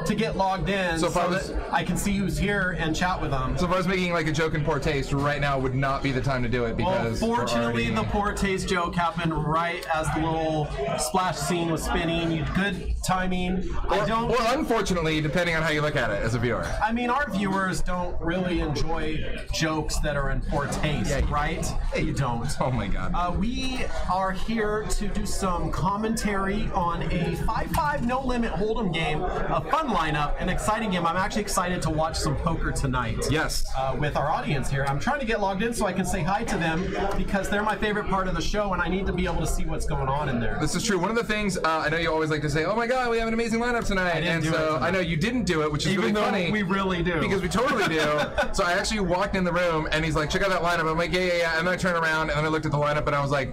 to get logged in so that I can see who's here and chat with them. So if I was making like a joke in poor taste, right now would not be the time to do it because. Well, fortunately, the poor taste joke happened right as the little splash scene was spinning. Good timing. Or unfortunately, depending on how you look at it as a viewer. I mean, our viewers don't really enjoy jokes that are in poor taste, right? You don't. Oh my God. We are here to do some commentary on a 5-5 No Limit Holdem game, a fun lineup, an exciting game. I'm actually excited to watch some poker tonight. Yes. With our audience here. I'm trying to get logged in so I can say hi to them because they're my favorite part of the show and I need to be able to see what's going on in there. This is true. One of the things, I know you always like to say, oh my God, we have an amazing lineup tonight. And so I know you didn't do it, which is really funny. We really do. Because we totally do. So I actually walked in the room and he's like, check out that lineup. I'm like, yeah. And then I turned around and then I looked at the lineup and I was like,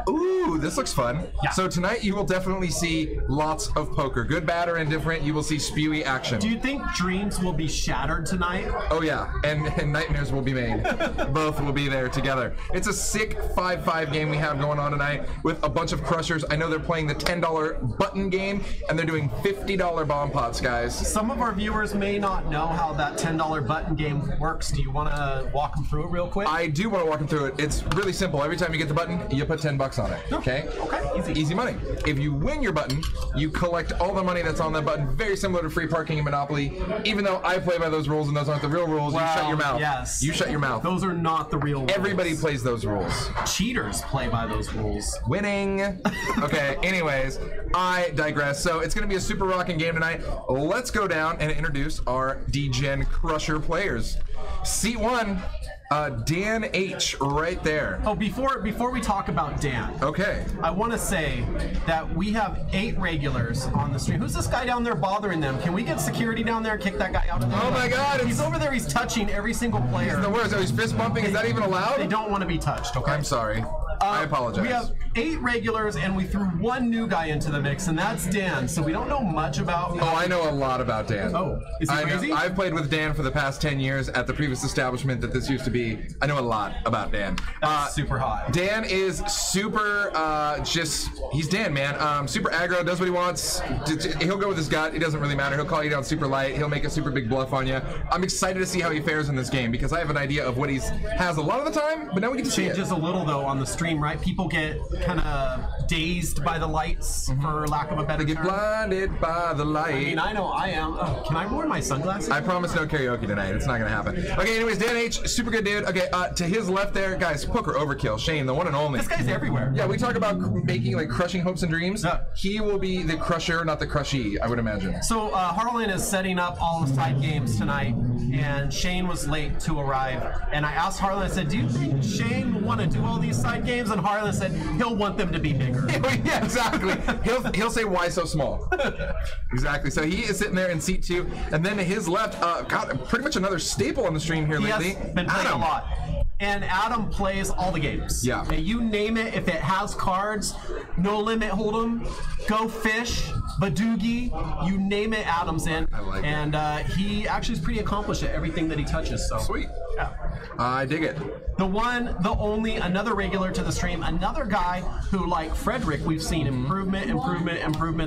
ooh, this looks fun. Yeah. So tonight you will definitely see lots of poker. Good, bad, or indifferent. You will see spewy action. Do you think dreams will be shattered tonight? Oh yeah, and nightmares will be made. Both will be there together. It's a sick 5-5 game we have going on tonight with a bunch of crushers. I know they're playing the $10 button game and they're doing $50 bomb pots, guys. Some of our viewers may not know how that $10 button game works. Do you want to walk them through it real quick? I do want to walk them through it. It's really simple. Every time you get the button, you put 10 bucks on it. Okay? Okay. Easy money. If you win your button, you collect all the money that's on that button. Very similar to free parking and Monopoly. Even though I play by those rules and those aren't the real rules, well, you shut your mouth. Yes. You shut your mouth. Those are not the real rules. Everybody plays those rules. Cheaters play by those rules. Winning. Okay, anyways, I digress. So it's going to be a super rocking game tonight. Let's go down and introduce our D-Gen Crusher players. Seat 1. Dan H right there. Oh, before we talk about Dan, okay, I want to say that we have 8 regulars on the stream. Who's this guy down there bothering them? Can we get security down there and kick that guy out of there? Oh my God, he's over there. He's touching every single player. He's the worst. Oh, he's fist bumping. Is that even allowed? They don't want to be touched. Okay, I'm sorry. I apologize. We have 8 regulars and we threw 1 new guy into the mix, and that's Dan. So we don't know much about. Oh, I know a lot about Dan. Oh, is he crazy? I've played with Dan for the past 10 years at the previous establishment that this used to be. I know a lot about Dan. That's super hot. Dan is super, he's Dan, man. Super aggro, does what he wants. He'll go with his gut. It doesn't really matter. He'll call you down super light. He'll make a super big bluff on you. I'm excited to see how he fares in this game because I have an idea of what he has a lot of the time, but now we get to see it. Changes a little though on the stream, right? People get kind of dazed by the lights, for lack of a better term. They get blinded by the light. I mean, I know I am. Oh, can I wear my sunglasses? I promise no karaoke tonight. It's not going to happen. Okay, anyways, Dan H, super good dude. Okay, to his left there, guys, poker overkill. Shane, the one and only. This guy's everywhere. Yeah, we talk about making, like, crushing hopes and dreams. Yeah. He will be the crusher, not the crushee, I would imagine. So, Harlan is setting up all the side games tonight, and Shane was late to arrive. And I asked Harlan, I said, do you think Shane will want to do all these side games? And Harlan said he'll want them to be bigger. Yeah, exactly. He'll say, why so small? Exactly. So he is sitting there in seat 2. And then to his left, God, pretty much another staple on the stream here lately. He has been playing a lot. And Adam plays all the games. Yeah. And you name it, if it has cards, No Limit Holdem, Go Fish, Badoogie, you name it, Adam's in. I like it. And he actually is pretty accomplished at everything that he touches. So sweet. Yeah. I dig it. The one, the only, another regular to the stream, another guy who, like Frederick, we've seen improvement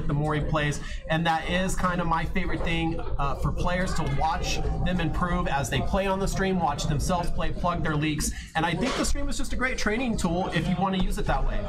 the more he plays, and that is kind of my favorite thing for players, to watch them improve as they play on the stream, watch themselves play, plug their leaks, and I think the stream is just a great training tool if you want to use it that way.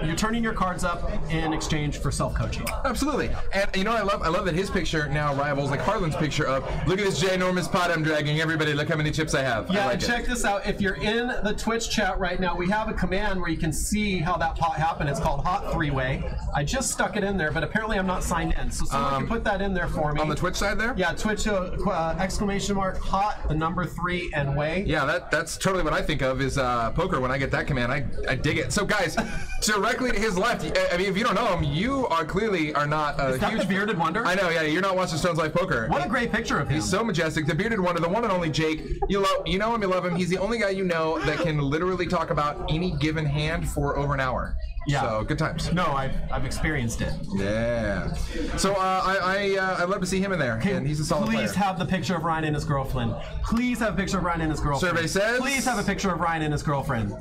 You're turning your cards up in exchange for self-coaching. Absolutely. And you know what I love that his picture now rivals like Harlan's picture of, look at this ginormous pot I'm dragging, everybody look how many chips I have. Yeah, like check this out. If you're in the Twitch chat right now, we have a command where you can see how that pot happened. It's called Hot 3-Way. I just stuck it in there, but apparently I'm not signed in. So someone can put that in there for me. On the Twitch side there? Yeah, Twitch, exclamation mark, hot, the number 3, and way. Yeah, that's totally what I think of is poker. When I get that command, I dig it. So guys, directly to his left, I mean, if you don't know him, you are clearly not a is that huge... the Bearded Wonder? I know, yeah, you're not watching Stone's Life Poker. What a great picture of him. He's so majestic. The Bearded Wonder, the one and only Jake. You know him, you love him. He's the only guy you know that can literally talk about any given hand for over an hour. Yeah. So good times. No, I've experienced it. Yeah. So I'd love to see him in there, and he's a solid player. Please have the picture of Ryan and his girlfriend. Please have a picture of Ryan and his girlfriend. Survey says. Please have a picture of Ryan and his girlfriend.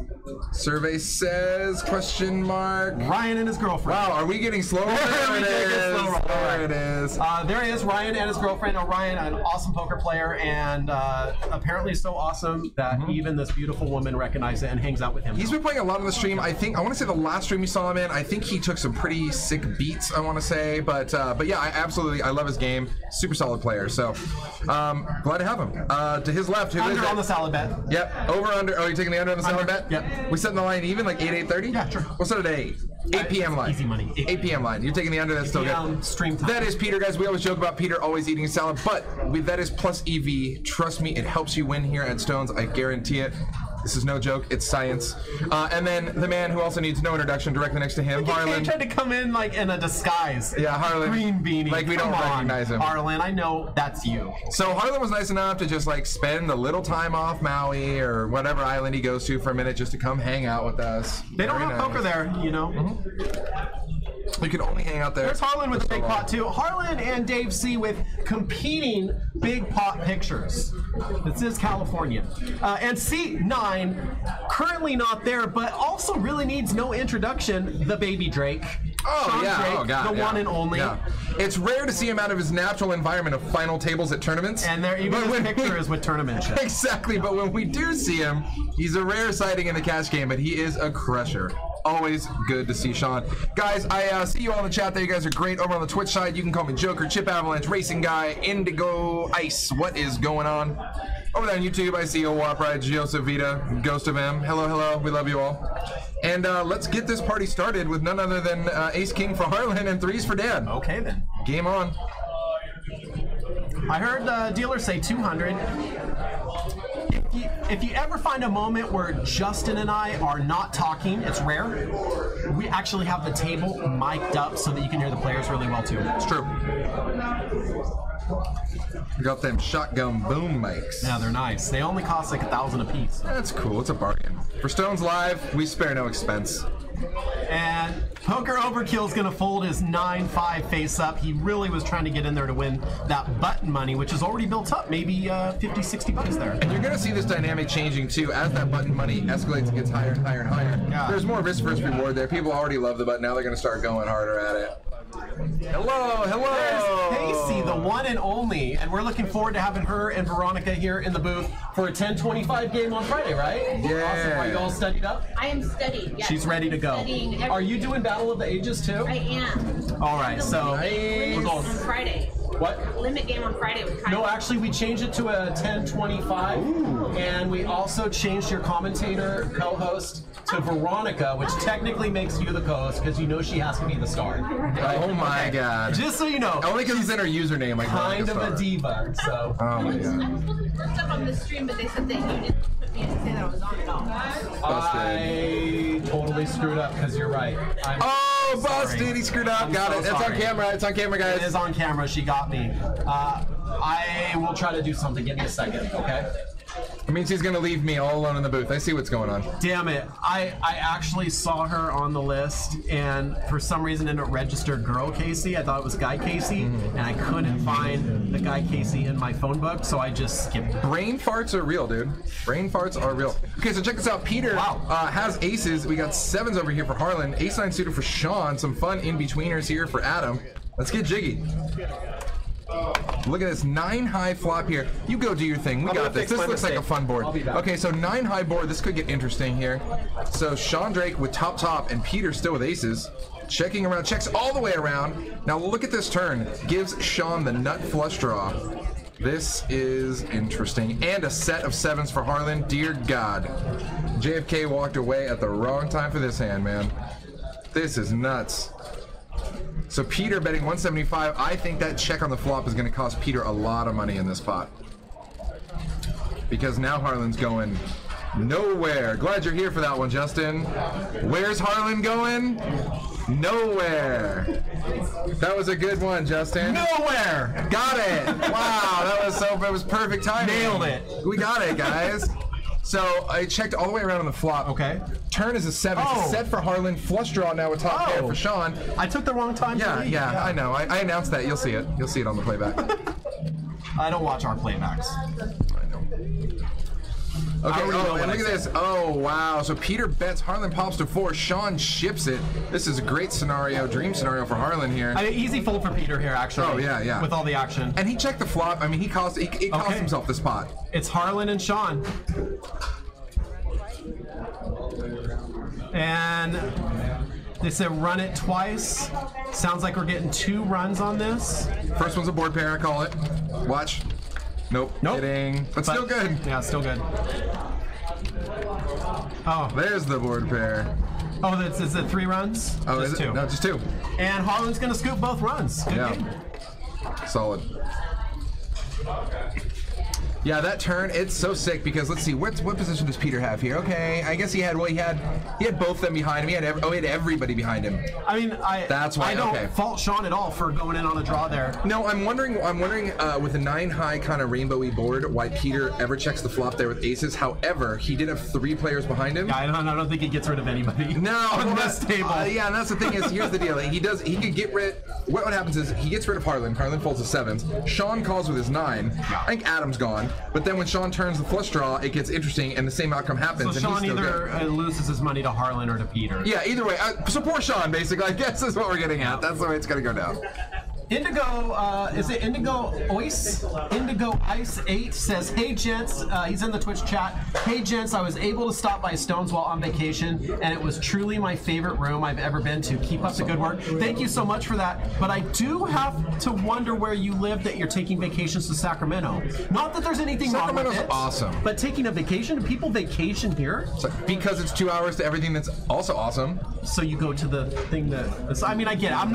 Survey says, question mark. Ryan and his girlfriend. Wow, are we getting slower? There it is. There it is. There he is, Ryan and his girlfriend. Now, Ryan, an awesome poker player, and apparently so awesome that even this beautiful woman recognized it and hangs out with him. He's been playing a lot on the stream. I want to say the last stream you saw him in, I think he took some pretty sick beats, I want to say. But yeah, I love his game. Super solid player. So glad to have him. To his left, who Under is on it? the salad bet. Yep. Over, under. Oh, you're taking the under on the salad bet? Yep. We set the line even, like 8, 8:30? Yeah, sure. We'll set it at 8. 8 p.m. line. Easy money. 8 p.m. line. You're taking the under, that's still good. Stream time. That is Peter, guys. We always joke about Peter always eating a salad, but that is plus EV. Trust me, it helps you win here at Stones. I guarantee it. This is no joke. It's science. And then the man who also needs no introduction directly next to him, Harlan. He tried to come in like in a disguise. Yeah, Harlan. Green beanie. Like we don't recognize him. Harlan, I know that's you. So Harlan was nice enough to just like spend a little time off Maui or whatever island he goes to for a minute just to come hang out with us. They don't have poker there, you know. We could only hang out there. There's Harlan with the big pot too. Harlan and Dave C with competing big pot pictures. This is California. And C9, currently not there, but also really needs no introduction. The baby Drake. Sean Drake, the one and only. Yeah. It's rare to see him out of his natural environment of final tables at tournaments. And there, even his picture is with tournament shit. Exactly, but when we do see him, he's a rare sighting in the cash game, but he is a crusher. Always good to see Sean. Guys, I see you all in the chat there. You guys are great. Over on the Twitch side, you can call me Joker, Chip Avalanche, Racing Guy, Indigo, Ice. What is going on? Over there on YouTube, I see Owap Ride, Joseph Vita, Ghost of M. Hello, hello. We love you all. And let's get this party started with none other than Ace King for Harlan and threes for Dan. Okay, then. Game on. I heard the dealer say 200. If you ever find a moment where Justin and I are not talking, it's rare. We actually have the table mic'd up so that you can hear the players really well too. It's true. We got them shotgun boom mics. Yeah, they're nice. They only cost like $1,000 a piece. That's cool. It's a bargain. For Stones Live, we spare no expense. And Poker Overkill's gonna fold his 9-5 face up. He really was trying to get in there to win that button money, which is already built up, maybe 50, 60 bucks there. And you're gonna see this dynamic changing too as that button money escalates and gets higher and higher and higher. Yeah. There's more risk versus reward there. People already love the button. Now they're gonna start going harder at it. Hello, hello. There's Casey, the one and only, and we're looking forward to having her and Veronica here in the booth for a 10-25 game on Friday, right? Yeah. Awesome. Are you all studied up? I am studying. Yes. She's ready to go. Are you doing Battle of the Ages too? I am. All right, so Limit we're on going. Friday. What? Limit game on Friday with Kyle. No, actually, we changed it to a 10-25, and we also changed your commentator co-host to Veronica, which technically makes you the co-host because you know she has to be the star. Right? Oh my god. Just so you know. Only because it's in her username, like Kind Veronica of a Star. diva, so. Oh my god. I was supposed to first up on the stream, but they said that you didn't put me in to say that I was on at all. I totally screwed up because you're right. Oh, sorry. busted! He screwed up. I'm Got so it. It's on sorry. camera. It's on camera, guys. It is on camera. She got me. I will try to do something. Give me a second, okay? It means he's gonna leave me all alone in the booth. I see what's going on. Damn it. I actually saw her on the list, and for some reason it didn't register Girl Casey. I thought it was Guy Casey, and I couldn't find the Guy Casey in my phone book, so I just skipped it. Brain farts are real, dude. Brain farts are real. Okay, so check this out. Peter has aces. We got sevens over here for Harlan. Ace-9 suited for Sean. Some fun in-betweeners here for Adam. Let's get jiggy. Look at this 9-high flop here. You go do your thing. We got this. This looks like a fun board. Okay, so 9-high board. This could get interesting here. So Sean Drake with top, and Peter still with aces. Checking around, checks all the way around. Now look at this turn. Gives Sean the nut flush draw. This is interesting. And a set of sevens for Harlan. Dear God. JFK walked away at the wrong time for this hand, man. This is nuts. So Peter betting 175. I think that check on the flop is going to cost Peter a lot of money in this spot. Because now Harlan's going nowhere. Glad you're here for that one, Justin. Where's Harlan going? Nowhere. That was a good one, Justin. Nowhere! Got it. Wow, it was perfect timing. Nailed it. We got it, guys. So I checked all the way around on the flop. Okay. Turn is a 7. It's a set for Harlan. Flush draw now with top pair for Sean. I took the wrong time. Yeah, I know. I announced that. You'll see it. You'll see it on the playback. I don't watch our playbacks. I know. Okay, already know and what look I at this. Oh, wow. So Peter bets, Harlan pops to 4, Sean ships it. This is a great scenario, dream scenario for Harlan here. I mean, easy fold for Peter here, actually. Oh, yeah. With all the action. And he checked the flop. I mean, he cost himself the spot. It's Harlan and Sean. And they said run it twice. Sounds like we're getting 2 runs on this. First one's a board pair, I call it. Watch. Nope. Kidding. But still good. Yeah, still good. Oh. There's the board pair. Oh, is it 3 runs? Oh, just is it? 2. No, just 2. And Harlan's going to scoop both runs. Good game. Solid. Yeah, that turn, it's so sick because let's see, what position does Peter have here? Okay, I guess he had both of them behind him. He had everybody behind him. I mean, that's why. I don't fault Sean at all for going in on a draw there. No, I'm wondering with a 9 high kind of rainbowy board why Peter ever checks the flop there with aces. However, he did have 3 players behind him. Yeah, I don't think he gets rid of anybody. No, on this table. Yeah, and that's the thing is, here's the deal. He could get rid. What happens is he gets rid of Harlan. Harlan folds the 7s. Sean calls with his 9. I think Adam's gone. But then when Sean turns the flush draw, it gets interesting, and the same outcome happens. So Sean either loses his money to Harlan or to Peter. Yeah, either way. Support Sean, basically, I guess is what we're getting at. That's the way it's going to go down. Indigo, is it Indigo Ice? Indigo Ice 8 says, hey gents, he's in the Twitch chat. Hey gents, I was able to stop by Stones while on vacation, and it was truly my favorite room I've ever been to. Keep up the good work. Thank you so much for that. But I do have to wonder where you live that you're taking vacations to Sacramento. Not that there's anything wrong with it. Sacramento's awesome. But taking a vacation, do people vacation here? So, because it's 2 hours to everything that's also awesome. So you go to the thing that, I mean, I get it. I'm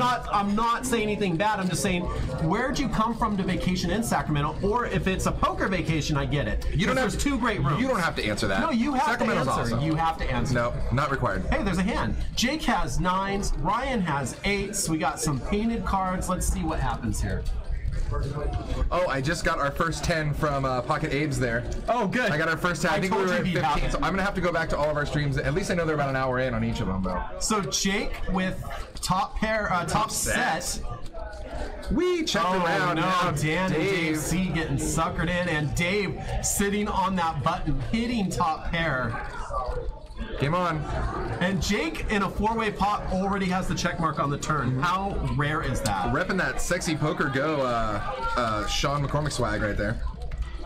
not saying anything bad. I'm just saying, where'd you come from to vacation in Sacramento? Or if it's a poker vacation, I get it. There's 2 great rooms. You don't have to answer that. No, you have to answer. Awesome. You have to answer. No, not required. Hey, there's a hand. Jake has 9s. Ryan has 8s. We got some painted cards. Let's see what happens here. Oh, I just got our first 10 from Pocket Abe's there. Oh, good. I got our first 10. I think we were at 15, so I'm going to have to go back to all of our streams. At least I know they're about an hour in on each of them, though. So Jake with top set. We checked around. No, Dan and Dave C getting suckered in, and Dave sitting on that button, hitting top pair. Game on. And Jake in a 4-way pot already has the check mark on the turn. How rare is that? Repping that sexy poker go, Sean McCormick swag right there.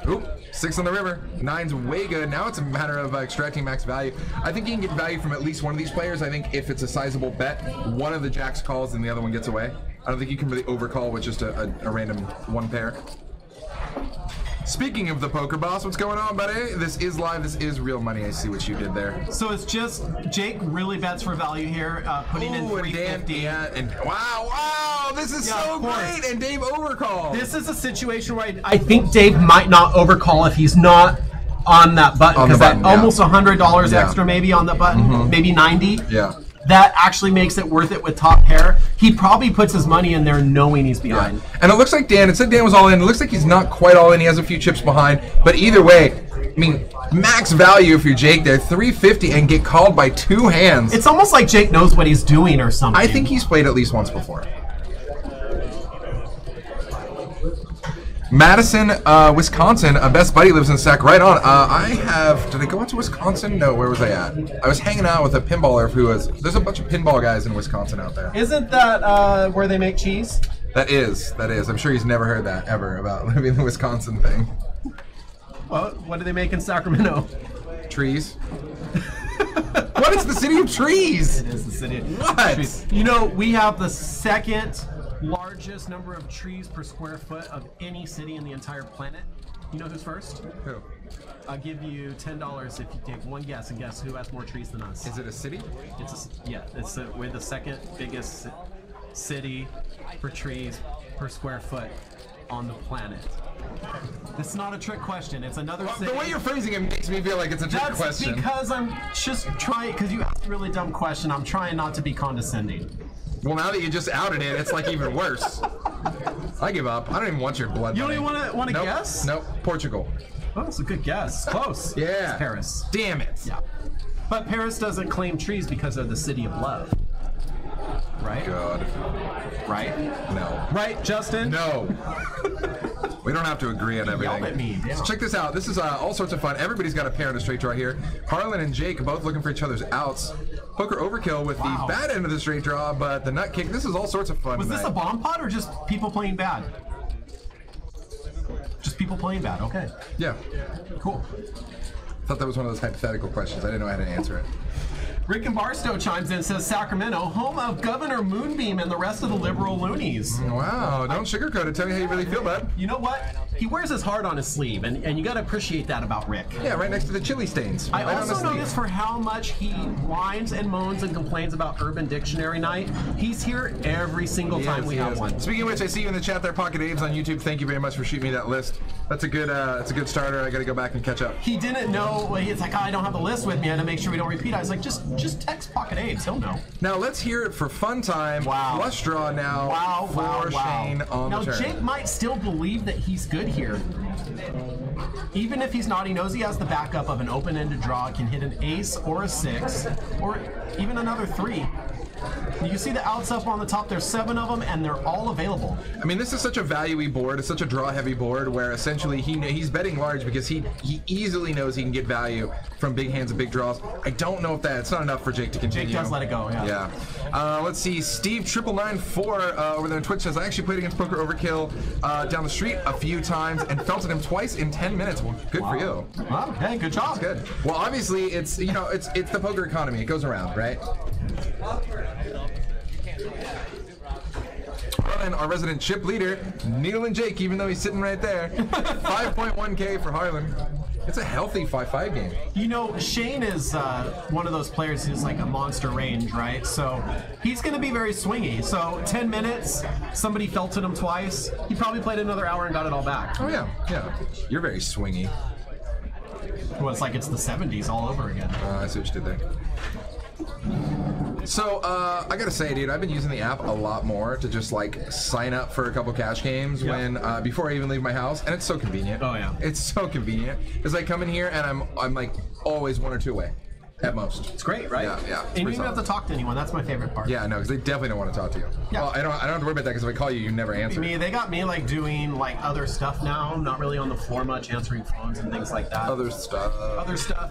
Oop, 6 on the river. 9's way good. Now it's a matter of extracting max value. I think you can get value from at least one of these players. I think if it's a sizable bet, one of the jacks calls and the other one gets away. I don't think you can really overcall with just a random 1 pair. Speaking of the poker boss, what's going on, buddy? This is live. This is real money. I see what you did there. So it's just Jake really bets for value here, putting in 350. And wow, this is so great. And Dave overcalled. This is a situation where I think Dave might not overcall if he's not on that button, because that almost $100 extra maybe on the button, maybe 90. Yeah. That actually makes it worth it with top pair. He probably puts his money in there knowing he's behind. Yeah. And it looks like it said Dan was all in. It looks like he's not quite all in. He has a few chips behind. But either way, I mean, max value if you're Jake there, 350 and get called by 2 hands. It's almost like Jake knows what he's doing or something. I think he's played at least once before. Madison, Wisconsin. A best buddy lives in Sac. Right on. Did I go out to Wisconsin? No, where was I at? I was hanging out with a pinballer who was. There's a bunch of pinball guys in Wisconsin out there. Isn't that where they make cheese? That is. I'm sure he's never heard that ever about living in the Wisconsin thing. Well, what do they make in Sacramento? Trees. What is the city of trees? It is the city of what? trees. You know, we have the second largest number of trees per square foot of any city in the entire planet. You know who's first? Who? I'll give you $10 if you take one guess and guess who has more trees than us. Is it a city? We're the second biggest city for trees per square foot on the planet. This is not a trick question. It's another city. The way you're phrasing it makes me feel like it's a trick question. That's because I'm just trying, because you asked a really dumb question. I'm trying not to be condescending. Well, now that you just outed it, it's like even worse. I give up. I don't even want your blood. You don't even want to guess? Nope. Portugal. Oh, that's a good guess. Close. Yeah. It's Paris. Damn it. Yeah. But Paris doesn't claim trees because they're the city of love. Right? God. Right? No. Right, Justin? No. We don't have to agree on everything. Yelled at me. Yeah. So check this out. This is all sorts of fun. Everybody's got a pair in a straight draw here. Harlan and Jake both looking for each other's outs. Poker Overkill with the bad end of the straight draw, but the nut kick. This is all sorts of fun. Was this a bomb pot or just people playing bad? Just people playing bad. Okay. Yeah. Cool. I thought that was one of those hypothetical questions. I didn't know how to answer it. Rick and Barstow chimes in and says, Sacramento, home of Governor Moonbeam and the rest of the liberal loonies. Wow, don't sugarcoat it. Tell me how you really feel, bud. You know what? He wears his heart on his sleeve, and you got to appreciate that about Rick. Yeah, right next to the chili stains. I right also noticed for how much he whines and moans and complains about Urban Dictionary Night, he's here every single time we have one. Speaking of which, I see you in the chat there, Pocket Aves on YouTube. Thank you very much for shooting me that list. That's a good starter. I got to go back and catch up. He didn't know. He's like, I don't have the list with me. I had to make sure we don't repeat. I was like, just text Pocket Aves. He'll know. Now let's hear it for fun time. Wow. Flush draw now for Shane on now, the turn. Jake might still believe that he's good here. Even if he's not, he knows he has the backup of an open-ended draw, can hit an ace or a 6, or even another 3. You see the outs up on the top, there's 7 of them, and they're all available. I mean, this is such a value-y board, it's such a draw-heavy board, where essentially he's betting large because he easily knows he can get value from big hands and big draws. I don't know if it's not enough for Jake to continue. Jake does let it go, yeah. Let's see, Steve 9994 over there on Twitch says, I actually played against Poker Overkill down the street a few times and felted him twice in 10 minutes. Well, good for you. Wow, hey, good job. That's good. Well, obviously, it's the poker economy. It goes around, right? Harlan, our resident chip leader, Neil and Jake, even though he's sitting right there. 5.1K for Harlan. It's a healthy 5-5 game. You know, Shane is one of those players who's like a monster range, right? So he's going to be very swingy. So 10 minutes, somebody felted him twice. He probably played another hour and got it all back. Oh, yeah. You're very swingy. Well, it's like it's the 70s all over again. I see what you did there. So, I gotta say, dude, I've been using the app a lot more to just like sign up for a couple cash games when before I even leave my house, and it's so convenient. Oh yeah, it's so convenient because I come in here and I'm like always 1 or 2 away. At most. It's great, right? Yeah. And you don't even have to talk to anyone. That's my favorite part. Yeah, no, because they definitely don't want to talk to you. Yeah. Well, I don't have to worry about that because if I call you, you never answer. They got me like doing like other stuff now, not really on the floor much, answering phones and things like that. Other stuff,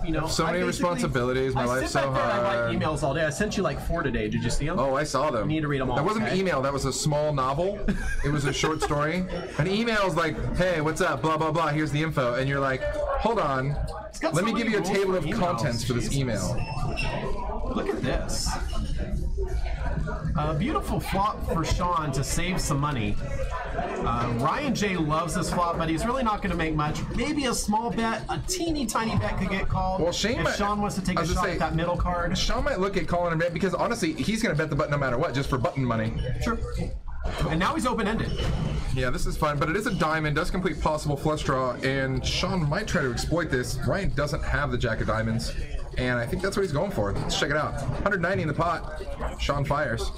you know. So many responsibilities. My life's so hard. I write emails all day. I sent you like 4 today. Did you see them? Oh, I saw them. You need to read them all. That wasn't an email. That was a small novel. It was a short story. An email is like, hey, what's up? Blah, blah, blah. Here's the info. And you're like, hold on. Let me give you a table of contents for this email. Look at this. A beautiful flop for Sean to save some money. Ryan J loves this flop, but he's really not going to make much. Maybe a small bet, a teeny tiny bet could get called. Well, if Sean wants to take a shot at that middle card. Sean might look at calling a bet because honestly, he's going to bet the button no matter what, just for button money. Sure. And now he's open-ended. Yeah, this is fun, but it is a diamond, does complete possible flush draw, and Sean might try to exploit this. Ryan doesn't have the jack of diamonds, and I think that's what he's going for. Let's check it out. 190 in the pot. Sean fires.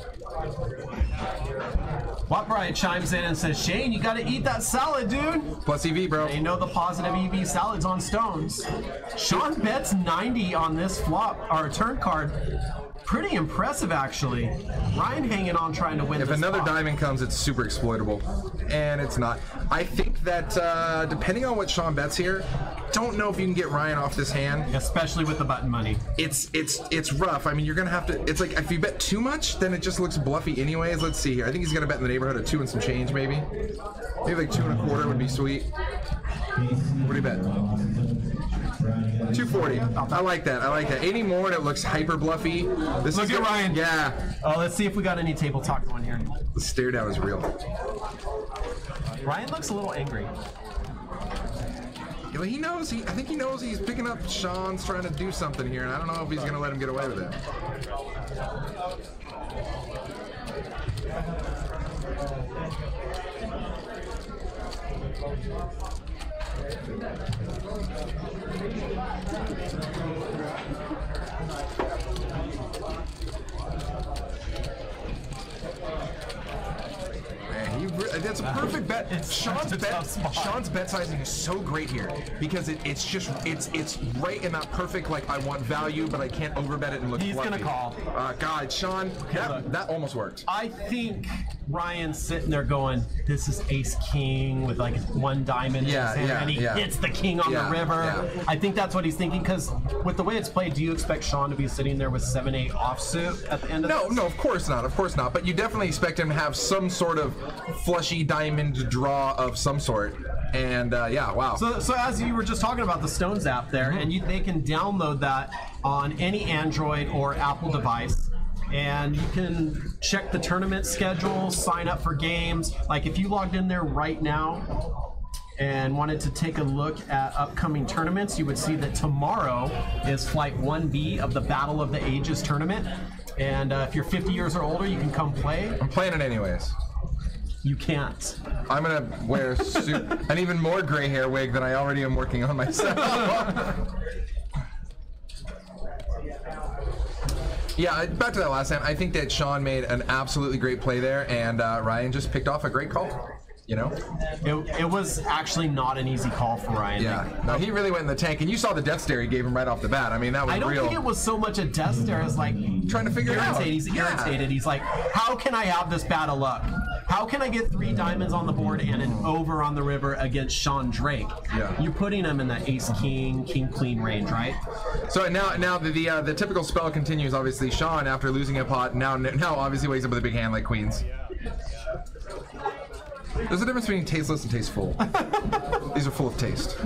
Watt Brian chimes in and says, Shane, you got to eat that salad, dude. Plus EV, bro. They know the positive EV salads on stones. Sean bets 90 on this flop, or turn card. Pretty impressive, actually. Ryan hanging on trying to win If this another spot. diamond comes, it's super exploitable. And it's not. I think that depending on what Sean bets here, don't know if you can get Ryan off this hand. Especially with the button money. It's rough. I mean, you're going to have to... It's like, if you bet too much, then it just looks bluffy anyways. Let's see here. I think he's going to bet in the neighborhood of 2 and some change, maybe. Maybe like 2 1/4 would be sweet. What do you bet? 240. I like that. Any more and it looks hyper bluffy. Look at Ryan. Yeah. Oh, let's see if we got any table talk going here. The stare down is real. Ryan looks a little angry. Yeah, he knows. I think he knows he's picking up Sean's trying to do something here, and I don't know if he's going to let him get away with it. That's a perfect bet. Sean's bet sizing is so great here because it's right in that perfect, like, I want value but I can't overbet it and look He's fluffy. gonna call. God, Sean, that almost worked. I think Ryan's sitting there going, this is ace king with like one diamond in his hand, and he hits the king on the river. I think that's what he's thinking, because with the way it's played, do you expect Sean to be sitting there with 7-8 offsuit at the end of this? No, of course not, but you definitely expect him to have some sort of flushy diamond draw of some sort. And wow. So as you were just talking about the Stones app there, and they can download that on any Android or Apple device. And you can check the tournament schedule, sign up for games. Like if you logged in there right now and wanted to take a look at upcoming tournaments, you would see that tomorrow is Flight 1B of the Battle of the Ages tournament. And if you're 50 years or older, you can come play. I'm playing it anyways. You can't. I'm gonna wear an even more gray hair wig than I already am working on myself. Yeah, back to that last time. I think that Sean made an absolutely great play there, and Ryan just picked off a great call. You know, it was actually not an easy call for Ryan. Yeah, no, he really went in the tank, and you saw the death stare he gave him right off the bat. I mean, that was real. I don't think it was so much a death stare as like trying to figure it out. He's irritated. He's like, how can I have this bad of luck? How can I get 3 diamonds on the board and an over on the river against Sean Drake? Yeah. You're putting him in that ace king, king queen range, right? So now the typical spell continues. Obviously, Sean, after losing a pot, now obviously wakes up with a big hand like queens. There's a difference between tasteless and tasteful. These are full of taste.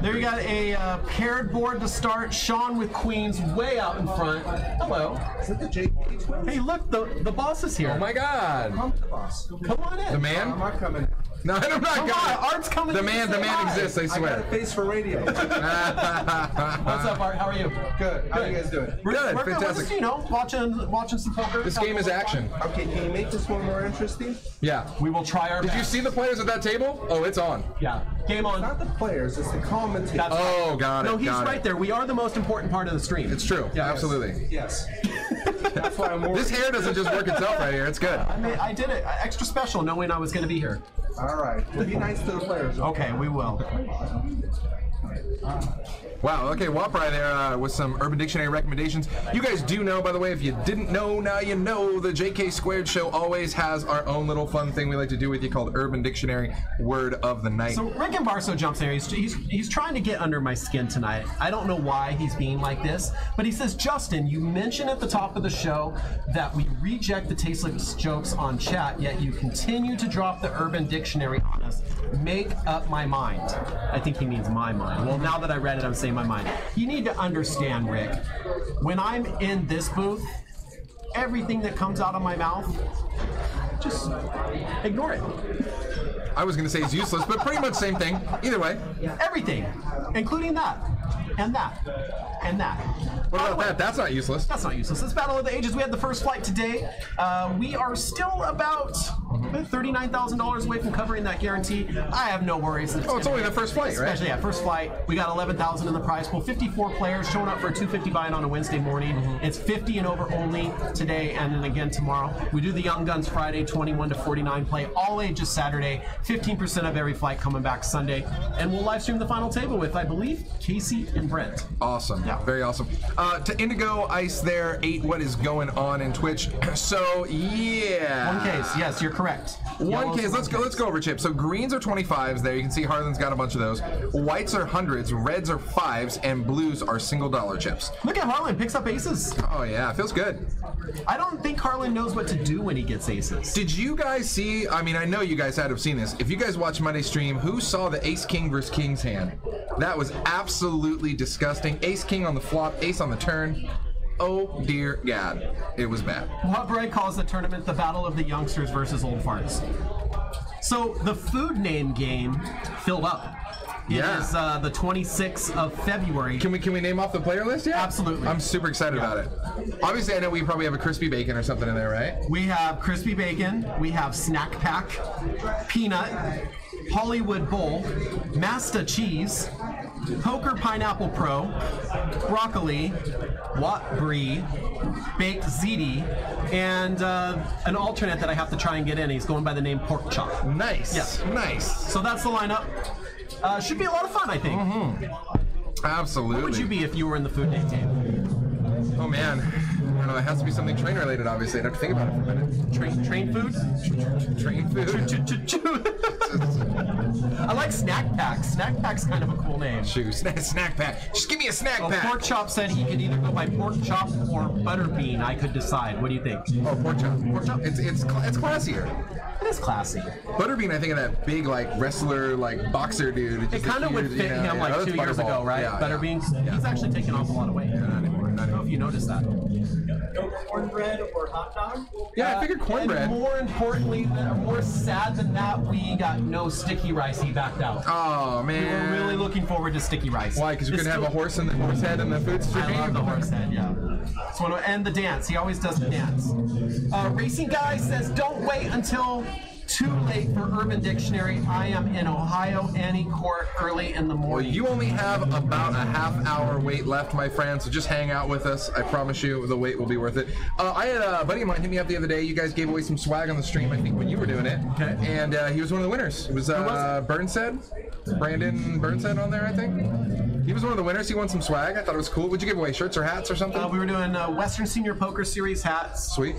There you got a paired board to start. Sean with queens way out in front. Hello. Is that the JK twins? Hey, look, the boss is here. Oh my God. I'm the boss. Come on in. The man? I'm not coming. No, I'm not Come coming. on, Art's coming. The man exists, I I got a swear. face for radio. What's up, Art? How are you? Good. How are you guys doing? Good, We're fantastic. just, you know, watching some poker. This game is action. Okay, can you make this one more interesting? Yeah. We will try our Did best. you see the players at that table? Oh, it's on. Yeah. Game on. Not the players, it's the commentators. That's Oh, got it. No, he's got right it. there. We are the most important part of the stream. It's true. Yeah, Absolutely. Yes. That's why I'm worried. This hair doesn't just work itself right here. It's good. I did it extra special knowing I was going to be here. All right. Well, be nice to the players. Okay, we will. Wow, okay, Waprai there with some Urban Dictionary recommendations. You guys do know, by the way, if you didn't know, now you know, the JK Squared Show always has our own little fun thing we like to do with you called Urban Dictionary Word of the Night. So Rick and Barso jumps in. He's trying to get under my skin tonight. I don't know why he's being like this, but he says, Justin, you mentioned at the top of the show that we reject the tasteless jokes on chat, yet you continue to drop the Urban Dictionary on us. Make up my mind. I think he means my mind. Well, now that I read it, I'm saying my mind. You need to understand, Rick, when I'm in this booth, everything that comes out of my mouth, just ignore it. I was going to say it's useless, but pretty much same thing. Either way. Everything, including that, and that, and that. What about that? That's not useless. That's not useless. It's Battle of the Ages. We had the first flight today. We are still about $39,000 away from covering that guarantee. I have no worries. Oh, it's only the first flight, right? Especially, yeah, first flight. We got $11,000 in the prize pool. 54 players showing up for a $250 buy-in on a Wednesday morning. It's 50 and over only today, and then again tomorrow. We do the Young Guns Friday, 21 to 49 play. All ages Saturday. 15% of every flight coming back Sunday. And we'll live stream the final table with, I believe, Casey and Brent. Awesome. Yeah. Very awesome. To Indigo Ice there, 8, what is going on in Twitch? So, yeah. One case. Yes, you're correct. One Yellows case. are Let's go over chips. So greens are 25s there. You can see Harlan's got a bunch of those. Whites are hundreds, reds are 5s, and blues are $1 chips. Look at Harlan, picks up aces. Oh yeah, feels good. I don't think Harlan knows what to do when he gets aces. Did you guys see, I mean, I know you guys had to have seen this. If you guys watched Monday stream, who saw the ace king versus king's hand? That was absolutely disgusting. Ace king on the flop, ace on the turn. Oh dear God, it was bad. Wabray calls the tournament the Battle of the Youngsters versus Old Farts. So the food name game filled up. It is the 26th of February. Can we name off the player list yet? Absolutely. I'm super excited about it. Obviously, I know we probably have a crispy bacon or something in there, right? We have crispy bacon, we have snack pack, peanut, Hollywood bowl, Masta cheese, Poker Pineapple Pro, broccoli, Wat Brie, baked ziti, and an alternate that I have to try and get in. He's going by the name Pork Chop. Nice. Yes. Nice. So that's the lineup. Should be a lot of fun, I think. Absolutely. What would you be if you were in the food name game? Oh man. don't know. It has to be something train related, obviously. I'd have to think about it for a minute. Train food? Train food? I like snack packs. Snack pack's kind of a cool name. Shoot, snack pack. Just give me a snack pack. Pork Chop said he could either go by Pork Chop or Butterbean. I could decide. What do you think? Oh, pork chop. Pork Chop? It's classier. It is classy. Butterbean, I think of that big like wrestler, like boxer dude. It kind of would fit him like 2 years ago, right? Yeah, Butterbean. Yeah. He's actually taken off a lot of weight. Not anymore. I don't know if you noticed that. No cornbread or hot dog? Yeah, I figured cornbread. And more importantly, more sad than that, we got no sticky rice. He backed out. Oh man. We were really looking forward to sticky rice. Why? Because you It's couldn't have a still- horse in the horse head in the food stream. I love the horse head, yeah. And the dance. He always does the dance. Racing Guy says, don't wait until too late for Urban Dictionary. I am in Ohio, Annie Court, early in the Well, morning. you only have about a half-hour wait left, my friend, so just hang out with us. I promise you the wait will be worth it. I had a buddy of mine hit me up the other day. You guys gave away some swag on the stream, I think, when you were doing it. Okay. And he was one of the winners. It was Burnstead. Brandon Burnstead on there, I think. He was one of the winners. He won some swag. I thought it was cool. Would you give away shirts or hats or something? We were doing Western Senior Poker Series hats, Sweet.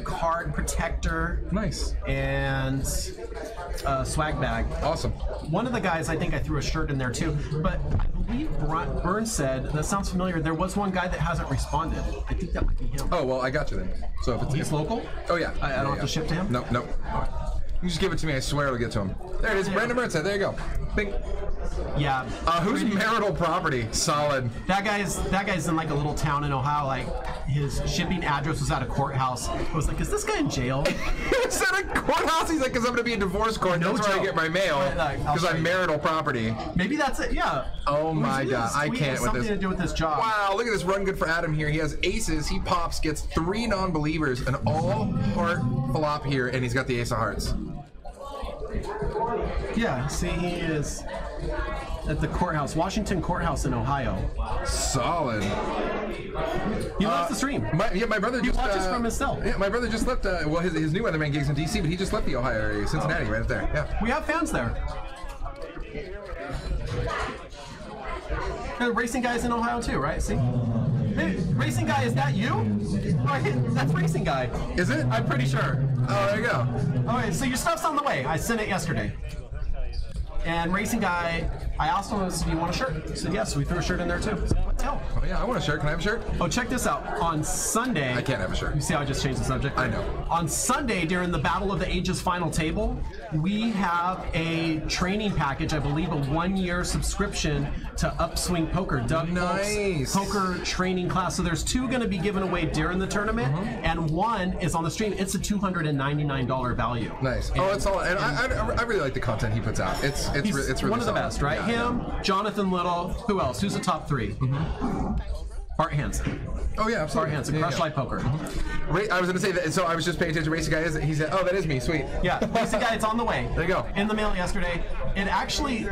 card protector, Nice. and swag bag. Awesome. One of the guys, I think I threw a shirt in there too, but I believe Burns said, that sounds familiar, there was one guy that hasn't responded. I think that might be him. Oh, well, I got you then. So if it's He's local? Oh, yeah. I don't have to ship to him? No. You just give it to me. I swear it'll get to him. There it is. Brandon Burnstead. There you go. Bing. Yeah. Who's marital property? Solid. That guy's in like a little town in Ohio. Like his shipping address was at a courthouse. I was like, is this guy in jail? Is that a courthouse? He's like, because I'm going to be in divorce court. No That's where I joke. get my mail. I'll Because show I'm you. marital property. Maybe that's it. Yeah. Oh my Maybe God. this I tweet can't has with something this. to do with this job. Wow, look at this run good for Adam here. He has aces, he pops, gets 3 non-believers, an all-heart flop here, and he's got the ace of hearts. Yeah. See, he is at the courthouse, Washington Courthouse in Ohio. Solid. He loves the stream. My brother just watches from his cell. Yeah, my brother just left. Well, his new weatherman gigs in DC, but he just left the Ohio area, Cincinnati, right up there. Yeah. We have fans there. The racing guys in Ohio too, right? See? Hey, racing guy, is that you? Right, that's racing guy. Is it? I'm pretty sure. Oh, there you go. All right, so your stuff's on the way. I sent it yesterday. And racing guy, I asked him, do you want a shirt? He said yes, so we threw a shirt in there too. So what the hell? Oh, yeah, I want a shirt. Can I have a shirt? Oh, check this out. On Sunday... I can't have a shirt. You see how I just changed the subject? I know. On Sunday, during the Battle of the Ages final table, we have a training package, I believe a 1-year subscription to Upswing Poker. Doug Nice. Polk's poker training class. So there's 2 going to be given away during the tournament, and 1 is on the stream. It's a $299 value. Nice. Oh, it's all. And I really like the content he puts out. It's He's really one of the solid. best, right? Yeah, Him, Jonathan Little. Who else? Who's the top 3? Bart Hansen. Oh yeah, Bart absolutely. Hansen. Yeah, Crush yeah. Light Poker. I was going to say that. So I was just paying attention to Racing Guy. He said, "Oh, that is me. Sweet." Yeah, Racing Guy, it's on the way. There you go. In the mail yesterday. It actually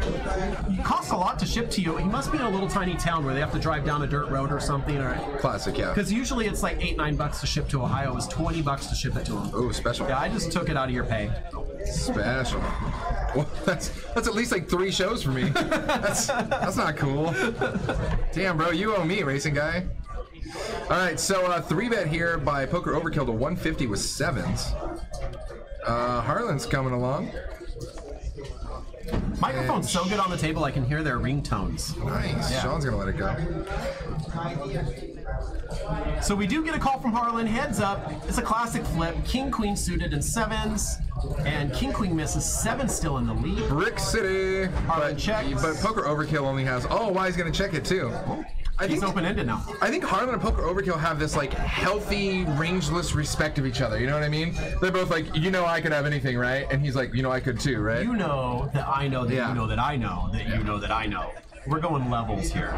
costs a lot to ship to you. He must be in a little tiny town where they have to drive down a dirt road or something. Classic, yeah. Because usually it's like $8-9 to ship to Ohio. It was $20 to ship it to him. Oh, special. Yeah, I just took it out of your pay. Special. Well, that's at least like 3 shows for me. That's not cool. Damn, bro, you owe me, Racing Guy. All right, so 3-bet here by Poker Overkill to 150 with 7s. Harlan's coming along. Microphone's so good on the table I can hear their ringtones. Nice. Yeah. Sean's gonna let it go. So we do get a call from Harlan. Heads up. It's a classic flip. King Queen suited in 7s, and King Queen misses 7 still in the lead. Brick City. Harlan checks. But Poker Overkill only has. Oh, why he's gonna check it too? He's open-ended now. I think Harlan and Poker Overkill have this like healthy, rangeless respect of each other. You know what I mean? They're both like, I could have anything, right? And he's like, I could too, right? You know that I know that Yeah. you know that I know that you know that I know. We're going levels here.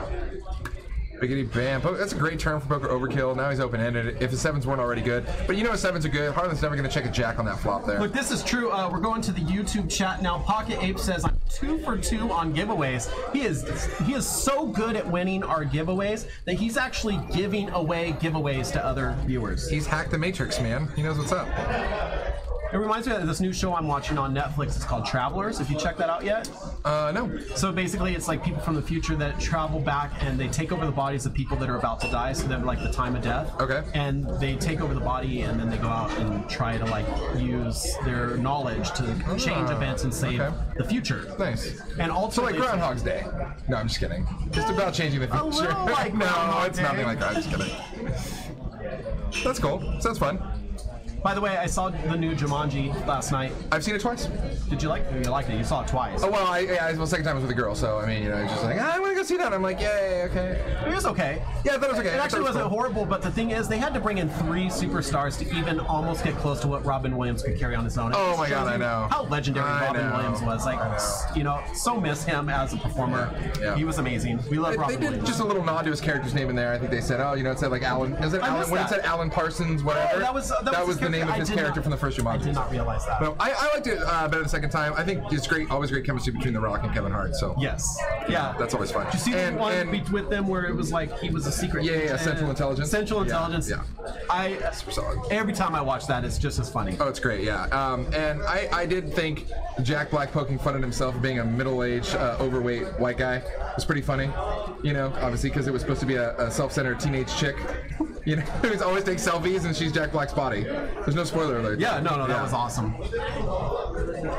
Biggity bam. That's a great turn for Poker Overkill. Now he's open-ended. If the 7s weren't already good. But 7s are good. Harlan's never going to check a jack on that flop there. Look, this is true. We're going to the YouTube chat now. Pocket Ape says, I'm 2 for 2 on giveaways. He is so good at winning our giveaways that he's actually giving away giveaways to other viewers. He's hacked the Matrix, man. He knows what's up. It reminds me of this new show I'm watching on Netflix. It's called Travelers. Have you checked that out yet? No. So basically, it's like people from the future that travel back and they take over the bodies of people that are about to die. So they're like the time of death. Okay. And they take over the body and then they go out and try to like use their knowledge to change events and save the future. Nice. And So ultimately, like Groundhog's Day. No, I'm just kidding. Just about changing the future. little like No, Groundhog it's Day. nothing like that. I'm just kidding. That's cool. Sounds fun. by the way, I saw the new Jumanji last night. I've seen it twice. Did you like it? You liked it. You saw it twice. Oh, well, the second time was with a girl, so I mean, you know, it's just like, I want to go see that. I'm like, yay, okay. It was okay. Yeah, I thought it was okay. It actually I thought wasn't cool. horrible, but the thing is, they had to bring in 3 superstars to even almost get close to what Robin Williams could carry on his own. It Oh just my God, shows I you know. how legendary I Robin know. Williams was. Like, you know, so miss him as a performer. Yeah. He was amazing. We love They Robin did Williams. just a little nod to his character's name in there. I think they said, oh, you know, it said like Alan. Is it I Alan? missed When it that. said Alan Parsons, whatever. Oh, that was his the name of character. his I did character not- from the first Jumanji. I did not realize that. No, I liked it better the second time. I think it's great, always great chemistry between The Rock and Kevin Hart. So Yes. Yeah. that's always fun. Did you see the one with them where it was like he was a secret? Yeah, agent? Central Intelligence. Central Yeah, Intelligence. yeah. Super solid. Every time I watch that, it's just as funny. Oh, it's great, yeah. And I did think Jack Black poking fun at himself for being a middle-aged, overweight white guy was pretty funny. You know, obviously because it was supposed to be a self-centered teenage chick. You know, who always takes selfies, and she's Jack Black's body. There's no spoiler alert. Yeah, no, that was awesome.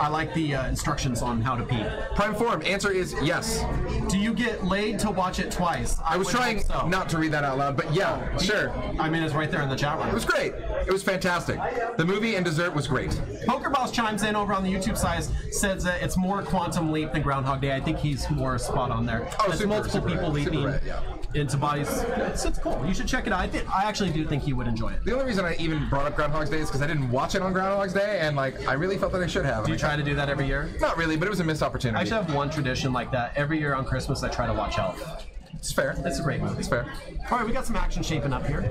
I like the instructions on how to pee. Prime Form, answer is yes. Do you get laid to watch it twice? I was would trying hope so. not to read that out loud, but yeah, sure. I mean, it's right there in the chat room. It was great. It was fantastic. The movie and dessert was great. Poker Boss chimes in over on the YouTube side, says that it's more Quantum Leap than Groundhog Day. I think he's more spot on there. Oh, There's super, multiple super people right, super leaping right, yeah. into bodies. It's cool. You should check it out. I actually do think you would enjoy it. The only reason I even brought up Groundhog's Day is because I didn't watch it on Groundhog's Day, and like I really felt that I should have. Do you try to do that every year? Not really, but it was a missed opportunity. I should have one tradition like that. Every year on Christmas, I try to watch Elf. It's fair. It's a great movie. It's fair. All right, we got some action shaping up here.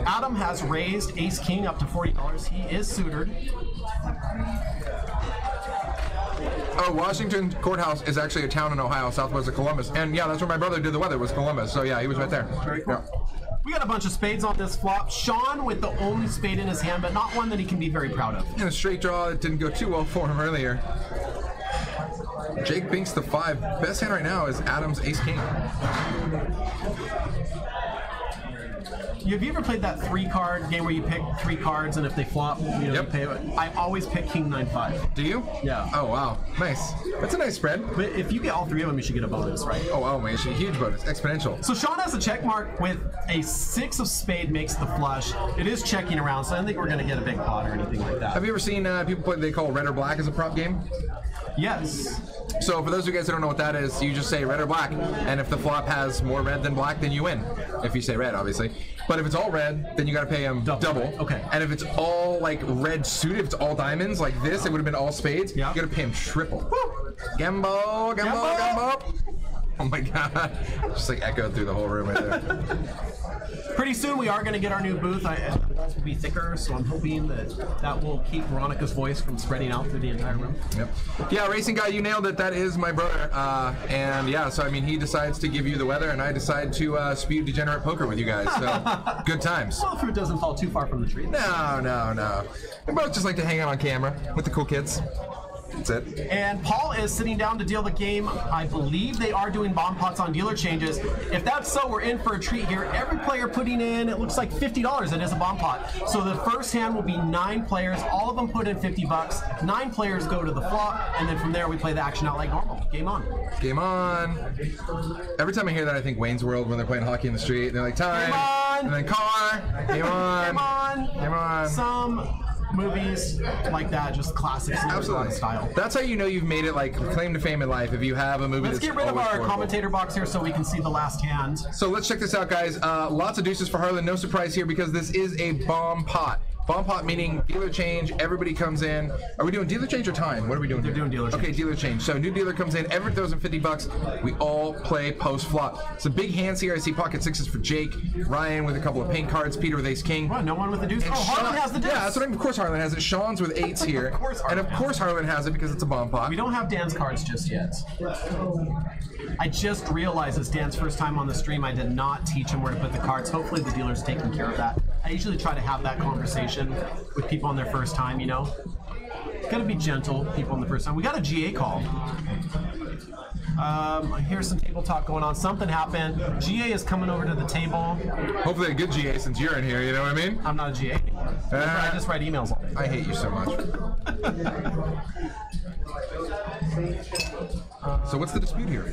Adam has raised Ace King up to $40. He is suitored. Oh, Washington Courthouse is actually a town in Ohio, southwest of Columbus, and yeah, that's where my brother did the weather. Was Columbus? So yeah, he was right there. Very cool. Yeah. We got a bunch of spades on this flop. Sean with the only spade in his hand, but not one that he can be very proud of. And a straight draw that didn't go too well for him earlier. Jake Binks the 5. Best hand right now is Adam's Ace King. Have you ever played that 3-card game where you pick 3 cards and if they flop, you know, Yep. you pay it? I always pick King 9-5. Do you? Yeah. Oh wow, nice. That's a nice spread. But if you get all 3 of them, you should get a bonus, right? Oh man, huge bonus, exponential. So Sean has a check mark with a 6 of spade makes the flush. It is checking around, so I don't think we're going to get a big pot or anything like that. Have you ever seen people play? They call red or black as a prop game. Yes. So for those of you guys who don't know what that is, you just say red or black, and if the flop has more red than black, then you win. If you say red, obviously. But if it's all red, then you got to pay him double. Okay. And if it's all like red suited, if it's all diamonds like this, it would have been all spades. Yeah. You got to pay him triple. Woo! Gambo, gambo, gambo. Oh my god! Just like echoed through the whole room right there. Pretty soon we are going to get our new booth. The walls will be thicker, so I'm hoping that will keep Veronica's voice from spreading out through the entire room. Yep. Yeah, racing guy, you nailed it. That is my brother. And yeah, so I mean, he decides to give you the weather, and I decide to spew degenerate poker with you guys. So good times. Well, fruit doesn't fall too far from the tree. No. We both just like to hang out on camera with the cool kids. That's it. And Paul is sitting down to deal the game. I believe they are doing bomb pots on dealer changes. If that's so, we're in for a treat here. Every player putting in, it looks like $50. It is a bomb pot. So the first hand will be 9 players. All of them put in $50. 9 players go to the flop, and then from there we play the action out like normal. Game on. Game on. Every time I hear that, I think Wayne's World when they're playing hockey in the street. They're like, time. Game on. And then car. Game on. Game on. Game on. Some movies like that, just classics. Absolutely. Style. That's how you know you've made it like claim to fame in life. If you have a movie Let's that's get rid of always our affordable. commentator box here so we can see the last hand. So let's check this out, guys. Lots of deuces for Harlan. No surprise here because this is a bomb pot. Bomb pot meaning dealer change. Everybody comes in. Are we doing dealer change or time? What are we doing? They're here? doing dealer change. Okay, dealer change. So new dealer comes in. Everyone throws in $50. We all play post flop. Some big hands here. I see pocket sixes for Jake, Ryan with a couple of pink cards, Peter with ace king. What? No one with the deuce? Oh, Harlan has the deuce. Yeah, that's what I mean. Of course Harlan has it. Sean's with eights here. Of course Harlan and of course Harlan has it because it's a bomb pot. We don't have Dan's cards just yet. I just realized it's Dan's first time on the stream. I did not teach him where to put the cards. Hopefully the dealer's taking care of that. I usually try to have that conversation with people on their first time, you know? Gotta be gentle, people, in the first time. We got a GA call. Here's some table talk going on. Something happened. GA is coming over to the table. Hopefully a good GA since you're in here, you know what I mean? I'm not a GA anymore. I just write emails all day. I hate you so much. So what's the dispute here?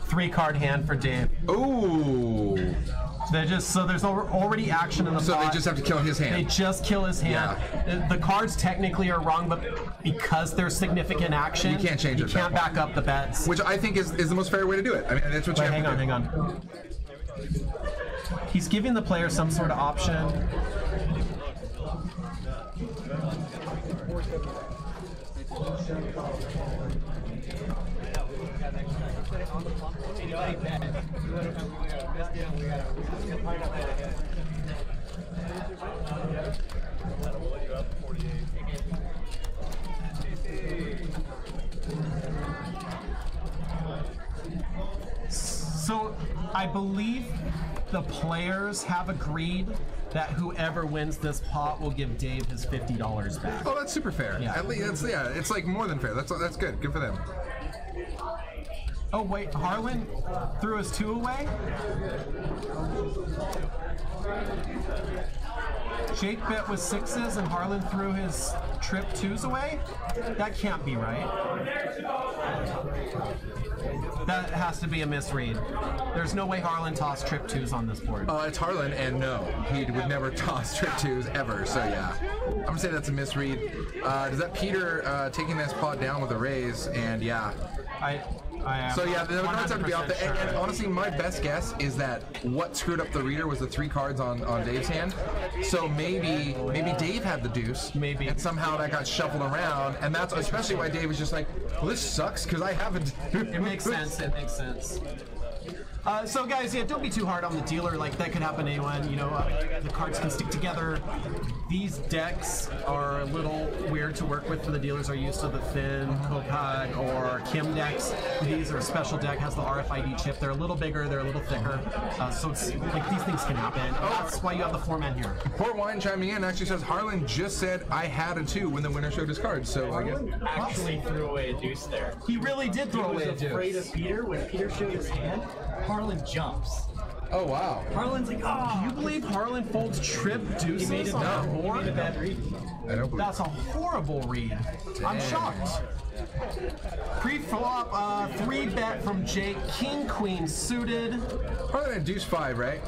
Three-card hand for Dave. Ooh. So there's already action in the So pot. they just have to kill his hand. They just kill his hand. The cards technically are wrong, but because there's significant action, You can't change you it at can't that back up the bets. Which I think is the most fair way to do it. I mean, that's what you Wait, have to do. hang on. He's giving the player some sort of option. So I believe the players have agreed that whoever wins this pot will give Dave his $50 back. Oh, that's super fair. Yeah. At least, it's like more than fair. That's good. Good for them. Oh wait, Harlan threw his 2 away? Jake bet with 6s and Harlan threw his trip 2s away? That can't be right. That has to be a misread. There's no way Harlan tossed trip 2s on this board. It's Harlan, and no, he would never toss trip 2s ever. So yeah, I'm gonna say that's a misread. Does that Peter taking this pot down with a raise? And yeah. I am. So yeah, the cards have to be off. Sure. And honestly, my best guess is that what screwed up the reader was the 3 cards on Dave's hand. So maybe Dave had the deuce. Maybe. And somehow that got shuffled around, and that's especially why Dave was just like, well, this sucks because I haven't. It makes sense. It makes sense. So guys, yeah, don't be too hard on the dealer. Like that could happen to anyone. You know, the cards can stick together. These decks are a little weird to work with for the dealers. Are used to the Finn, Kopag, or Kim decks. These are a special deck, has the RFID chip. They're a little bigger, they're a little thicker. So it's like these things can happen. That's why you have the 4-man here. Port Wine chiming in actually says Harlan just said I had a 2 when the winner showed his cards. So I guess. Actually threw away a deuce there. He really did throw away a He was afraid deuce. of Peter. When Peter showed his hand, Harlan jumps. Oh wow. Harlan's like, Can you believe Harlan folds trip deuces he made it on bad. the He board? made a bad read. I don't believe. That's a horrible read. I'm Dang. shocked. Pre-flop, 3-bet from Jake. King, Queen suited. Harlan had deuce 5, right?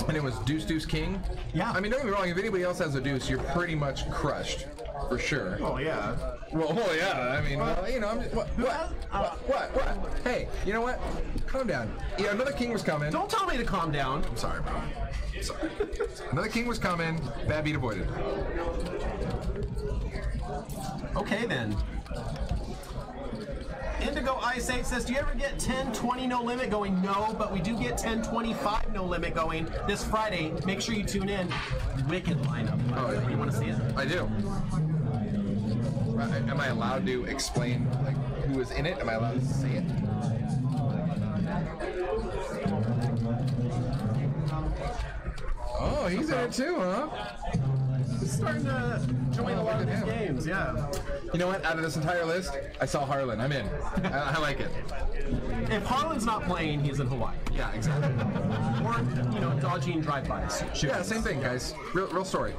And it was deuce, deuce, king. Yeah. I mean, don't get me wrong. If anybody else has a deuce, you're pretty much crushed, for sure. Oh yeah. Well, yeah. I mean, you know, I'm just, what? Hey, you know what? Calm down. Yeah, another king was coming. Don't tell me to calm down. I'm sorry, bro. I'm sorry. Another king was coming. Bad beat avoided. Okay then. Indigo Ice 8 says, do you ever get 10-20 no limit going? No, but we do get 10-25 no limit going this Friday. Make sure you tune in. Wicked lineup. You want to see it? I do. Am I allowed to explain like who was in it? Am I allowed to say it? Oh, he's in it too, huh? He's starting to join a lot of these games, yeah. You know what? Out of this entire list, I saw Harlan. I'm in. I like it. If Harlan's not playing, he's in Hawaii. Yeah, exactly. Or, you know, dodging drive-bys. Yeah, same thing, guys. Real story.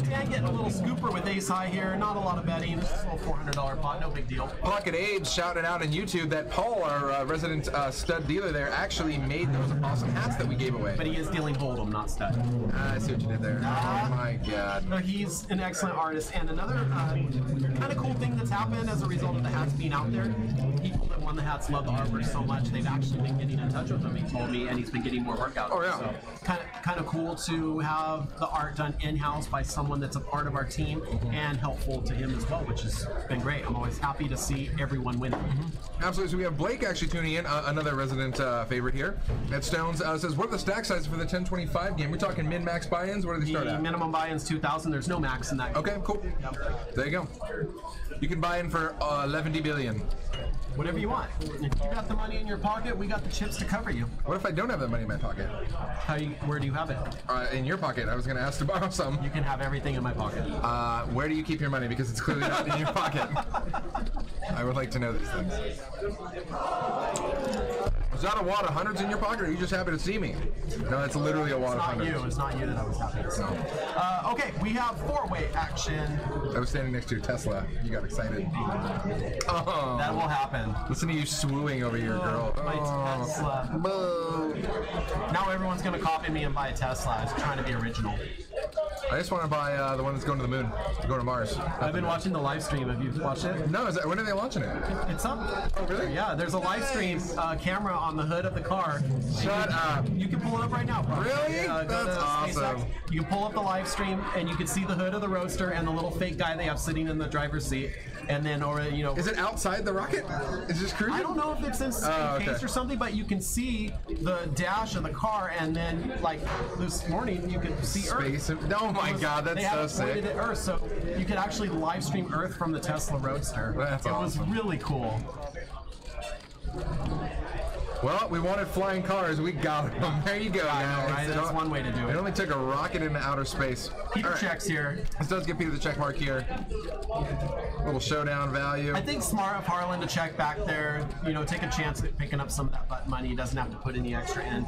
Dan getting a little scooper with ace high here. Not a lot of betting. This is a little $400 pot. No big deal. Pocket Abe shouted out on YouTube that Paul, our resident stud dealer there, actually made those awesome hats that we gave away. But he is dealing Holdem, not stud. I see what you did there. Oh my god. No, he's an excellent artist. And another kind of cool thing that's happened as a result of the hats being out there, people that won the hats love the artwork so much, they've actually been getting in touch much with him. He told me, and he's been getting more work out of Oh, it. yeah. So kind of cool to have the art done in-house by someone that's a part of our team and helpful to him as well, which has been great. I'm always happy to see everyone winning. Absolutely. So we have Blake actually tuning in, another resident favorite here. Ed Stones says, what are the stack sizes for the 1025 game? We're talking min-max buy-ins? What do they start The at? minimum buy-in's 2,000. There's no max in that. Okay, cool. There you go. You can buy in for 11 billion. Whatever you want. If you got the money in your pocket, we got the chips to cover you. What if I don't have that money in my pocket? Where do you have it? In your pocket. I was going to ask to borrow some. You can have everything in my pocket. Where do you keep your money? Because it's clearly not in your pocket. I would like to know these things. Is that a wad of hundreds in your pocket, or are you just happy to see me? No, it's literally a wad of hundreds. It's not you that I was happy to see. Okay, we have four-way action. I was standing next to your Tesla. You got excited. Oh. That will happen. Listen to you swooing over your girl. My Tesla. Boo. Now everyone's going to copy me and buy a Tesla. I was trying to be original. I just want to buy the one that's going to the moon, going to Mars. I've been watching the live stream. Have you watched it? No, when are they launching it? It's up. Oh, really? Yeah, there's a live stream camera on the hood of the car. Shut up. You can pull it up right now, bro. Really? Go That's to awesome. SpaceX. You can pull up the live stream, and you can see the hood of the Roadster and the little fake guy they have sitting in the driver's seat. And then, Is it outside the rocket? Is it just cruising? I don't know if it's in case or something, but you can see the dash of the car, and then, like, this morning, you could see Space. Earth. Oh my God, They that's have so it sick. pointed at Earth, so you could actually live stream Earth from the Tesla Roadster. That's awesome. It was really cool. Well, we wanted flying cars. We got them. There you go, I know, guys. right? That's one way to do It it. only took a rocket into outer space. Peter All right. checks here. This does give Peter the check mark here. Little showdown value. I think smart of Harlan to check back there, take a chance at picking up some of that butt money. He doesn't have to put any extra in.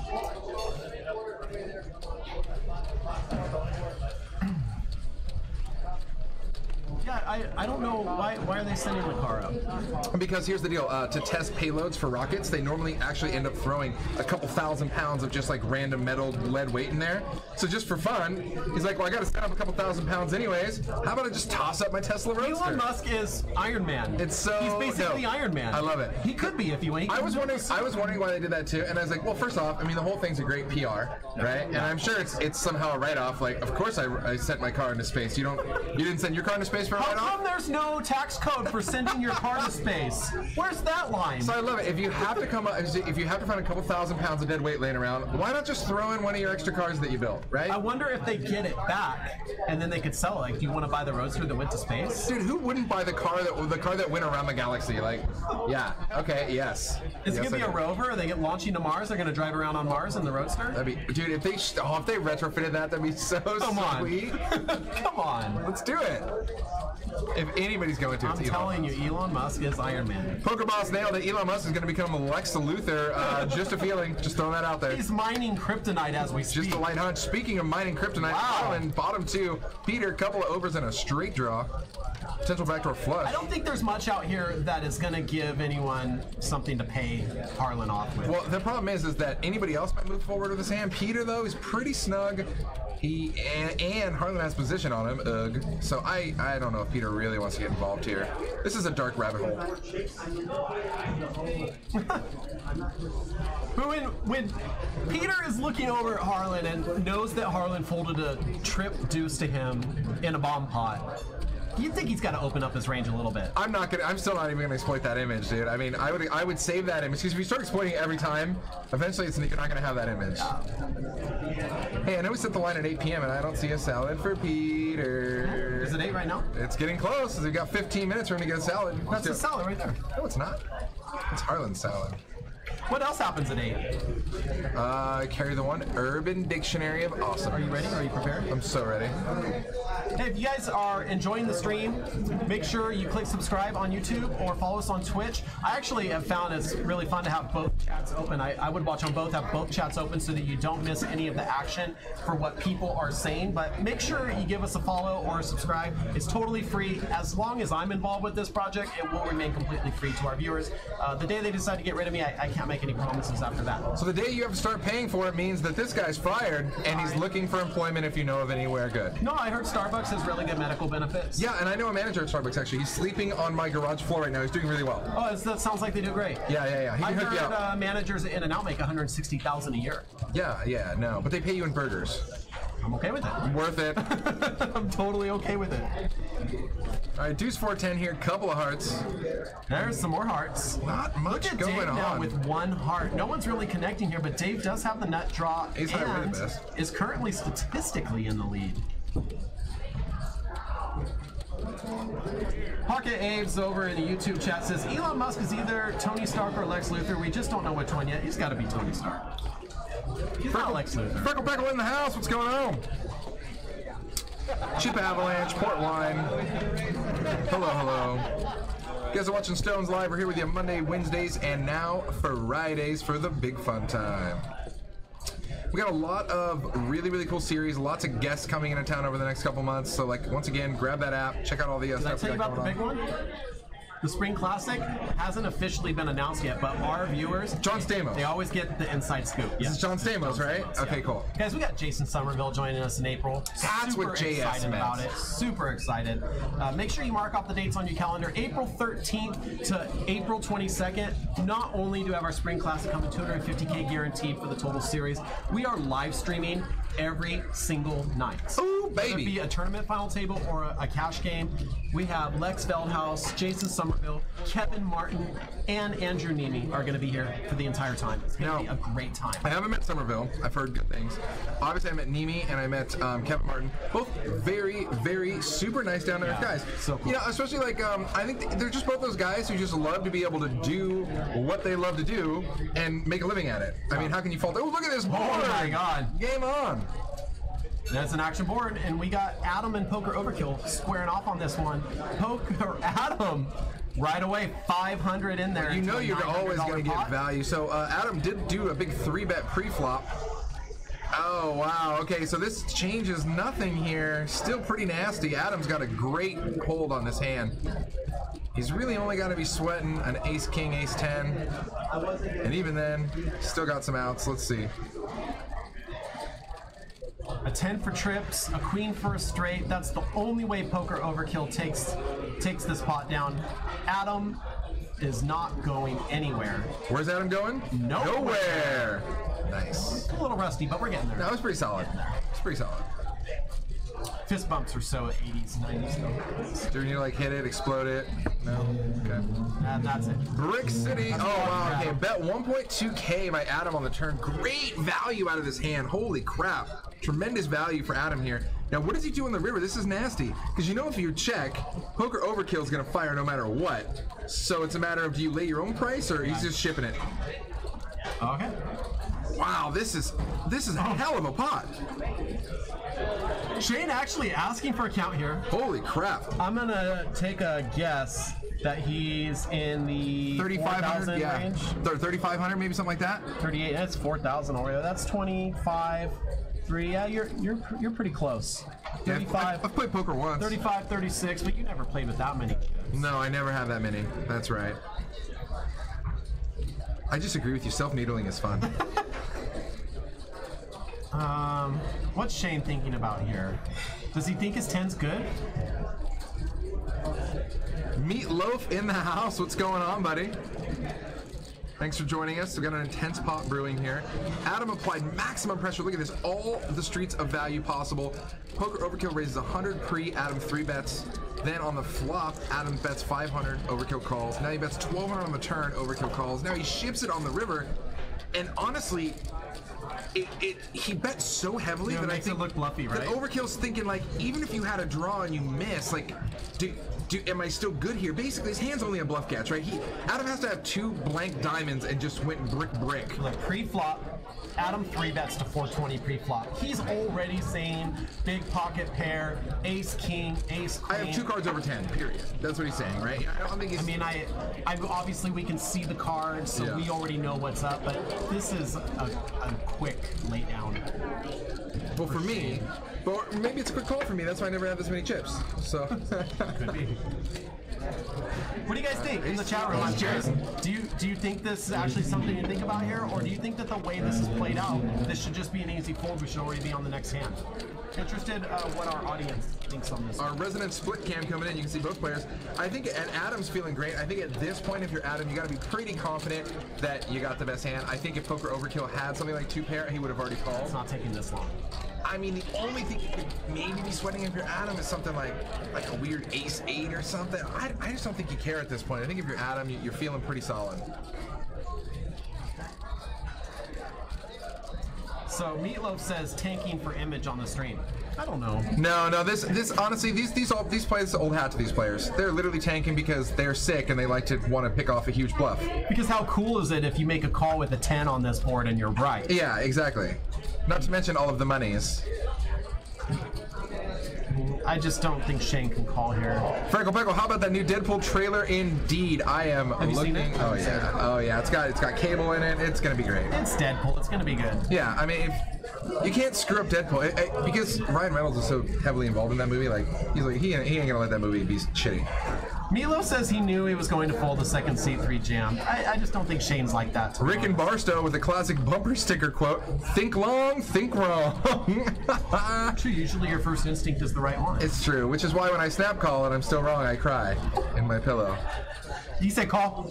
Yeah, I don't know why are they sending the car up? Because here's the deal, to test payloads for rockets, they normally actually end up throwing a couple thousand pounds of just like random metal lead weight in there. So just for fun, he's like, well, I gotta set up a couple thousand pounds anyways. How about I just toss up my Tesla Roadster? Elon Musk is Iron Man. It's so He's basically dope. Iron Man. I love it. He could be if you ain't. I was wondering why they did that too, and I was like, well, first off, I mean, the whole thing's a great PR, right? And I'm sure it's somehow a write-off. Like, of course I sent my car into space. You didn't send your car into space for a How write-off? come there's no tax code for sending your car to space? Where's that line? So I love it. If you have to find a couple thousand pounds of dead weight laying around, why not just throw in one of your extra cars that you built, right? I wonder if they get it back and then they could sell it. Like, do you want to buy the Roadster that went to space? Dude, who wouldn't buy the car that went around the galaxy? Like, yeah, okay, yes. Is it Yes, gonna be I a do. rover? Are they get launching to Mars? They're gonna drive around on Mars in the Roadster? That'd be, dude. If they retrofitted that, that'd be so Come on. sweet. Come on. Let's do it. If anybody's going to, it's I'm Elon. telling you, Elon Musk is Iron Man. Poker Boss nailed it. Elon Musk is going to become Lex Luthor. Just a feeling. Just throwing that out there. He's mining kryptonite as we speak. Just a light hunch. Speaking of mining kryptonite, Wow. Alan, bottom two. Peter, couple of overs and a straight draw. Potential backdoor flush. I don't think there's much out here that is going to give anyone something to pay Harlan off with. Well, the problem is that anybody else might move forward with his hand. Peter, though, is pretty snug. And Harlan has position on him. Ugh. So I don't know if Peter really wants to get involved here. This is a dark rabbit hole. When Peter is looking over at Harlan and knows that Harlan folded a trip deuce to him in a bomb pot, you'd think he's got to open up his range a little bit. I'm still not even gonna exploit that image, dude. I mean, I would save that image because if you start exploiting it every time, eventually you're not gonna have that image. Hey, I know we set the line at 8 p.m. and I don't see a salad for Peter. Is it 8 right now? It's getting close. We've got 15 minutes for him to get a salad. That's a salad right there. No, it's not. It's Harlan's salad. What else happens at 8? Carry the one. Urban Dictionary of Awesome. Are you ready? Are you prepared? I'm so ready. Hey, if you guys are enjoying the stream, make sure you click subscribe on YouTube or follow us on Twitch. I actually have found it's really fun to have both chats open. I would watch on both, have both chats open so that you don't miss any of the action for what people are saying. But make sure you give us a follow or a subscribe. It's totally free. As long as I'm involved with this project, it will remain completely free to our viewers. The day they decide to get rid of me, I can't make any promises after that. So the day you have to start paying for it means that this guy's fired and he's looking for employment if you know of anywhere good. No, I heard Starbucks has really good medical benefits. Yeah, and I know a manager at Starbucks actually. He's sleeping on my garage floor right now. He's doing really well. Oh, that sounds like they do great. Yeah. He I can hook you heard up. managers at In-N-Out make $160,000 a year. Yeah, no. But they pay you in burgers. I'm okay with it. Worth it. I'm totally okay with it. All right, deuce 410 here. Couple of hearts. There's some more hearts. Not much Look at going Dave on. now with one heart. No one's really connecting here, but Dave does have the nut draw Ace high and really best. is currently statistically in the lead. Pocket Abe's over in the YouTube chat says Elon Musk is either Tony Stark or Lex Luthor. We just don't know which one yet. He's got to be Tony Stark. He's not Lex Luthor. Freckle Peckle in the house. What's going on? Chip Avalanche, Port Wine. Hello. You guys are watching Stones Live. We're here with you Monday, Wednesdays, and now Fridays for the big fun time. We got a lot of really cool series, lots of guests coming into town over the next couple months. So, like, once again, grab that app, check out all the Did I stuff tell we you got about the going big on. one? The Spring Classic hasn't officially been announced yet, but our viewers, John Stamos. they always get the inside scoop. This is John Stamos, right? Stamos, Okay, yeah. cool. Guys, we got Jason Somerville joining us in April. That's Super what JS excited meant. about it. Super excited. Make sure you mark off the dates on your calendar. April 13th to April 22nd. Not only do we have our Spring Classic coming, 250K guaranteed for the total series, we are live streaming every single night. Ooh, Whether it baby. be a tournament final table or a cash game, we have Lex Veldhouse, Jason Somerville, Kevin Martin, and Andrew Nemi are going to be here for the entire time. It's going to Now, be a great time. I haven't met Somerville. I've heard good things. Obviously, I met Nemi and I met Kevin Martin. Both very super nice, down to earth guys. So cool. You know, especially like I think they're just both those guys who just love to be able to do what they love to do and make a living at it. I mean, how can you fault? Oh, look at this board! Oh my God. Game on! That's an action board, and we got Adam and Poker Overkill squaring off on this one. Poker Adam, right away, 500 in there. You into know a you're always going to $900 get pot. value. So Adam did do a big 3-bet pre-flop. Oh, wow. Okay, so this changes nothing here. Still pretty nasty. Adam's got a great hold on this hand. He's really only got to be sweating an ace-king, ace-10. And even then, still got some outs. Let's see. A 10 for trips, a queen for a straight. That's the only way Poker Overkill takes this pot down. Adam is not going anywhere. Where's Adam going? Nowhere. Nice. A little rusty, but we're getting there. That was pretty solid. It's pretty solid. Fist bumps are so 80s, 90s. Didn't you like hit it, explode it? No? Okay. That's it. Brick City. Oh, wow. Okay, Adam. bet 1.2K by Adam on the turn. Great value out of this hand. Holy crap. Tremendous value for Adam here. Now, what does he do in the river? This is nasty. Because you know if you check, Poker Overkill is going to fire no matter what. So it's a matter of do you lay your own price or he's just shipping it? Okay. Wow, this is a hell of a pot. Shane actually asking for a count here. Holy crap. I'm gonna take a guess that he's in the 3,500, 4,000 yeah. range. 3,500, maybe something like that. 38. That's 4,000 Oreo. That's 25. 3. Yeah, you're pretty close. Yeah, 35. I've played poker once. 35, 36, but you never played with that many kids. No, I never have that many. That's right. I just agree with you. Self-needling is fun. What's Shane thinking about here? Does he think his 10's good? Meatloaf in the house. What's going on, buddy? Thanks for joining us. We've got an intense pot brewing here. Adam applied maximum pressure. Look at this. All the streets of value possible. Poker Overkill raises 100 pre. Adam 3 bets. Then on the flop, Adam bets 500. Overkill calls. Now he bets 1,200 on the turn. Overkill calls. Now he ships it on the river. And honestly, he bets so heavily that I makes think it look bluffy, right? that Overkill's thinking like, even if you had a draw and you miss, like, am I still good here? Basically, his hand's only a bluff catch, right? Adam has to have 2 blank diamonds and just went brick. Look, pre-flop, Adam 3 bets to 420 pre-flop. He's already saying big pocket pair, ace king, ace queen. I have 2 cards over 10, period. That's what he's saying, right? I don't think he's... I mean, I obviously we can see the cards, so Yeah. we already know what's up, but this is a quick lay down. well, for me, but maybe it's a quick call for me. That's why I never have this many chips. So, Could be. What do you guys think in the chat room? I'm curious. Do you think this is actually something to think about here, or do you think that the way this is played out, this should just be an easy fold? We should already be on the next hand. Interested what our audience thinks on this. Our resident split cam coming in. You can see both players. I think Adam's feeling great. I think at this point, if you're Adam, you got to be pretty confident that you got the best hand. I think if Poker Overkill had something like 2-pair, he would have already called. It's not taking this long. I mean, the only thing you could maybe be sweating if you're Adam is something like a weird ace-8 or something. I just don't think you care at this point. I think if you're Adam, you're feeling pretty solid. So Meatloaf says tanking for image on the stream. I don't know. No. This honestly, these players old hat to these players. They're literally tanking because they're sick and they like to want to pick off a huge bluff. Because how cool is it if you make a call with a 10 on this board and you're right? Yeah, exactly. Not to mention all of the monies. I just don't think Shane can call here. Freckle Peckle, how about that new Deadpool trailer? Indeed, I am Have you looking. seen it? Oh yeah. It's got cable in it. It's gonna be great. It's Deadpool. It's gonna be good. Yeah, I mean, if you can't screw up Deadpool because Ryan Reynolds is so heavily involved in that movie. Like he ain't gonna let that movie be shitty. Milo says he knew he was going to fold the second C3 jam. I just don't think Shane's like that. Rick and Barstow with the classic bumper sticker quote: "Think long, think wrong." True. Usually your first instinct is the right one. It's true, which is why when I snap call and I'm still wrong, I cry in my pillow. He said call.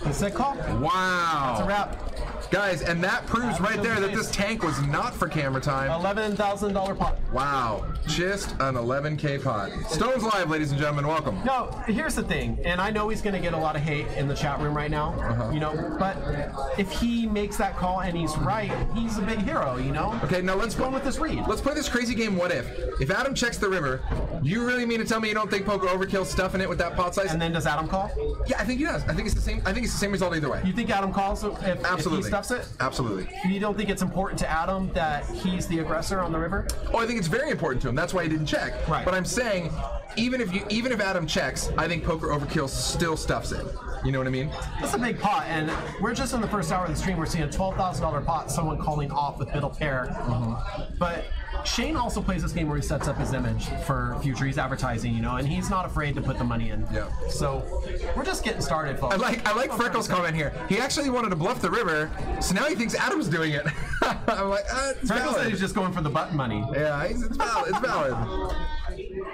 He said call. Wow. That's a wrap. Guys, and that proves right there that this tank was not for camera time. $11,000 pot. Wow, just an 11K pot. Stones Live, ladies and gentlemen, welcome. No, here's the thing, and I know he's going to get a lot of hate in the chat room right now, you know, but if he makes that call and he's right, he's a big hero, you know? Okay, now let's go with this read. Let's play this crazy game, what if? If Adam checks the river, you really mean to tell me you don't think Poker Overkill stuffing it with that pot size? And then does Adam call? Yeah, I think he does. I think it's the same result either way. You think Adam calls if Absolutely. he stuffs it? Absolutely. You don't think it's important to Adam that he's the aggressor on the river? Oh, I think it's very important to him. That's why he didn't check. Right. But I'm saying, even if Adam checks, I think Poker Overkill still stuffs it. You know what I mean? That's a big pot, and we're just in the first hour of the stream. We're seeing a $12,000 pot, someone calling off with middle pair. But Shane also plays this game where he sets up his image for future. He's advertising, you know, and he's not afraid to put the money in. Yeah. So we're just getting started, folks. I like Freckles' comment here. He actually wanted to bluff the river, so now he thinks Adam's doing it. I'm like, it's Freckles said valid. he's just going for the button money. Yeah, it's valid. It's valid.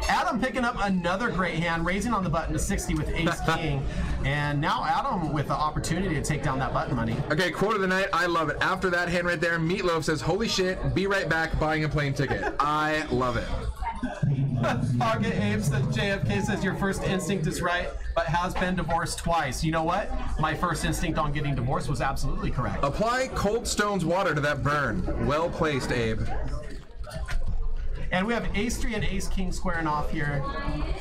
Adam picking up another great hand, raising on the button to 60 with ace king, and now Adam with the opportunity to take down that button money. Okay, quote of the night. I love it. After that hand right there, Meatloaf says, "Holy shit, be right back, buying a plane ticket." I love it. Target Abe says, JFK says your first instinct is right, but has been divorced twice. You know what? My first instinct on getting divorced was absolutely correct. Apply Cold Stone's water to that burn. Well placed, Abe. And we have ace-3 and ace-king squaring off here.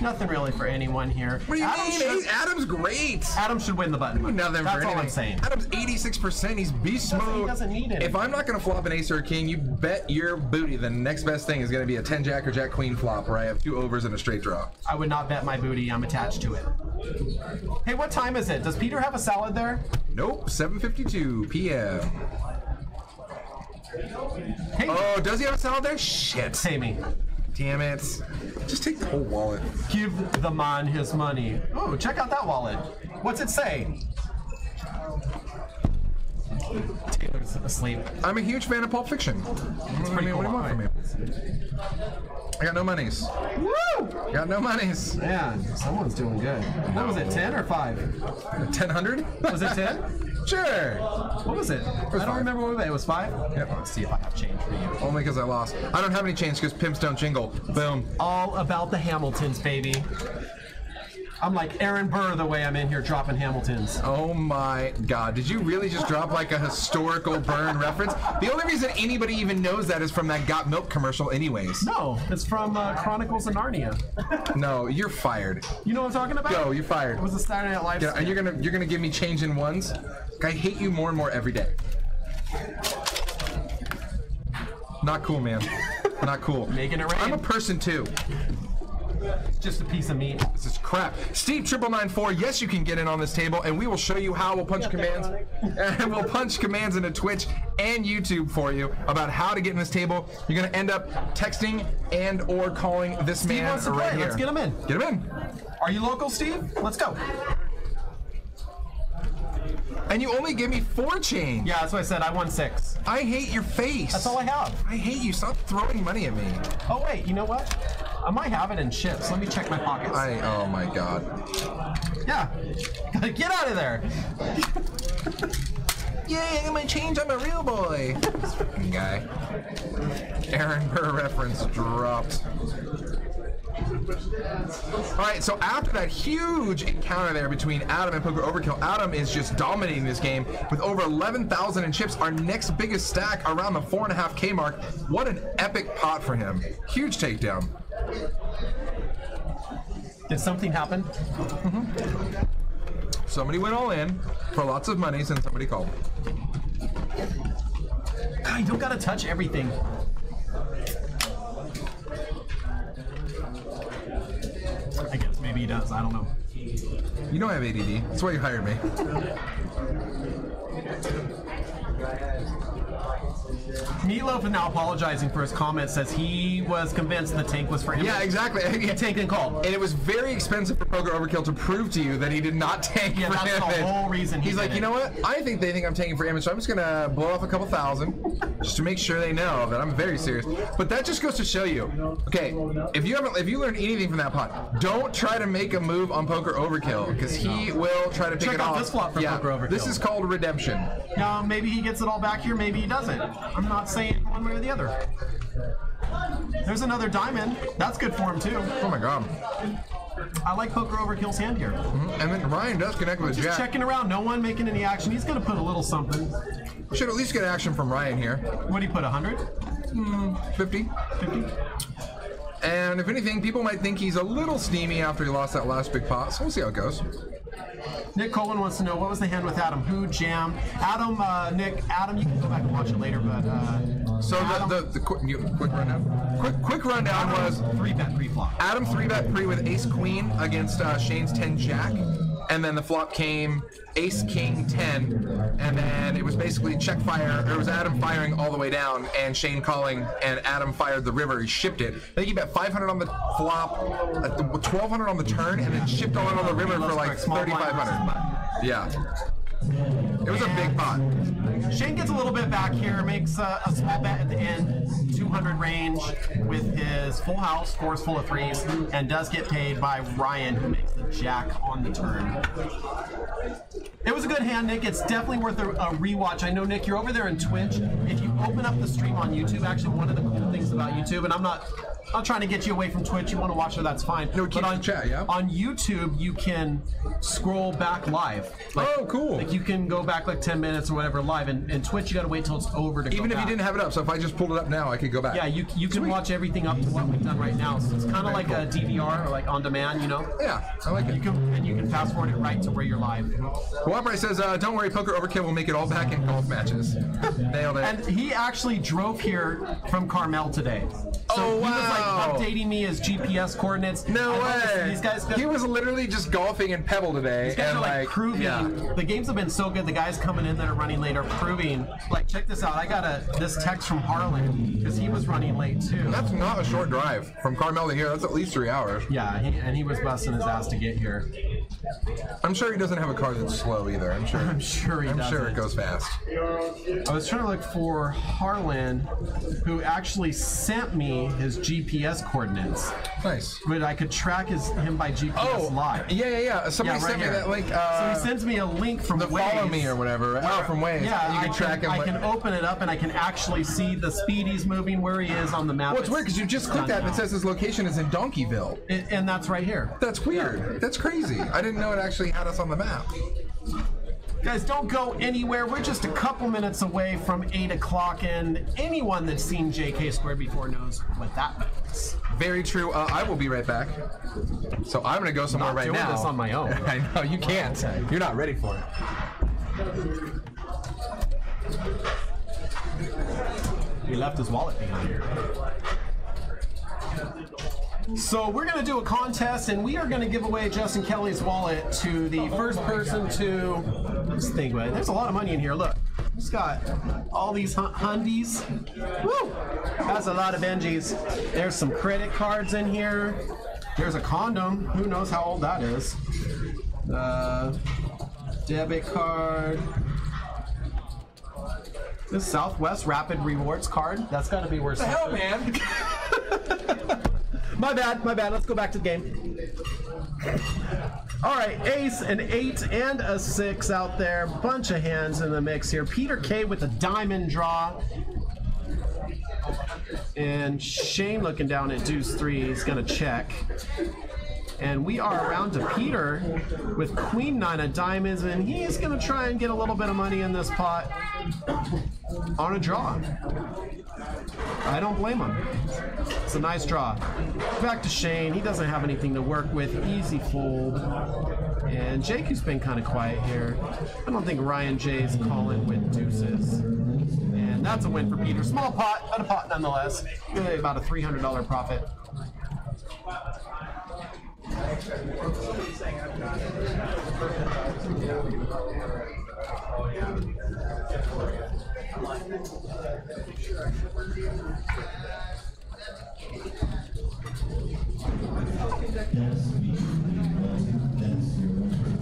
Nothing really for anyone here. What do you mean? Adam's great. Adam should win the button money. Nothing That's for all anything. I'm saying. Adam's 86%. He's beast mode. He doesn't need it. If I'm not going to flop an ace or a king, you bet your booty the next best thing is going to be a 10-jack or jack-queen flop where I have 2 overs and a straight draw. I would not bet my booty. I'm attached to it. Hey, what time is it? Does Peter have a salad there? Nope, 7:52 p.m. Hey, Oh, does he have a salad there? Shit. pay me. Damn it. Just take the whole wallet. Give the man his money. Oh, check out that wallet. What's it say? Taylor's asleep. I'm a huge fan of Pulp Fiction. It's pretty cool. What do you want from me? I got no monies. Woo! Got no monies. Man, someone's doing good. What was it, 10 or 5? 1000? Was it 10? Sure. What was it? I don't five. remember what it was. 5? Yep. Let's see if I have change for you. Only because I lost. I don't have any change because pimps don't jingle. Boom. All about the Hamiltons, baby. I'm like Aaron Burr the way I'm in here dropping Hamiltons. Oh my god. Did you really just drop like a historical burn reference? The only reason anybody even knows that is from that Got Milk commercial anyways. No, it's from Chronicles of Narnia. No, you're fired. You know what I'm talking about? Go, you're fired. It was a Saturday Night Live. Yeah, and you're gonna give me change in ones? I hate you more and more every day. Not cool, man. Not cool. Making it rain. I'm a person too. Just a piece of meat. This is crap. Steve 9994, yes, you can get in on this table, and we will show you how we'll punch commands. And we'll punch commands into Twitch and YouTube for you about how to get in this table. You're going to end up texting and or calling this Steve man wants to right play. here. Let's get him in. Get him in. Are you local, Steve? Let's go. And you only give me 4 change. Yeah, that's what I said. I won 6. I hate your face. That's all I have. I hate you. Stop throwing money at me. Oh, wait. You know what? I might have it in chips. Let me check my pockets. Oh my god. Yeah. Get out of there. Yay, I got my change. I'm a real boy. This fucking guy. Aaron Burr reference dropped. Alright, so after that huge encounter there between Adam and Poker Overkill, Adam is just dominating this game with over 11,000 in chips. Our next biggest stack around the 4.5K mark. What an epic pot for him. Huge takedown. Did something happen? Somebody went all in for lots of money since somebody called. God, you don't gotta touch everything. I guess maybe he does. I don't know. You know I have ADD. That's why you hired me. Meatloaf is now apologizing for his comment. Says he was convinced the tank was for him. Yeah, exactly. Tank and call. And it was very expensive for Poker Overkill to prove to you that he did not tank Yeah, for that's image. the whole reason He's like, did you it. know what? I think they think I'm tanking for image, so I'm just gonna blow off a couple thousand just to make sure they know that I'm very serious. But that just goes to show you, okay, if you learned anything from that pot, don't try to make a move on Poker Overkill because he will try to pick Check it out off. this flop from Poker Overkill. This is called redemption. Now, maybe he gets it all back here, maybe he doesn't. I'm not saying one way or the other. There's another diamond. That's good for him, too. Oh my god. I like Poker Overkill's hand here. And then Ryan does connect with a Just jack. checking around, no one making any action. He's going to put a little something. Should at least get action from Ryan here. What do you put, 100? 50. 50? And if anything, people might think he's a little steamy after he lost that last big pot, so we'll see how it goes. Nick Colin wants to know, what was the hand with Adam? Who jammed? Adam, Nick, Adam, you can go back and watch it later, but So the quick rundown. Quick rundown was 3-bet pre-flop. Adam 3-bet pre with Ace Queen against Shane's 10 Jack, and then the flop came Ace King 10, and then it was basically check fire. It was Adam firing all the way down, and Shane calling, and Adam fired the river. He shipped it. I think he bet 500 on the flop, 1,200 on the turn, and then shipped all in on the river for like 3,500. Yeah. It was a big pot. Shane gets a little bit back here, makes a small bet at the end, 200 range with his full house, scores full of threes, and does get paid by Ryan, who makes the jack on the turn. It was a good hand, Nick. It's definitely worth a rewatch. I know, Nick, you're over there in Twitch. If you open up the stream on YouTube, actually one of the cool things about YouTube, and I'm not trying to get you away from Twitch. You want to watch it, that's fine. No, keep but on chat, yeah. On YouTube, you can scroll back live. Like, Oh, cool. Like you can go back like 10 minutes or whatever live, and Twitch you got to wait till it's over to Even go if back. you didn't have it up, so if I just pulled it up now, I could go back. Yeah, you can watch everything up to what we've done right now. So it's kind of like a DVR or like on demand, you know. Yeah, I like it. You can fast forward it right to where you're live. Whopper says, don't worry, Poker Overkill will make it all back in golf matches. Nailed it. And he actually drove here from Carmel today. So Oh, he was wow. like updating me his GPS coordinates. No I love this. way. These guys, He was literally just golfing in Pebble today. these guys and are like proving. Yeah. The games have been so good. The guys coming in that are running late are proving. Like, check this out. I got this text from Harlan because he was running late too. That's not a short drive from Carmel to here. That's at least 3 hours. Yeah, he was busting his ass to get here. I'm sure he doesn't have a car that's slow either. I'm sure. I'm sure I'm sure it doesn't. goes fast. I was trying to look for Harlan, who actually sent me his GPS coordinates, Nice. but I could track him by GPS live. Yeah. Somebody Yeah, right sent me here. that link. So he sends me a link from the Waze. follow me or whatever. Oh, from Waze. Yeah, you can track him. I can open it up and I can actually see the speed he's moving, where he is on the map. Well, it's weird because you just clicked that and it says his location is in Donkeyville. And that's right here. That's weird. That's crazy. I didn't know it actually had us on the map. Guys, don't go anywhere. We're just a couple minutes away from 8 o'clock, and anyone that's seen JK Squared before knows what that means. Very true. I will be right back. So I'm going to go somewhere Not right doing now. this on my own. I know, you can't. Okay. You're not ready for it. He left his wallet behind here. So we're going to do a contest, and we are going to give away Justin Kelly's wallet to the first person to... Let's think about it. There's a lot of money in here. Look, it's got all these hundies. Woo! That's a lot of Benjis. There's some credit cards in here. There's a condom. Who knows how old that is? Debit card. This Southwest Rapid Rewards card. That's got to be worth something. Hell, man. My bad. Let's go back to the game. All right, ace, an 8, and a 6 out there. Bunch of hands in the mix here. Peter K with a diamond draw. And Shane looking down at deuce 3. He's going to check. And we are around to Peter with queen 9 of diamonds, and he's going to try and get a little bit of money in this pot on a draw. I don't blame him. It's a nice draw. Back to Shane. He doesn't have anything to work with. Easy fold. And Jake, who's been kind of quiet here. I don't think Ryan J's calling with deuces. And that's a win for Peter. Small pot, but a pot nonetheless. Really about a $300 profit.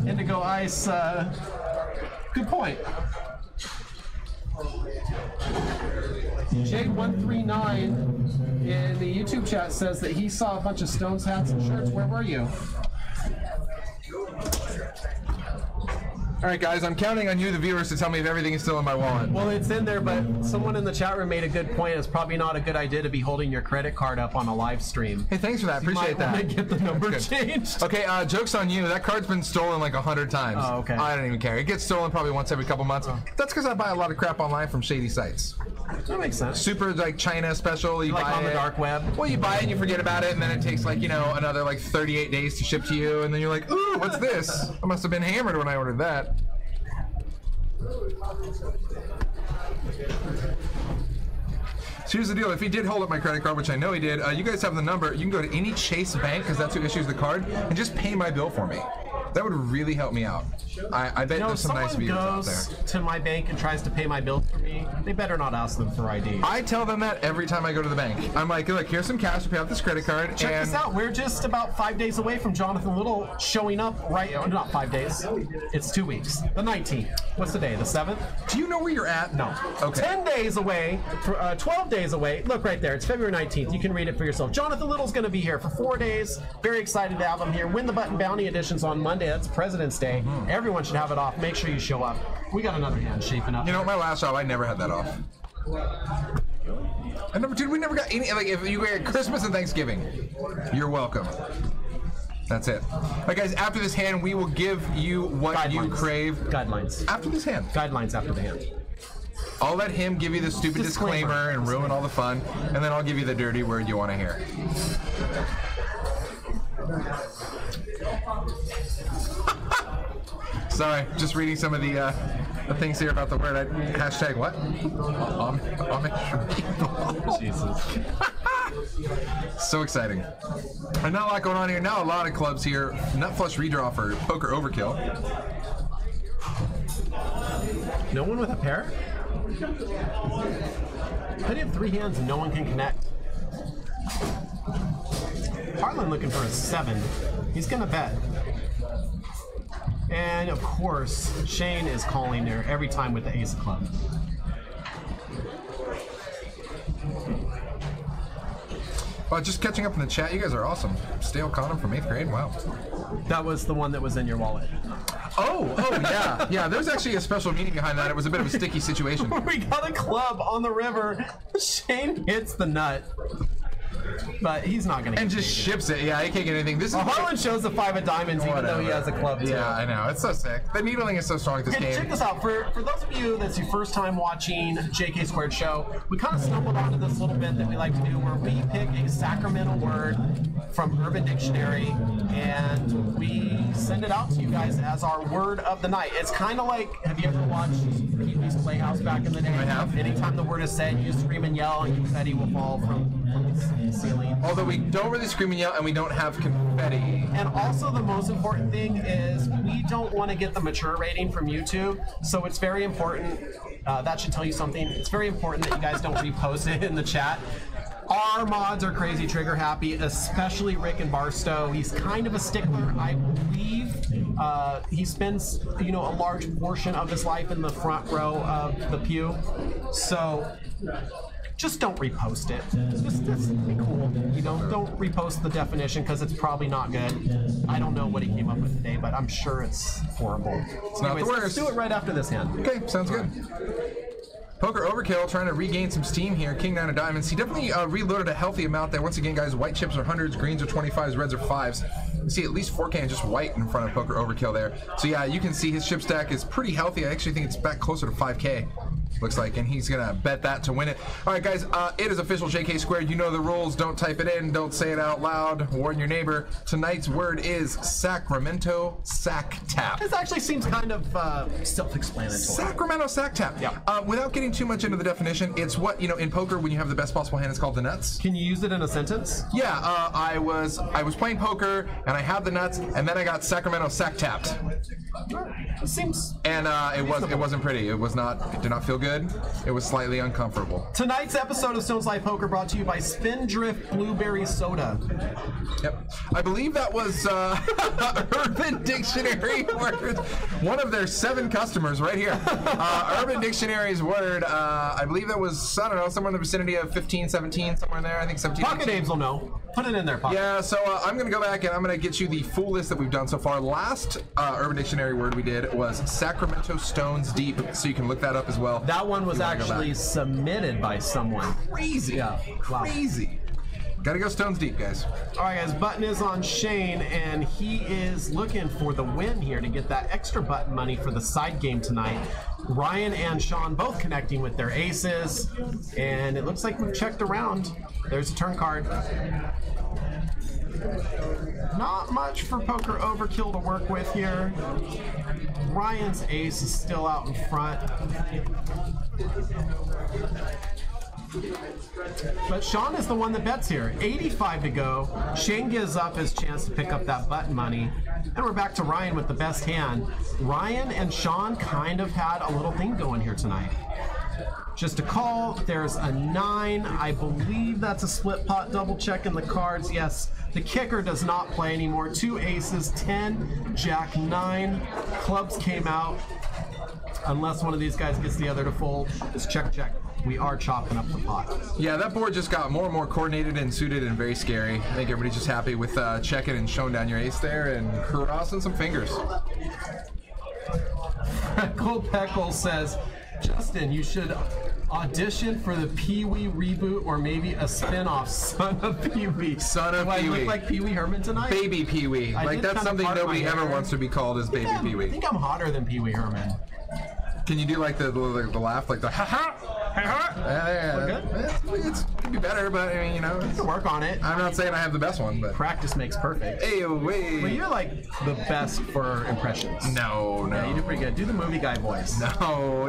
Indigo Ice, good point. J139 in the YouTube chat says that he saw a bunch of Stones hats and shirts. Where were you? All right, guys, I'm counting on you, the viewers, to tell me if everything is still in my wallet. Well, it's in there, but someone in the chat room made a good point. It's probably not a good idea to be holding your credit card up on a live stream. Hey, thanks for that. Appreciate that. You might want to get the number changed. Okay, joke's on you. That card's been stolen like 100 times. Oh, okay. I don't even care. It gets stolen probably once every couple months. That's because I buy a lot of crap online from shady sites. That makes sense. Super, like, China special. You Like buy on the it. dark web. Well, you buy it and you forget about it, and then it takes, like, you know, another, like, 38 days to ship to you, and then you're like, ooh, what's this? I must have been hammered when I ordered that. So here's the deal. If he did hold up my credit card, which I know he did, you guys have the number. You can go to any Chase bank, because that's who issues the card, and just pay my bill for me. That would really help me out. I bet there's some nice viewers out there. If someone goes to my bank and tries to pay my bill for me, they better not ask them for ID. I tell them that every time I go to the bank. I'm like, look, here's some cash to pay off this credit card. Check and this out. We're just about 5 days away from Jonathan Little showing up right... Oh, not 5 days. It's 2 weeks. The 19th. What's the day? The 7th? Do you know where you're at? No. Okay. 10 days away, 12 days away. Look right there. It's February 19th. You can read it for yourself. Jonathan Little's going to be here for 4 days. Very excited to have him here. Win the Button Bounty editions on Monday. That's President's Day. Everyone should have it off. Make sure you show up. We got another hand shaping up. You know, my last job, I never had that off. Dude, we never got any, like, if you get Christmas and Thanksgiving, you're welcome. That's it. All right, guys, after this hand, we will give you what you crave. Guidelines. After this hand. Guidelines after the hand. I'll let him give you the stupid disclaimer and ruin all the fun, and then I'll give you the dirty word you want to hear. Sorry, just reading some of the things here about the word. Hashtag what? Jesus. So exciting. And not a lot going on here. Now a lot of clubs here. Nut flush redraw for poker overkill. No one with a pair? Could have 3 hands and no one can connect. Harlan looking for a 7. He's gonna bet. And of course, Shane is calling there every time with the ace of club. Just catching up in the chat. You guys are awesome. Stale condom from 8th grade. Wow. That was the one that was in your wallet. Oh, yeah. Yeah, there's actually a special meaning behind that. It was a bit of a sticky situation. We got a club on the river. Shane hits the nut. But he's not going to and just ships it. Yeah, he can't get anything. This is Harlan shows the 5 of diamonds, even though he has a club too. Yeah, I know. It's so sick. The needling is so strong at this game. Check this out. For those of you that's your first time watching JK Squared Show, we kind of stumbled onto this little bit that we like to do where we pick a sacramental word from Urban Dictionary and we send it out to you guys as our word of the night. It's kind of like, have you ever watched Pee-wee's Playhouse back in the day? I have. Anytime the word is said, you scream and yell and confetti will fall from from the ceiling. Although we don't really scream and yell, and we don't have confetti. And also the most important thing is we don't want to get the mature rating from YouTube, so it's very important, that should tell you something, it's very important that you guys don't repost it in the chat. Our mods are crazy trigger happy, especially Rick and Barstow. He's kind of a stickler. I believe he spends, you know, a large portion of his life in the front row of the pew. So just don't repost it. Just be cool. You know, don't repost the definition because it's probably not good. I don't know what he came up with today, but I'm sure it's horrible. It's not the worst. Let's do it right after this hand. Okay, sounds good. Poker Overkill trying to regain some steam here. King 9 of diamonds. He definitely reloaded a healthy amount there. Once again, guys, white chips are 100s, greens are 25s, reds are 5s. You see at least 4 cans just white in front of Poker Overkill there. So yeah, you can see his chip stack is pretty healthy. I actually think it's back closer to 5K. Looks like, and he's gonna bet that to win it. All right, guys, it is official JK Squared. You know the rules. Don't type it in. Don't say it out loud. Warn your neighbor. Tonight's word is Sacramento Sack Tap. This actually seems kind of self-explanatory. Sacramento Sack Tap. Yeah. Without getting too much into the definition, it's what, you know, in poker when you have the best possible hand, it's called the nuts. Can you use it in a sentence? Yeah, I was playing poker and I had the nuts, and then I got Sacramento Sack Tapped. It seems. And it wasn't pretty. It did not feel good. It was slightly uncomfortable. Tonight's episode of Stone's Live Poker brought to you by Spindrift Blueberry Soda. Yep. I believe that was Urban Dictionary words. One of their 7 customers right here. Urban Dictionary's word. I believe that was, I don't know, somewhere in the vicinity of 15, 17, somewhere in there. I think 17. Pocket Abe's will know. Put it in there, Pocket. Yeah, so I'm going to go back and I'm going to get you the full list that we've done so far. Last Urban Dictionary word we did was Sacramento Stones Deep, so you can look that up as well. That one was actually submitted by someone. Crazy. Yeah. Wow. Crazy. Gotta go Stones Deep, guys. All right, guys, button is on Shane, and he is looking for the win here to get that extra button money for the side game tonight. Ryan and Sean both connecting with their aces, and it looks like we've checked around. There's a turn card. Not much for Poker Overkill to work with here. Ryan's ace is still out in front. But Sean is the one that bets here. 85 to go. Shane gives up his chance to pick up that button money. And we're back to Ryan with the best hand. Ryan and Sean kind of had a little thing going here tonight. Just a call. There's a 9. I believe that's a split pot. Double checking the cards. Yes, the kicker does not play anymore. 2 aces, 10, jack 9. Clubs came out. Unless one of these guys gets the other to fold, it's check, check. We are chopping up the pot. Yeah, that board just got more and more coordinated and suited and very scary. I think everybody's just happy with checking and showing down your ace there and crossing some fingers. Cole Peckle says, Justin, you should audition for the Pee-wee reboot or maybe a spin-off, Son of Pee-wee. Son of Do I Pee-wee. look like Pee-wee Herman tonight? Baby Pee-wee. I Like, did that's kind of something part nobody my ever hair. wants to be called as Baby I Pee-wee. think I'm hotter than Pee-wee Herman. Can you do like the laugh, like the ha-ha? Yeah. It could be better, but I mean, you know. You can work on it. I'm not saying I have the best one, but. Practice makes perfect. Hey, wait. Well, you're like the best for impressions. No. Yeah, you do pretty good. Do the movie guy voice. No.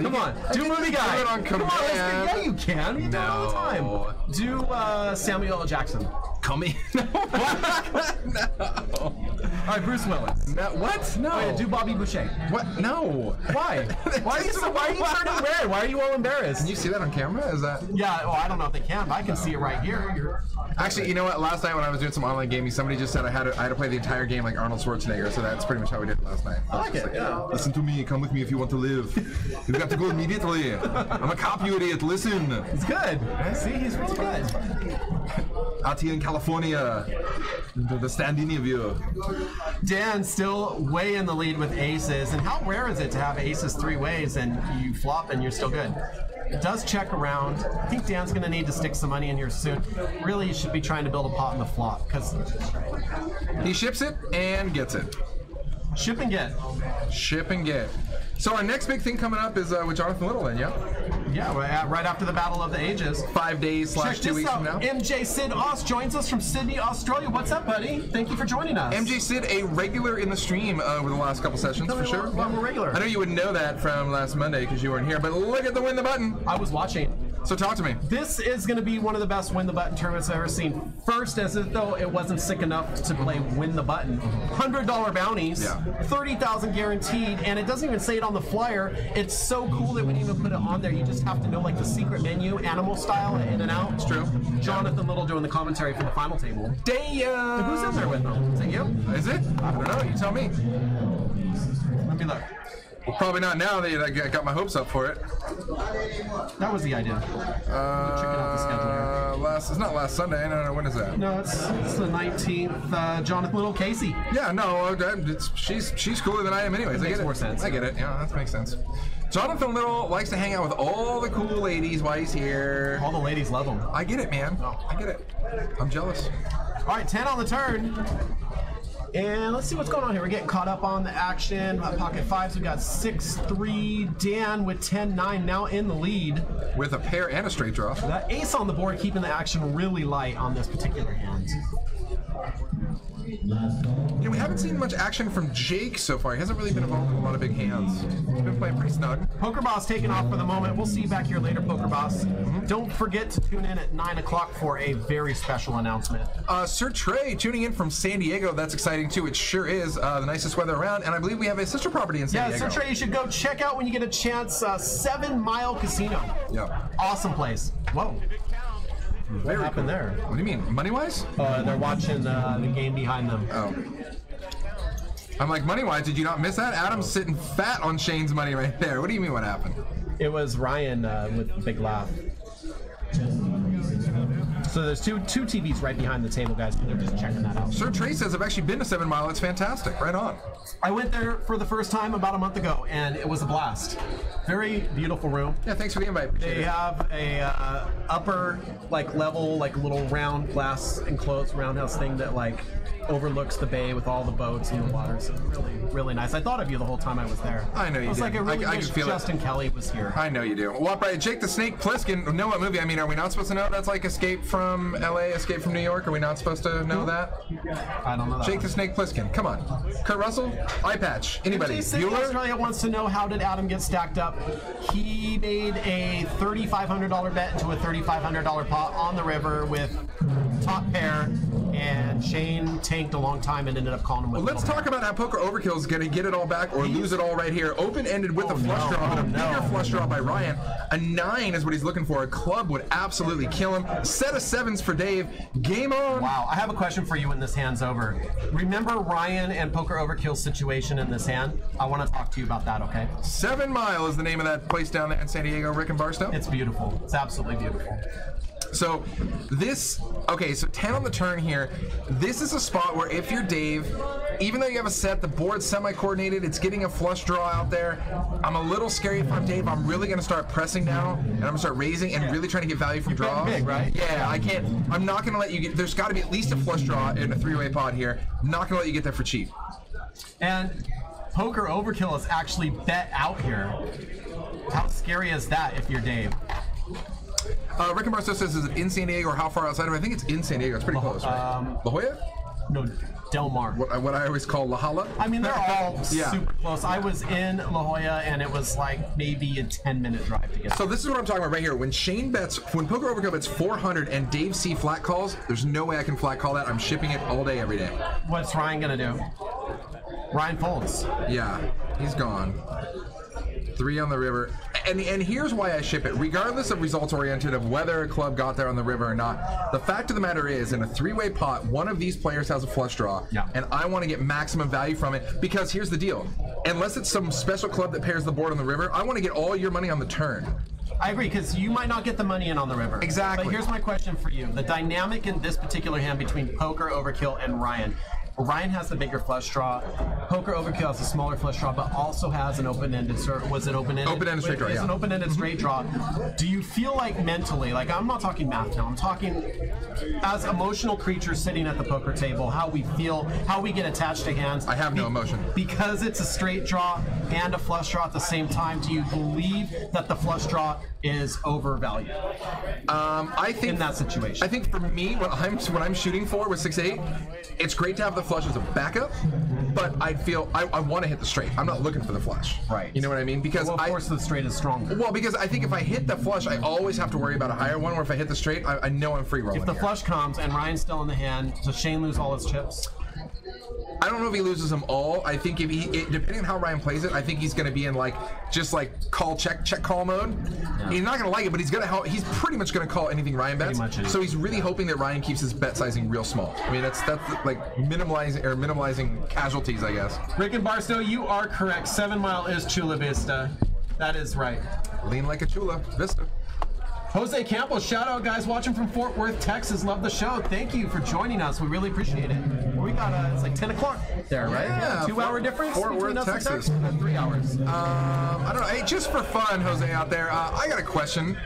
Come on, do movie guy. Do it on Come on, let's command. yeah, you can. You do it all the time. Do Samuel L. Jackson. Come in. No. All right, Bruce Willis. No. What? No. Oh, yeah, do Bobby Boucher. What? No. Why? Why are you turning red? Why are you all embarrassed? Can you see that on camera? Is that? Yeah, well, I don't know if they can, but I can see it right here. Actually, you know what? Last night when I was doing some online gaming, somebody just said I had to play the entire game like Arnold Schwarzenegger, so that's pretty much how we did it last night. I like it, yeah. Listen to me. Come with me if you want to live. You've got to go immediately. I'm a cop, you idiot. Listen. He's good. See, he's really good. Out here in California, the standing of you. Dan still way in the lead with aces, and how rare is it to have aces 3 ways and you flop and you're still good? It does check around. I think Dan's going to need to stick some money in here soon. Really, you should be trying to build a pot in the flop, because He ships it and gets it. ship and get. Ship and get. So our next big thing coming up is with Jonathan Little, then, yeah? Yeah, right after the Battle of the Ages. 5 days / Check 2 this weeks from now. out. MJ Sid Oss joins us from Sydney, Australia. What's up, buddy? Thank you for joining us. MJ Sid, a regular in the stream over the last couple sessions, Tell for me sure. why I'm a regular. I know you wouldn't know that from last Monday because you weren't here, but look at the win the button. I was watching. So talk to me. This is going to be one of the best win the button tournaments I've ever seen. First, as if though it wasn't sick enough to play win the button. $100 bounties, 30,000 guaranteed, and it doesn't even say it on the flyer. It's so cool that we didn't even put it on there. You just have to know like the secret menu, animal style, in and out. It's true. Jonathan Little doing the commentary for the final table. Damn. Who's in there with them? Is it you? Is it? I don't know. You tell me. Let me look. Well, probably not now that I got my hopes up for it. That was the idea. Checking out the schedule here. It's not last Sunday. No, when is that? No, it's the 19th. Jonathan Little, Casey. Yeah, no, she's cooler than I am anyways. I get it. More sense. I get it. Yeah, that makes sense. Jonathan Little likes to hang out with all the cool ladies while he's here. All the ladies love him. I get it, man. I get it. I'm jealous. All right, 10 on the turn. And let's see what's going on here. We're getting caught up on the action. Pocket fives, we got 6-3. Dan with 10-9 now in the lead. With a pair and a straight draw. That ace on the board keeping the action really light on this particular hand. You know, we haven't seen much action from Jake so far. He hasn't really been involved in a lot of big hands. He's been playing pretty snug. Poker Boss taking off for the moment. We'll see you back here later, Poker Boss. Don't forget to tune in at 9 o'clock for a very special announcement. Sir Trey tuning in from San Diego. That's exciting too. It sure is the nicest weather around. And I believe we have a sister property in San Diego. Yeah, Sir Trey, you should go check out when you get a chance. 7 Mile Casino. Yeah. Awesome place. Whoa. What happened there? What do you mean? Money-wise? They're watching the game behind them. Oh. I'm like, money-wise, did you not miss that? Adam's sitting fat on Shane's money right there. What do you mean what happened? It was Ryan with the big laugh. So there's two TVs right behind the table, guys. They're just checking that out. Sir Trey says, I've actually been to 7 Mile. It's fantastic. Right on. I went there for the first time about a month ago, and it was a blast. Very beautiful room. Yeah, thanks for the invite. They have a upper level little round glass enclosed roundhouse thing that overlooks the bay with all the boats and the water. So really, really nice. I thought of you the whole time I was there. I know you did. I was like, I really wish can feel Justin Kelly was here. I know you do. Well, right, Jake the Snake Plissken. Know what movie? I mean, are we not supposed to know that's like Escape from LA, Escape from New York? Are we not supposed to know that? I don't know that. Jake the Snake Plissken. Come on. Kurt Russell? Eye patch. Anybody? Bueller? Australia wants to know, how did Adam get stacked up? He made a $3,500 bet into a $3,500 pot on the river with top pair, and Shane tanked a long time and ended up calling him with Let's talk about how Poker Overkill is going to get it all back or lose it all right here. Open-ended with a flush draw, but a bigger flush draw by Ryan. A 9 is what he's looking for. A club would absolutely kill him. Set of 7s for Dave. Game on. Wow, I have a question for you when this hand's over. Remember Ryan and Poker Overkill's situation in this hand? I want to talk to you about that, okay? 7 Mile is the name of that place down there in San Diego, Rick and Barstow. It's beautiful. It's absolutely beautiful. So so 10 on the turn here. This is a spot where if you're Dave, even though you have a set, the board's semi-coordinated, it's getting a flush draw out there. I'm a little scary if I'm Dave. I'm really going to start pressing now, and I'm going to start raising and really trying to get value from draws. Big, right? Yeah, I can't. I'm not going to let you get. There's got to be at least a flush draw in a 3-way pot here. I'm not going to let you get that for cheap. And Poker Overkill is actually bet out here. How scary is that if you're Dave? Rick and Barstow says, is it in San Diego or how far outside of it? I think it's in San Diego. It's pretty close, right? La Jolla? No, Del Mar. What I always call La Jolla? I mean, they're all super close. I was in La Jolla, and it was like maybe a 10-minute drive to get. So this is what I'm talking about right here. When Poker Overkill bets 400 and Dave C flat calls, there's no way I can flat call that. I'm shipping it all day, every day. What's Ryan going to do? Ryan folds. Yeah, he's gone. 3 on the river. And here's why I ship it. Regardless of results-oriented of whether a club got there on the river or not, the fact of the matter is, in a 3-way pot, one of these players has a flush draw, and I want to get maximum value from it, because here's the deal. Unless it's some special club that pairs the board on the river, I want to get all your money on the turn. I agree, because you might not get the money in on the river. Exactly. But here's my question for you. The dynamic in this particular hand between Poker Overkill and Ryan. Ryan has the bigger flush draw. Poker Overkill has a smaller flush draw, but also has an open-ended. Was it open-ended? Open-ended straight draw. It's an open-ended straight draw. Do you feel like mentally, I'm not talking math now, I'm talking as emotional creatures sitting at the poker table, how we feel, how we get attached to hands? I have no emotion. Because it's a straight draw and a flush draw at the same time, do you believe that the flush draw is overvalued? I think in that situation. I think for me, what I'm shooting for with 6-8, it's great to have the flush as a backup, but I feel I want to hit the straight. I'm not looking for the flush. Right. You know what I mean? Because Well, of course, the straight is stronger. well, because I think if I hit the flush, I always have to worry about a higher one. Where if I hit the straight, I know I'm free rolling. If the here. flush comes and Ryan's still in the hand, does Shane lose all his chips? I don't know if he loses them all. I think if depending on how Ryan plays it, I think he's going to be in just call check call mode. Yeah. He's not going to like it, but he's pretty much going to call anything Ryan bets. Pretty much So he's really hoping that Ryan keeps his bet sizing real small. I mean, that's like minimalizing casualties, I guess. Rick and Barstow, you are correct. 7 Mile is Chula Vista. That is right. Lean like a Chula Vista. Jose Campos, shout out guys watching from Fort Worth, Texas. Love the show. Thank you for joining us. We really appreciate it. We got it's like 10 o'clock there, right? Yeah, 2 hour difference Fort between Worth, us Texas. and 3 hours. I don't know. Hey, just for fun, Jose out there, I got a question.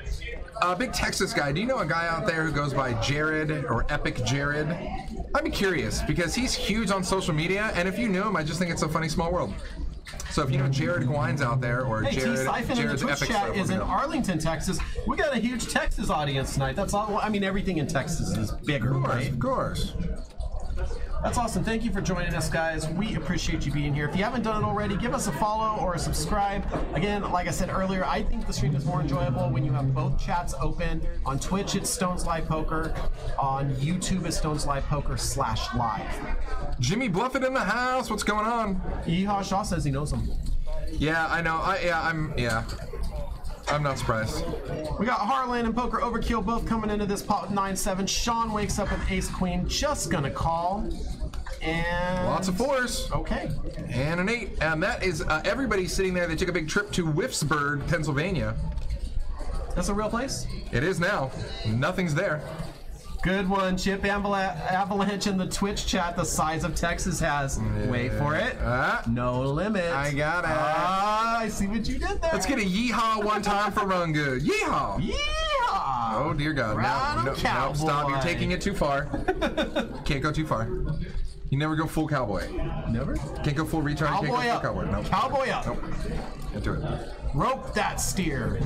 Big Texas guy. Do you know a guy out there who goes by Jared or Epic Jared? I'd be curious because he's huge on social media, and if you knew him, I just think it's a funny small world. So if you know Jared Gwines out there, or Hey, Jared, T-Siphon in the Jared's Twitch Epic chat stuff, is let in me know. Arlington, Texas. We got a huge Texas audience tonight. That's all. I mean, everything in Texas is bigger, right? Of course. That's awesome. Thank you for joining us, guys. We appreciate you being here. If you haven't done it already, give us a follow or a subscribe. Again, like I said earlier, I think the stream is more enjoyable when you have both chats open. On Twitch, it's Stones Live Poker. On YouTube, it's Stones Live Poker /live. Jimmy Bluffing in the house. What's going on? Yeehaw Shaw says he knows him. Yeah, I know. I'm not surprised. We got Harlan and Poker Overkill both coming into this pot with 9-7. Sean wakes up with Ace Queen, just gonna call. And Lots of fours. Okay. And an 8. And that is everybody sitting there. They took a big trip to Whiffsburg, Pennsylvania. That's a real place? It is now. Nothing's there. Good one, Chip Avalanche in the Twitch chat. The size of Texas has. Wait for it. No limit. I got it. I see what you did there. Let's get a yeehaw one time for Run Good. Yeehaw! Yeehaw! Oh dear God! Right on, No, stop! You're cowboy. taking it too far. Can't go too far. You never go full cowboy. Never? Can't go full retard. Cowboy Can't go up. full cowboy. Nope. Cowboy up. Nope. Can't do it. Rope that steer.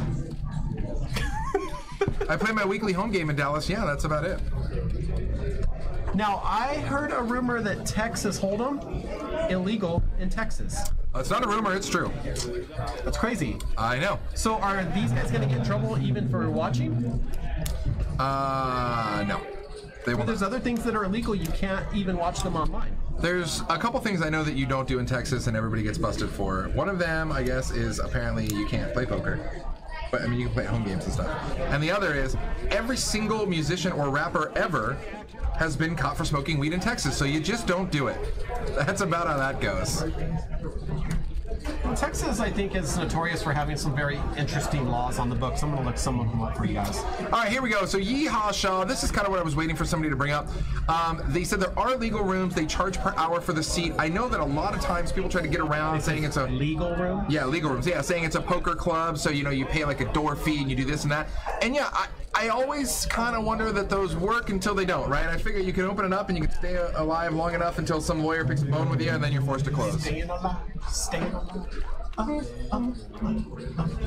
I play my weekly home game in Dallas. Yeah, that's about it. Now, I heard a rumor that Texas Hold'em illegal in Texas. It's not a rumor. It's true. That's crazy. I know. So are these guys going to get in trouble even for watching? No. They But won't. there's other things that are illegal. You can't even watch them online. There's a couple things I know that you don't do in Texas and everybody gets busted for. One of them, I guess, is apparently you can't play poker. But I mean, you can play home games and stuff. And the other is every single musician or rapper ever has been caught for smoking weed in Texas, so you just don't do it. That's about how that goes. Well, Texas, I think, is notorious for having some very interesting laws on the books. I'm going to look some of them up for you guys. All right, here we go. So Yeehaw Shaw, this is kind of what I was waiting for somebody to bring up. They said there are legal rooms. They charge per hour for the seat. I know that a lot of times people try to get around saying it's a legal room? Yeah, legal rooms. Yeah, saying it's a poker club, so you pay like a door fee and you do this and that. And yeah, I always kind of wonder that those work until they don't, right? I figure you can open it up and you can stay alive long enough until some lawyer picks a bone with you and then you're forced to close. Staying alive. Staying alive.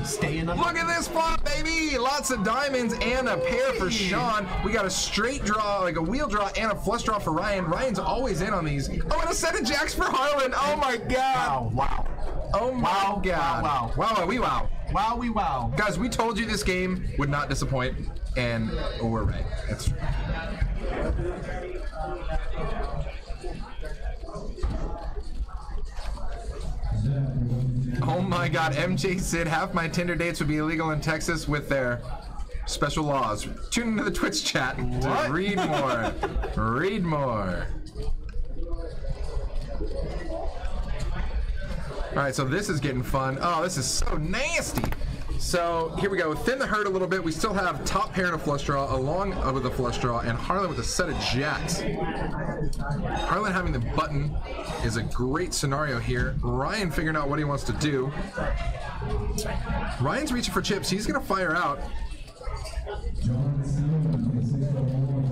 Staying alive. Look at this flop, baby! Lots of diamonds and a pair for Sean. We got a straight draw, like a wheel draw, and a flush draw for Ryan. Ryan's always in on these. Oh, and a set of jacks for Harlan. Oh my God! Wow. Oh my Wow, God! wow, Wow! We wow! Wow, we wow. Guys, we told you this game would not disappoint, and we're right. That's true. Oh my God, MJ Sid, half my Tinder dates would be illegal in Texas with their special laws. Tune into the Twitch chat to read more. Read more. All right, so this is getting fun. Oh, this is so nasty. So here we go. Thin the herd a little bit. We still have top pair and a flush draw, along with a flush draw, and Harlan with a set of jacks. Harlan having the button is a great scenario here. Ryan figuring out what he wants to do. Ryan's reaching for chips. He's going to fire out.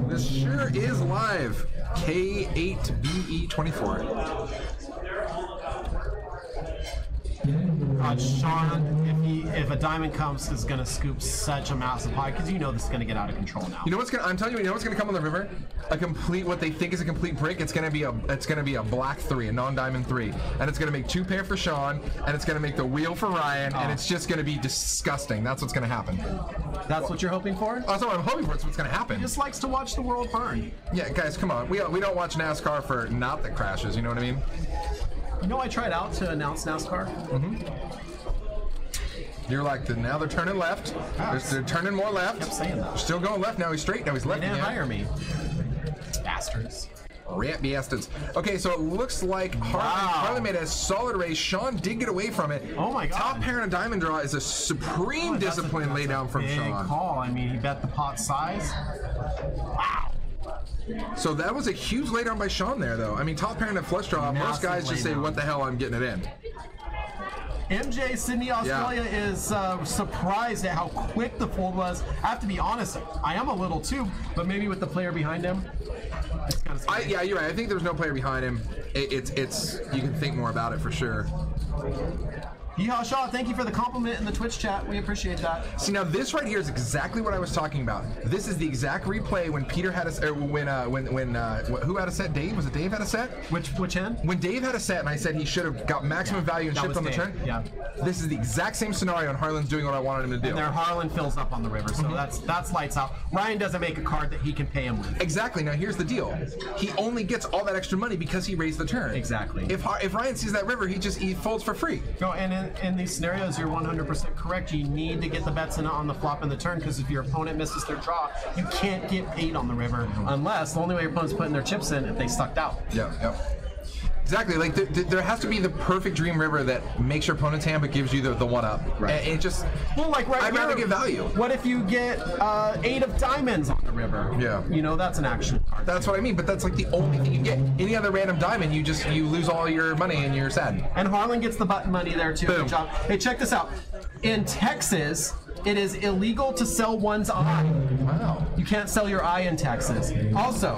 This sure is live. K8BE24. Sean, if a diamond comes, is going to scoop such a massive pie because you know this is going to get out of control now. You know what's gonna? I'm telling you, you know what's gonna come on the river? A complete, what they think is a complete brick. It's gonna be a black 3, a non-diamond 3, and it's gonna make 2 pair for Sean, and it's gonna make the wheel for Ryan, and it's just gonna be disgusting. That's what's gonna happen. That's what you're hoping for? That's what I'm hoping for. It's what's gonna happen. He just likes to watch the world burn. Yeah, guys, come on. We don't watch NASCAR for not that crashes. You know what I mean? You know, I tried out to announce NASCAR. You're like, now they're turning left. They're turning more left. Kept saying that. They're still going left. Now he's straight. Now he's left They didn't again. hire me. Bastards. Rat bastards. Okay, so it looks like Harley made a solid race. Sean did get away from it. Oh my God. Top pair and a diamond draw is a supreme discipline lay down from big Sean. call. I mean, he bet the pot size. Wow. So that was a huge laydown by Sean there, though. I mean, top pair and a flush draw. Most Massive guys just say, laydown. "What the hell? I'm getting it in." MJ Sydney, Australia is surprised at how quick the fold was. I have to be honest, I am a little too, but maybe with the player behind him, it's kind of scary. Yeah, you're right. I think there's no player behind him. It's you can think more about it for sure. Yeehaw Shaw, thank you for the compliment in the Twitch chat. We appreciate that. See, now this right here is exactly what I was talking about. This is the exact replay when Peter had a who had a set? Dave? Was it Dave had a set? Which hand? When Dave had a set and I said he should have got maximum value and that shipped was on the Dave, turn. yeah. This is the exact same scenario, and Harlan's doing what I wanted him to do. And there Harlan fills up on the river, so that's lights out. Ryan doesn't make a card that he can pay him with. Exactly. Now here's the deal. He only gets all that extra money because he raised the turn. Exactly. If Ryan sees that river, he folds for free. No, and in these scenarios, you're 100% correct. You need to get the bets in on the flop and the turn, because if your opponent misses their draw, you can't get paid on the river unless the only way your opponent's putting their chips in if they sucked out. Yeah. Exactly. Like there has to be the perfect dream river that makes your opponent's hand but gives you the one up. Right. And it just like I'd rather get value. What if you get 8 of diamonds on the river? Yeah. You know, that's an action card. That's what I mean, but that's like the only thing you get. Any other random diamond, you lose all your money and you're sad. And Harlan gets the button money there too. Boom. Good job. Hey, check this out. In Texas, it is illegal to sell one's eye. Wow. You can't sell your eye in Texas. Also,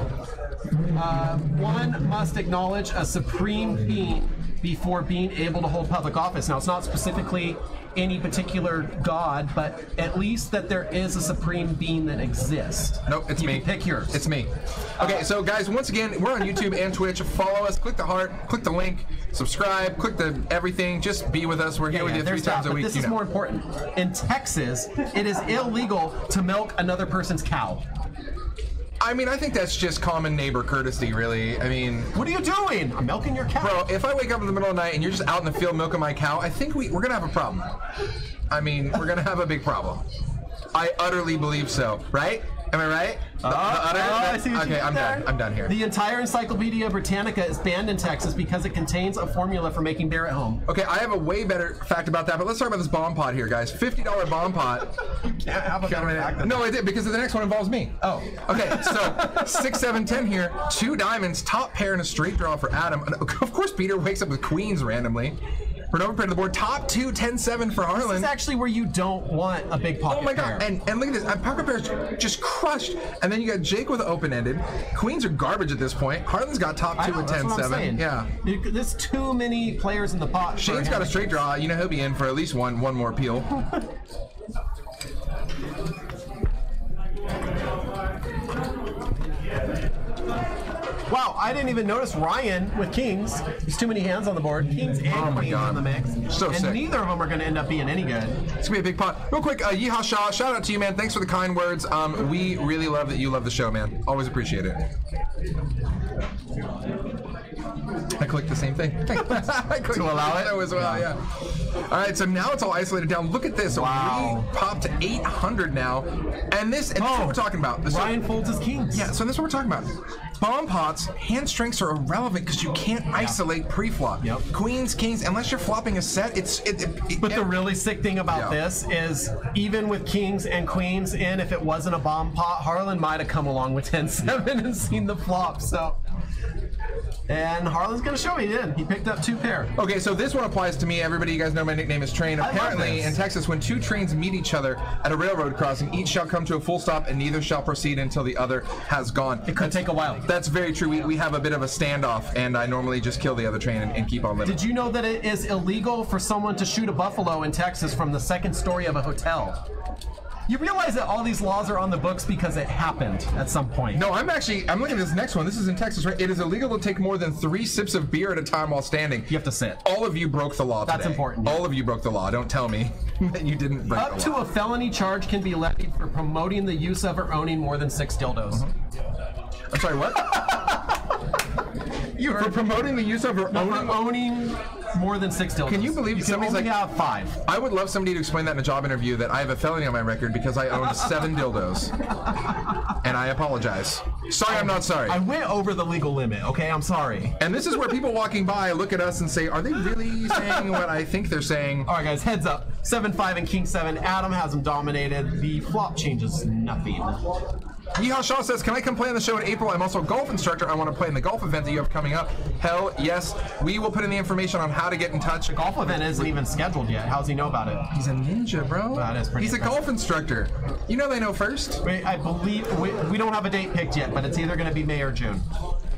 one must acknowledge a supreme being before being able to hold public office. Now, it's not specifically any particular god, but at least that there is a supreme being that exists. Nope, it's you me. Can pick yours. It's me. Okay, so guys, once again, we're on YouTube and Twitch. Follow us, click the heart, click the link, subscribe, click the everything. Just be with us. We're here with you 3 there's times that, a but week. this is more important. In Texas, it is illegal to milk another person's cow. I mean, I think that's just common neighbor courtesy, really. I mean, What are you doing? I'm milking your cow. bro, if I wake up in the middle of the night and you're just out in the field milking my cow, I think we're gonna have a problem. I mean, we're gonna have a big problem. I utterly believe so, right? Am I right? I see what you Okay, did I'm there. done. I'm done here. The entire Encyclopedia Britannica is banned in Texas because it contains a formula for making beer at home. Okay, I have a way better fact about that, but let's talk about this bomb pot here, guys. $50 bomb pot. Can't have a better fact than No, that. I did, because the next one involves me. Oh. Okay, so 6, 7, 10 here. 2 diamonds, top pair, and a straight draw for Adam. And of course, Peter wakes up with queens randomly. For an overpair to the board. Top 2, 10, 7 for Harlan. This is actually where you don't want a big pocket Oh my god! pair. And look at this. Pocket pair's just crushed. And then you got Jake with open-ended. Queens are garbage at this point. Harlan's got top 2 with that's 10, what I'm 7. saying. Yeah. There's too many players in the pot. Shane's got a straight draw. You know he'll be in for at least one more peel. Wow, I didn't even notice Ryan with kings. There's too many hands on the board. Kings and Oh my queens God. in the mix. So and sick. neither of them are going to end up being any good. It's gonna be a big pot. Real quick, Yeehaw Shaw, shout out to you, man. Thanks for the kind words. We really love that you love the show, man. Always appreciate it. I clicked the same thing. I clicked To allow it? as well, yeah. All right, so now it's all isolated down. Look at this. Wow. We popped to 800 now, and this is what we're talking about. Ryan folds his kings. Yeah, so this is what we're talking about. Bomb pots, hand strengths are irrelevant because you can't isolate pre-flop. Yep. Queens, kings, unless you're flopping a set, But the really sick thing about this is, even with kings and queens in, if it wasn't a bomb pot, Harlan might have come along with 10-7 and seen the flop. So And Harlan's gonna show me. He did. He picked up 2 pair. Okay, so this one applies to me. Everybody, you guys know my nickname is Train. I love Apparently, this. in Texas, when 2 trains meet each other at a railroad crossing, each shall come to a full stop and neither shall proceed until the other has gone. It could take a while. That's very true. We have a bit of a standoff, and I normally just kill the other train and keep on living. Did you know that it is illegal for someone to shoot a buffalo in Texas from the 2nd story of a hotel? You realize that all these laws are on the books because it happened at some point. No, I'm looking at this next one. This is in Texas, right? It is illegal to take more than 3 sips of beer at a time while standing. You have to sit. All of you broke the law today. That's important. All of you broke the law. Don't tell me that you didn't break the law. Up to a felony charge can be levied for promoting the use of or owning more than 6 dildos. I'm sorry, what? For promoting the use of or For owning more than 6 dildos. Can you believe you can somebody's only like- have 5? I would love somebody to explain that in a job interview, that I have a felony on my record because I owned 7 dildos. And I apologize. Sorry, I'm not sorry. I went over the legal limit, okay? I'm sorry. And this is where people walking by look at us and say, are they really saying what I think they're saying? All right, guys, heads up. 7-5 and King 7. Adam has him dominated. The flop changes nothing. Yeehaw Shaw says, can I come play on the show in April? I'm also a golf instructor. I want to play in the golf event that you have coming up. Hell yes. We will put in the information on how to get in touch. The golf event isn't even scheduled yet. How's he know about it? He's a ninja, bro. That is pretty He's a impressive. golf instructor. You know they know first. Wait, I believe we don't have a date picked yet, but it's either going to be May or June.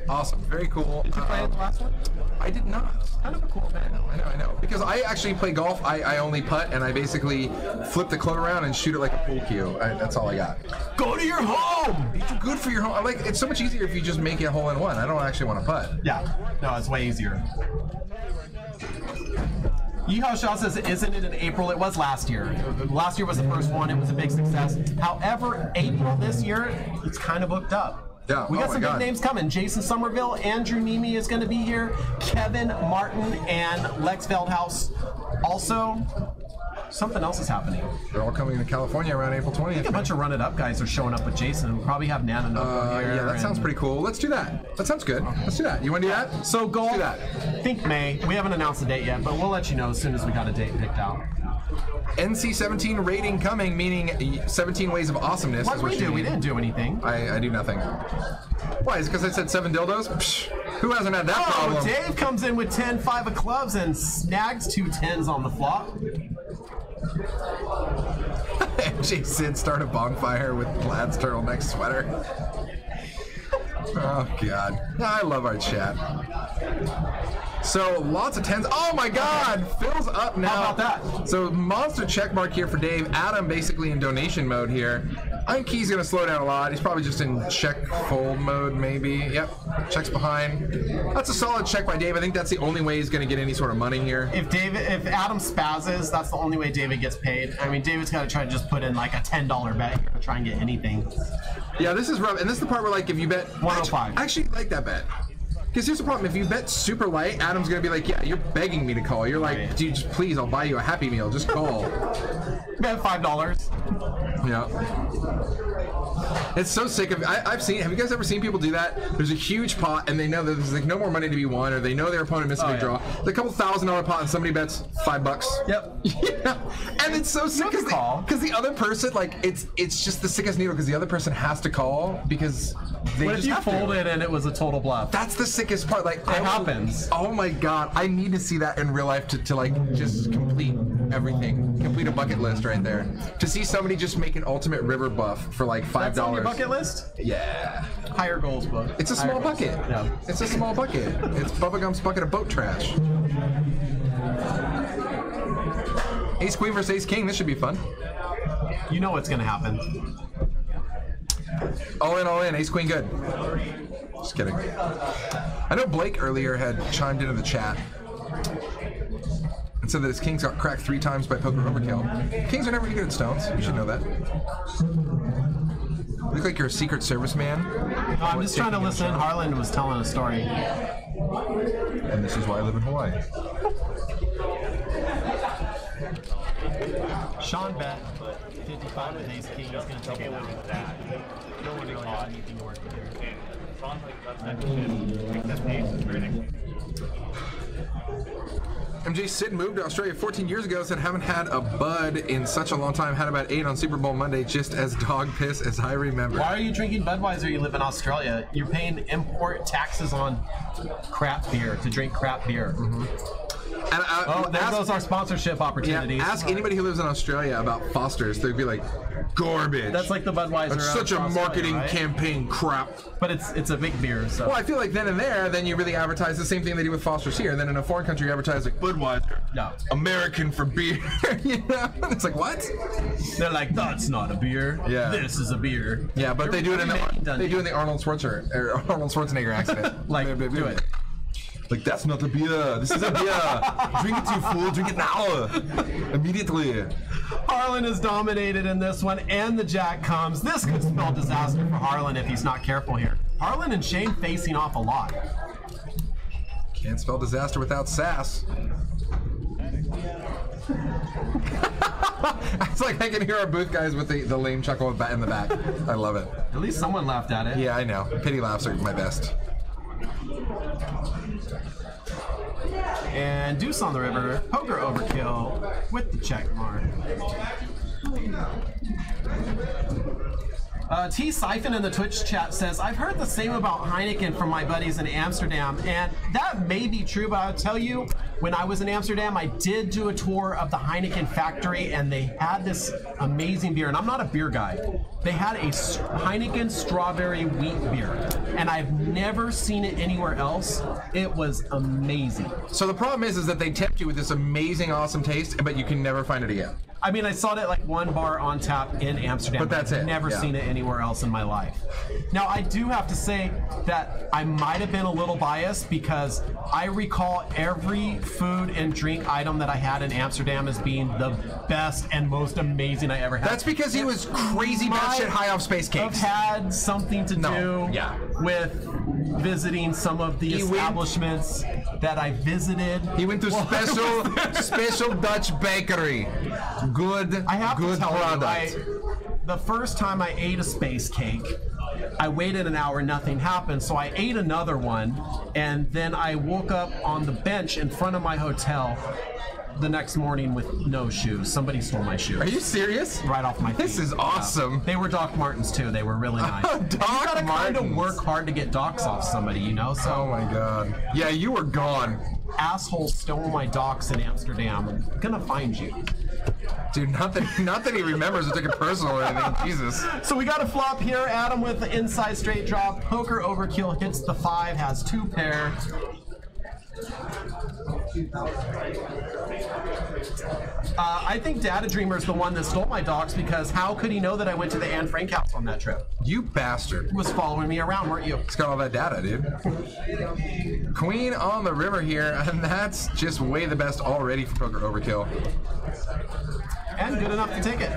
Awesome. Very cool. Did you play it the last one? I did not. Kind of a cool event. I know. Because I actually play golf. I only putt, and I basically flip the club around and shoot it like a pool cue. That's all I got. Go to your home! It's good for your home. It's so much easier if you just make it hole in one. I don't actually want to putt. Yeah. No, it's way easier. Yeehaw Shaw says, isn't it in April? It was last year. Last year was the first one. It was a big success. However, April this year, it's kind of booked up. Yeah. We got Oh some my big God. names coming. Jason Somerville, Andrew Nemi is going to be here. Kevin Martin and Lex Veldhouse. Also, something else is happening. They're all coming to California around April 20th. I think a bunch of Run It Up guys are showing up with Jason. We'll probably have Nana Noko here. Yeah, that sounds pretty cool. Let's do that. That sounds good. Let's do that. You want to do that? So golf, Let's do that. I think May. We haven't announced the date yet, but we'll let you know as soon as we got a date picked out. NC-17 rating coming, meaning 17 ways of awesomeness. What is did we she do? We means. didn't do anything. I do nothing. Why? Is it because I said 7 dildos? Psh, who hasn't had that Oh, problem? Dave comes in with 10-5 of clubs and snags 2 10s on the flop. MJ Sid start a bonfire with Vlad's turtleneck sweater. Oh, God. I love our chat. So, lots of 10s. Oh, my God! Phil's up now. How about that? So, monster check mark here for Dave. Adam basically in donation mode here. I think he's going to slow down a lot. He's probably just in check fold mode, maybe. Yep. Checks behind. That's a solid check by Dave. I think that's the only way he's going to get any sort of money here. If Adam spazzes, that's the only way David gets paid. I mean, David's got to try to just put in like a $10 bet here to try and get anything. Yeah, this is rough. And this is the part where, like, if you bet 105. I actually like that bet. Because here's the problem. If you bet super light, Adam's going to be like, yeah, you're begging me to call. You're like, Right. dude, just please, I'll buy you a Happy Meal. Just call. Bet $5. Yeah. It's so sick of. Have you guys ever seen people do that? There's a huge pot, and they know that there's like no more money to be won, or they know their opponent missed a big draw. There's a couple $1,000 pot, and somebody bets $5. Yep. Yeah. And it's so sick can call. because the other person, like, it's just the sickest needle because the other person has to call because they What just if you have to. folded and it was a total bluff? That's the sickest part. Like, It happens. Oh my God, I need to see that in real life to like just complete everything, complete a bucket list right there. To see somebody just make an ultimate river buff for like $5. That's on your bucket list? Yeah, Higher goals book. it's a small bucket. Yeah. It's a small bucket. It's Bubblegum's bucket of boat trash. Ace Queen versus Ace King. This should be fun. You know what's going to happen. All in, Ace Queen good. Just kidding. I know Blake earlier had chimed into the chat and said that his kings got cracked 3 times by poker overkill. Kings are never good at stones. You should know that. You look like you're a Secret Service man. No, I'm just trying to listen. Harlan was telling a story. And this is why I live in Hawaii. Sean bet 55 with Ace King. He's going to take it away with that. No one really has anything to work with here. MJ Sid moved to Australia 14 years ago, said haven't had a bud in such a long time, had about 8 on Super Bowl Monday, just as dog piss as I remember. Why are you drinking Budweiser? You live in Australia. You're paying import taxes on crap beer to drink crap beer. And There goes our sponsorship opportunities. ask anybody who lives in Australia about Foster's. They'd be like, garbage. That's like the Budweiser. That's such a Australia, marketing right? campaign crap. But it's a big beer, so. Well, I feel like then and there, then you really advertise the same thing they do with Foster's here. Then in a foreign country, you advertise like Budweiser, No. American for beer. You know? It's like, what? They're like, that's not a beer. Yeah. This is a beer. Yeah, but they do it in Dundee. the Arnold Schwarzenegger accent. Like, do it. Like, that's not a beer. This is a beer. Drink it, you fool. Drink it now. Immediately. Harlan is dominated in this one, and the jack comes. This could spell disaster for Harlan if he's not careful here. Harlan and Shane facing off a lot. Can't spell disaster without sass. It's like I can hear our booth guys with the lame chuckle in the back. I love it. At least someone laughed at it. Yeah, I know. Pity laughs are my best. And Deuce on the river, poker overkill with the check mark. T Siphon in the Twitch chat says, I've heard the same about Heineken from my buddies in Amsterdam, and that may be true, but I'll tell you, when I was in Amsterdam, I did do a tour of the Heineken factory, and they had this amazing beer, and I'm not a beer guy. They had a Heineken strawberry wheat beer, and I've never seen it anywhere else. It was amazing. So the problem is that they tempt you with this amazing, awesome taste, but you can never find it again. I mean, I saw it at like one bar on tap in Amsterdam. But that's I've it, never yeah. seen it anywhere else in my life. Now, I do have to say that I might have been a little biased because I recall every food and drink item that I had in Amsterdam as being the best and most amazing I ever had. That's because he was crazy batshit high off space cakes. I've had something to do with visiting some of the establishments that I visited. He went to special Dutch bakery. Good, I have good to tell product. you, the first time I ate a space cake, I waited an hour, nothing happened, so I ate another one, and then I woke up on the bench in front of my hotel the next morning with no shoes. Somebody stole my shoes. Are you serious? Right off my feet. This is awesome. They were Doc Martens too. They were really nice. Doc you gotta kind of Martens. work hard to get Docs off somebody, you know? So Oh my god. Yeah, you were gone. asshole stole my Docs in Amsterdam. I'm gonna find you. Dude, not that he remembers or took it personal or anything. Jesus. So we got a flop here. Adam with the inside straight draw. Poker overkill hits the 5, has 2 pair. I think Data Dreamer is the one that stole my Docs because how could he know that I went to the Anne Frank house on that trip? You bastard. He was following me around, weren't you? It's got all that data, dude. Queen on the river here, and that's just way the best already for poker overkill. And good enough to take it.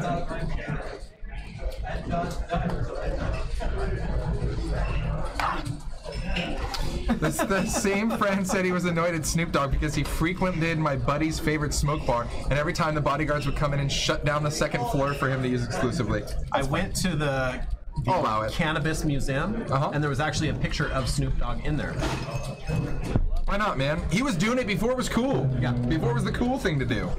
The same friend said he was annoyed at Snoop Dogg because he frequented my buddy's favorite smoke bar, and every time the bodyguards would come in and shut down the second floor for him to use exclusively. I went to the I'll allow it. Cannabis Museum, and there was actually a picture of Snoop Dogg in there. Why not, man? He was doing it before it was cool. Yeah. Before it was the cool thing to do.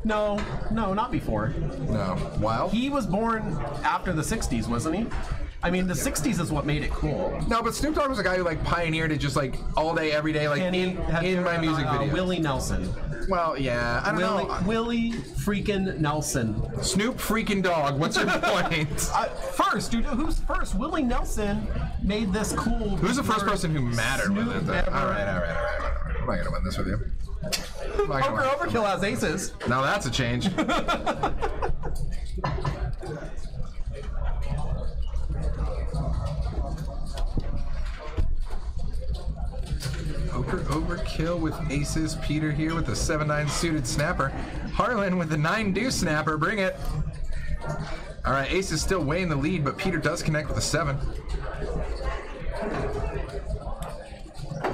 No, not before. No. Wow. He was born after the 60s, wasn't he? I mean, the 60s is what made it cool. No, but Snoop Dogg was a guy who like pioneered it just like all day, every day, like in my music videos. Willie Nelson. Well, yeah, I don't know. Willie freaking Nelson. Snoop freaking Dogg. What's your point? First, dude, who's first? Willie Nelson made this cool. Who's the first person who mattered with it? Snoop All right. I'm not gonna win this with you. Poker Overkill has aces. Now that's a change. Poker Overkill with aces. Peter here with the 7-9 suited snapper. Harlan with the 9 deuce snapper. Bring it. All right, ace is still way in the lead, but Peter does connect with a 7.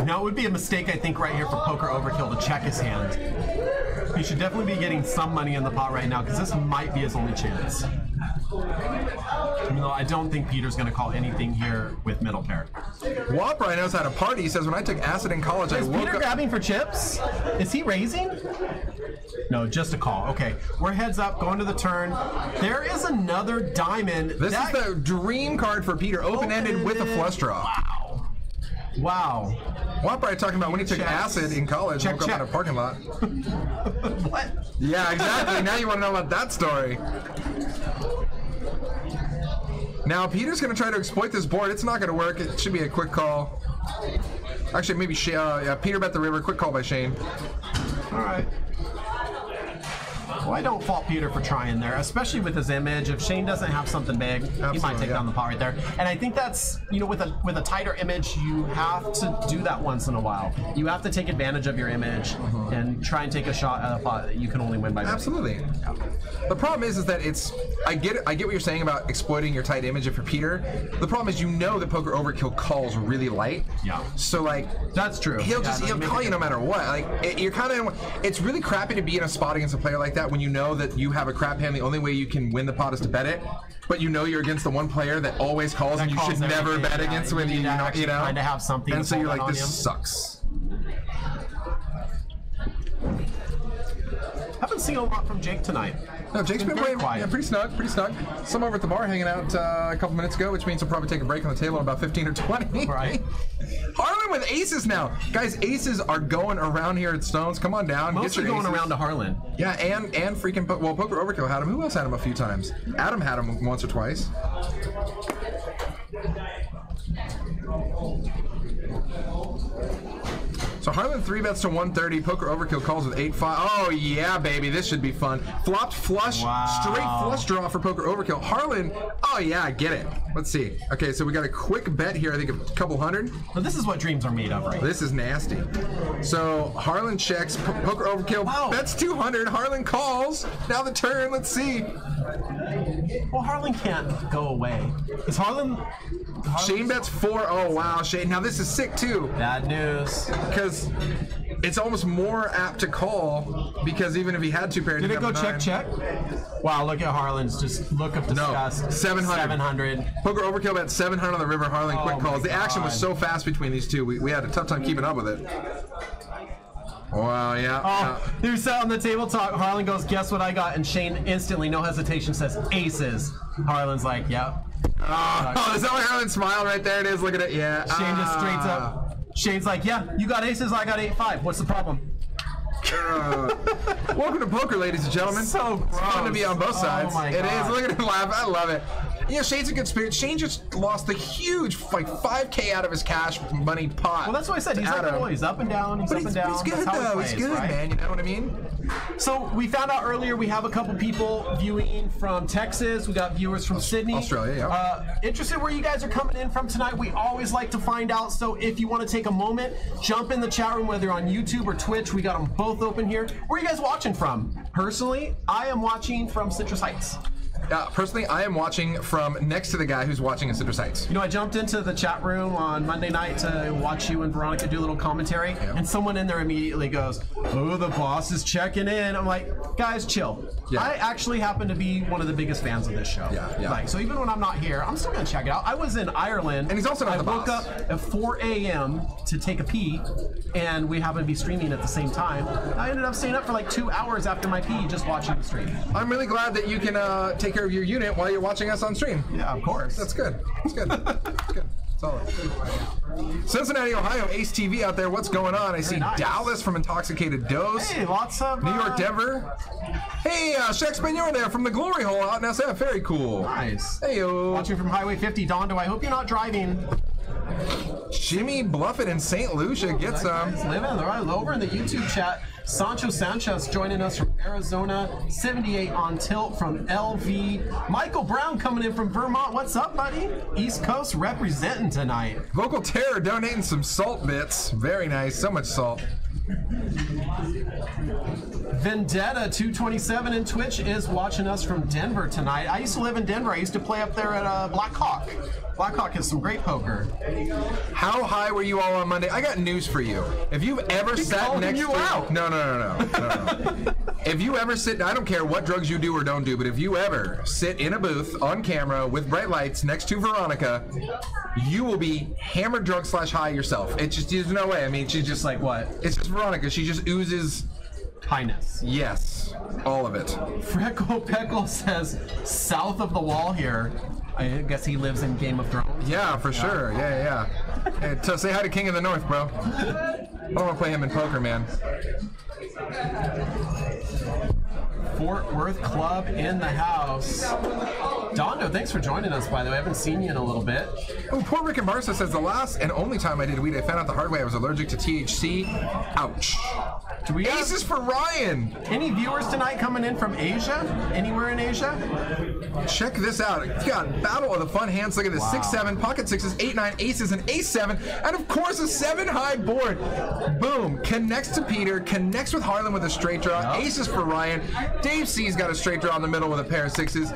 Now, it would be a mistake, I think, right here for Poker Overkill to check his hand. He should definitely be getting some money in the pot right now, because this might be his only chance. I mean, though I don't think Peter's going to call anything here with middle pair. Waprai knows how to party. He says, when I took acid in college, I Is woke Peter up. grabbing for chips? Is he raising? No, just a call. Okay, we're heads up, going to the turn. There is another diamond. This is the dream card for Peter, open-ended with a flush draw. Wow. Wow. Waprai talking about when he took Checks. acid in college, Check, woke up in a check. parking lot. What? Yeah, exactly. Now you want to know about that story. Now Peter's going to try to exploit this board. It's not going to work. It should be a quick call. Actually, maybe Peter bet the river. Quick call by Shane. All right. Well, I don't fault Peter for trying there, especially with his image. If Shane doesn't have something big, he might Absolutely, take yeah. down the pot right there. And I think that's, you know, with a tighter image, you have to do that once in a while. You have to take advantage of your image and try and take a shot at a pot that you can only win by betting. Absolutely. The problem is that it's. I get what you're saying about exploiting your tight image for Peter. The problem is, you know that poker overkill calls really light. Yeah. So like That's true. he'll Yeah, he'll make call it you no matter what. Like you're kind of. It's really crappy to be in a spot against a player like that when you know that you have a crap hand. The only way you can win the pot is to bet it. But you know you're against the one player that always calls, and you calls should never everything, bet yeah. against You with need to actually you know. kind of have something And to so pull you're that like, on this him. sucks. Haven't seen a lot from Jake tonight. No, Jake's been very playing quiet. pretty snug, pretty snug. Some over at the bar hanging out a couple minutes ago, which means we'll probably take a break on the table in about 15 or 20. Right. Harlan with aces now. Guys, aces are going around here at Stones. Come on down. Mostly get your going aces. around to Harlan. Yeah, and freaking, Poker Overkill had him. Who else had him a few times? Adam had him once or twice. So Harlan 3-bets to 130. Poker Overkill calls with 8-5. Oh yeah, baby, this should be fun. Flopped flush, Wow. straight flush draw for Poker Overkill. Harlan, oh yeah, I get it. Let's see. Okay, so we got a quick bet here. I think a couple hundred. But this is what dreams are made of, right? This is nasty. So Harlan checks. Poker Overkill Wow. bets 200. Harlan calls. Now the turn. Let's see. Well, Harlan can't go away. Is Harlan? Shane bets 4. Oh wow, Shane. Now this is sick too, Bad news. because it's almost more apt to call, because even if he had two pairs, Did he'd it go have a check, nine. check? Wow, look at Harlan's just look of disgust. No, 700. 700. Poker Overkill bet 700 on the river. Harlan quick Oh calls. my The action was God. so fast between these two. We had a tough time keeping up with it. Wow, yeah. Oh, he sat on the table talk. Harlan goes, guess what I got? And Shane instantly, no hesitation, says aces. Harlan's like, yep. Oh, is that why Harlan smiled right there? It is. Look at it. Yeah. Shane just straight up. Shane's like, yeah, you got aces, I got 8-5. What's the problem? Welcome to poker, ladies and gentlemen. So It's fun to gross. be on both sides. Oh my It is. God. Look at him laugh. I love it. Yeah, Shane's a good spirit. Shane just lost a huge, like, 5K out of his cash money pot. Well, that's what I said. He's like, Adam. oh, he's up and down. He's But up and down. he's good, That's how he though. plays, He's good, right? man. You know what I mean? So we found out earlier we have a couple people viewing from Texas. We got viewers from Sydney. Australia, yeah. Interested where you guys are coming in from tonight. We always like to find out. So if you want to take a moment, jump in the chat room, whether you're on YouTube or Twitch. We got them both open here. Where are you guys watching from? Personally, I am watching from Citrus Heights. Personally, I am watching from next to the guy who's watching in Citrus Heights. You know, I jumped into the chat room on Monday night to watch you and Veronica do a little commentary, and someone in there immediately goes, oh, the boss is checking in. I'm like, guys, chill. Yeah. I actually happen to be one of the biggest fans of this show. Yeah. Like, so even when I'm not here, I'm still going to check it out. I was in Ireland. And he's also not I the woke boss. up at 4 a.m. to take a pee, and we happened to be streaming at the same time. I ended up staying up for like 2 hours after my pee just watching the stream. I'm really glad that you can take care of your unit while you're watching us on stream. Yeah, of course. That's good. That's good. That's good. Solid. Cincinnati, Ohio, Ace TV out there. What's going on? I see nice. Dallas from Intoxicated Dose. Hey, lots of New York, Denver. Hey, Shaq Spanier there from the Glory Hole out in SF. Very cool. Nice. Hey, yo. Watching from Highway 50, Dondo. I hope you're not driving. Jimmy Bluffing in St. Lucia. Get some. Guys living right over in the YouTube chat. Sancho Sanchez joining us from Arizona. 78 on tilt from LV. Michael Brown coming in from Vermont. What's up, buddy? East Coast representing tonight. Vocal Terror donating some salt bits. Very nice. So much salt. Vendetta 227 in Twitch is watching us from Denver tonight. I used to live in Denver. I used to play up there at Black Hawk. Black Hawk has some great poker. How high were you all on Monday? I got news for you. If you've ever sat next to No. If you ever sit, I don't care what drugs you do or don't do, but if you ever sit in a booth on camera with bright lights next to Veronica, you will be hammered drunk / high yourself. It's just, there's no way. I mean, she's just Like what? It's just Veronica. She just oozes. Highness. Yes, all of it. Freckle Peckle says south of the wall here. I guess he lives in Game of Thrones. Yeah, for sure. Yeah. Hey, so say hi to King of the North, bro. I don't want to play him in poker, man. Fort Worth Club in the house. Dondo, thanks for joining us, by the way. I haven't seen you in a little bit. Oh, poor Rick and Barca says the last and only time I did weed, I found out the hard way I was allergic to THC. Ouch. Do we have Aces for Ryan. any viewers tonight coming in from Asia? Anywhere in Asia? Check this out. You got Battle of the Fun Hands. Look at this. Wow. 6-7, pocket sixes, 8-9, aces, and ace-7. And of course, a 7-high board. Boom. Connects to Peter. Connects with Harlan with a straight draw. Yep. Aces for Ryan. Dave C's got a straight draw in the middle with a pair of sixes.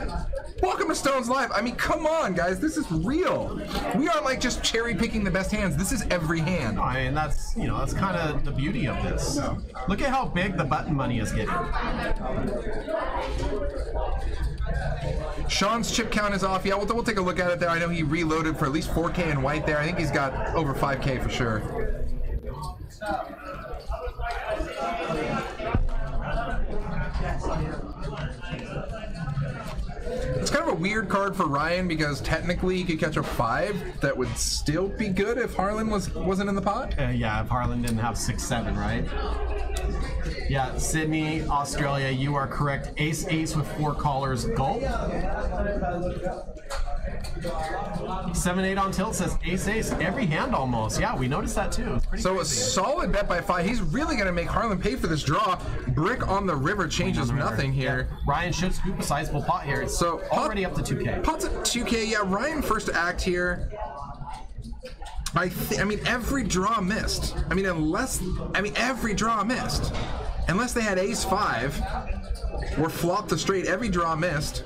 Welcome to Stones Live. I mean, come on, guys. This is real. We aren't like just cherry picking the best hands. This is every hand. I mean, that's kind of the beauty of this. Look at how big the button money is getting. Sean's chip count is off. Yeah, we'll take a look at it there. I know he reloaded for at least 4K in white there. I think he's got over 5K for sure. It's kind of a weird card for Ryan because technically he could catch a 5 that would still be good if Harlan wasn't in the pot. Yeah, if Harlan didn't have 6-7, right? Yeah, Sydney, Australia, you are correct. Ace with 4 callers, gulp. 7-8 on tilt says ace every hand almost. Yeah, we noticed that too. It's pretty So crazy. a solid bet by 5. He's really going to make Harlan pay for this draw. Brick on the river changes nothing here. Yeah. Ryan should scoop a sizable pot here. It's So already up to 2K. Pot's at 2K. Yeah, Ryan first to act here. I mean, every draw missed. Every draw missed. Unless they had ace-5 or flopped the straight, every draw missed.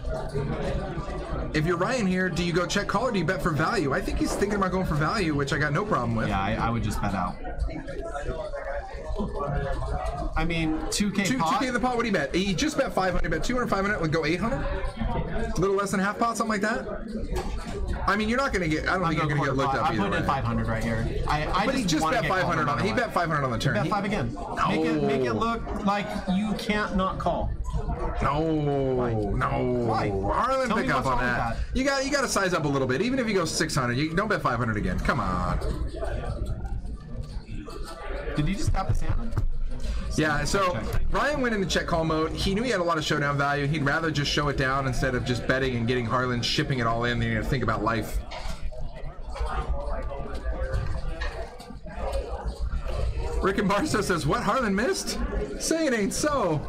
If you're Ryan here, do you go check call or do you bet for value? I think he's thinking about going for value, which I got no problem with. Yeah, I would just bet out. I mean, 2K pot. 2K in the pot, what do you bet? He just bet 500, bet 200, 500, would go 800? A little less than half pot, something like that? I mean, you're not going to get, I don't think you're going to get looked up I'm either putting in way. 500 right here. But he just bet 500 on it. He bet 500 on the turn. Bet 5 again. Make it look like you can't not call. No. Why? Harlan, Tell me pick up what's on wrong that. with You got to size up a little bit. Even if you go 600, you don't bet 500 again. Come on. Did you just tap his hand? Yeah, so Ryan went into check call mode. He knew he had a lot of showdown value. He'd rather just show it down instead of just betting and getting Harlan shipping it all in. Then you have to think about life. Rick and Barstow says, what, Harlan missed? Say it ain't so.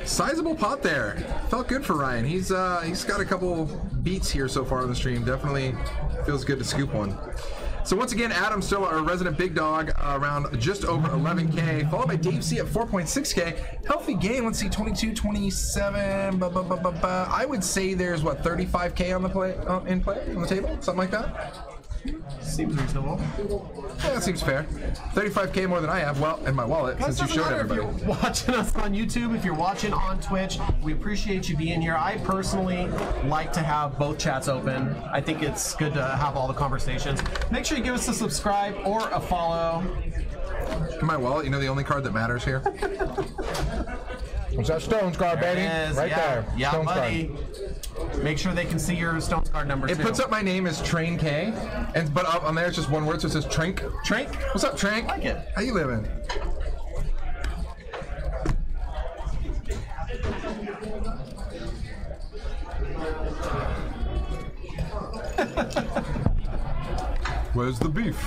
Sizable pot there. Felt good for Ryan. He's got a couple beats here so far on the stream. Definitely feels good to scoop one. So once again, Adam still our resident big dog, around just over 11K, followed by Dave C at 4.6K. Healthy game. Let's see, 22, 27. I would say there's what 35K on the play on the table, something like that. Seems reasonable. Yeah, that seems fair. 35K more than I have, well, in my wallet, Guys, since you doesn't showed matter everybody. if you're watching us on YouTube, if you're watching on Twitch, we appreciate you being here. I personally like to have both chats open. I think it's good to have all the conversations. Make sure you give us a subscribe or a follow. In my wallet, you know the only card that matters here? What's that Stones card, There baby? it is. Right there. Yeah, Stones buddy. card. Make sure they can see your Stones card number It too. puts up my name as Train K, but up on there it's just one word, so it says Trank. Trank. What's up, Trank? Like it. How you living? Where's the beef?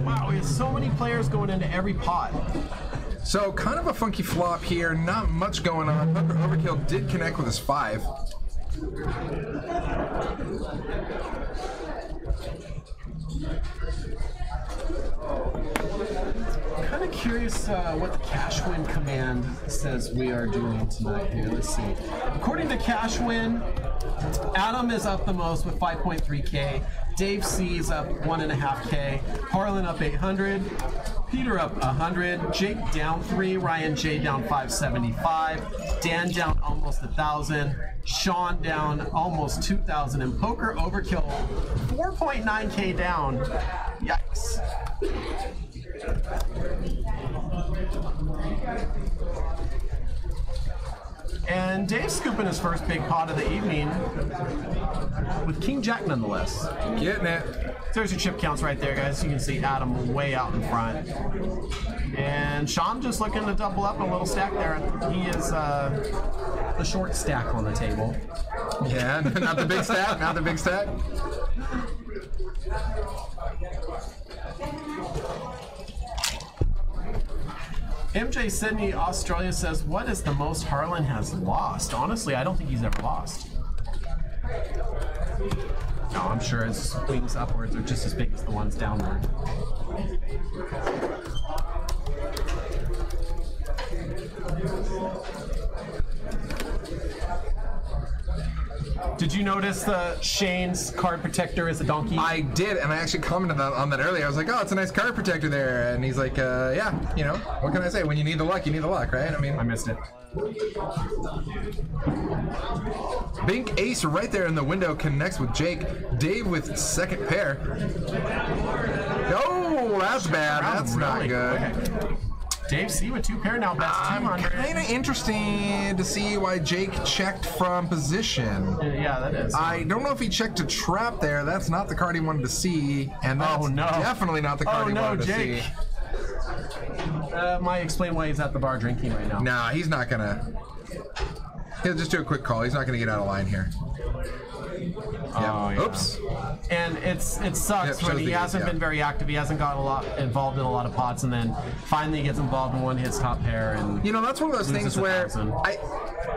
Wow, we have so many players going into every pot. So kind of a funky flop here. Not much going on. Poker Overkill did connect with his 5. Kind of curious what the cash win command says we are doing tonight here. Let's see. According to cash win, Adam is up the most with 5.3K. Dave C is up 1.5K. Harlan up 800. Peter up 100. Jake down 3. Ryan J down 575. Dan down almost 1,000. Sean down almost 2,000. And Poker Overkill 4.9K down. Yikes. And Dave's scooping his first big pot of the evening with King Jack nonetheless. Getting it. There's your chip counts right there, guys. You can see Adam way out in front. And Sean just looking to double up a little stack there. He is the short stack on the table. Yeah, not the big stack, not the big stack. MJ Sydney, Australia says, what is the most Harlan has lost? Honestly, I don't think he's ever lost. No, I'm sure his swings upwards are just as big as the ones downward. Did you notice Shane's card protector is a donkey? I did, and I actually commented on that earlier. I was like, oh, it's a nice card protector there. And he's like, yeah, you know, what can I say? When you need the luck, you need the luck, right? I mean, I missed it. Bink Ace right there in the window connects with Jake. Dave with second pair. Oh, that's bad. That's not good. Okay. Dave C with 2 pair now bets 200. Kind of interesting to see why Jake checked from position. Yeah, that is. I don't know if he checked a trap there. That's not the card he wanted to see, and that's definitely not the card he wanted to Jake. see. Might explain why he's at the bar drinking right now. Nah, he's not gonna. He'll just do a quick call. He's not gonna get out of line here. Oh, yeah. Oops. And it sucks when he hasn't been very active. He hasn't got involved in a lot of pots, and then finally gets involved in one, hits top pair, and you know, that's one of those things where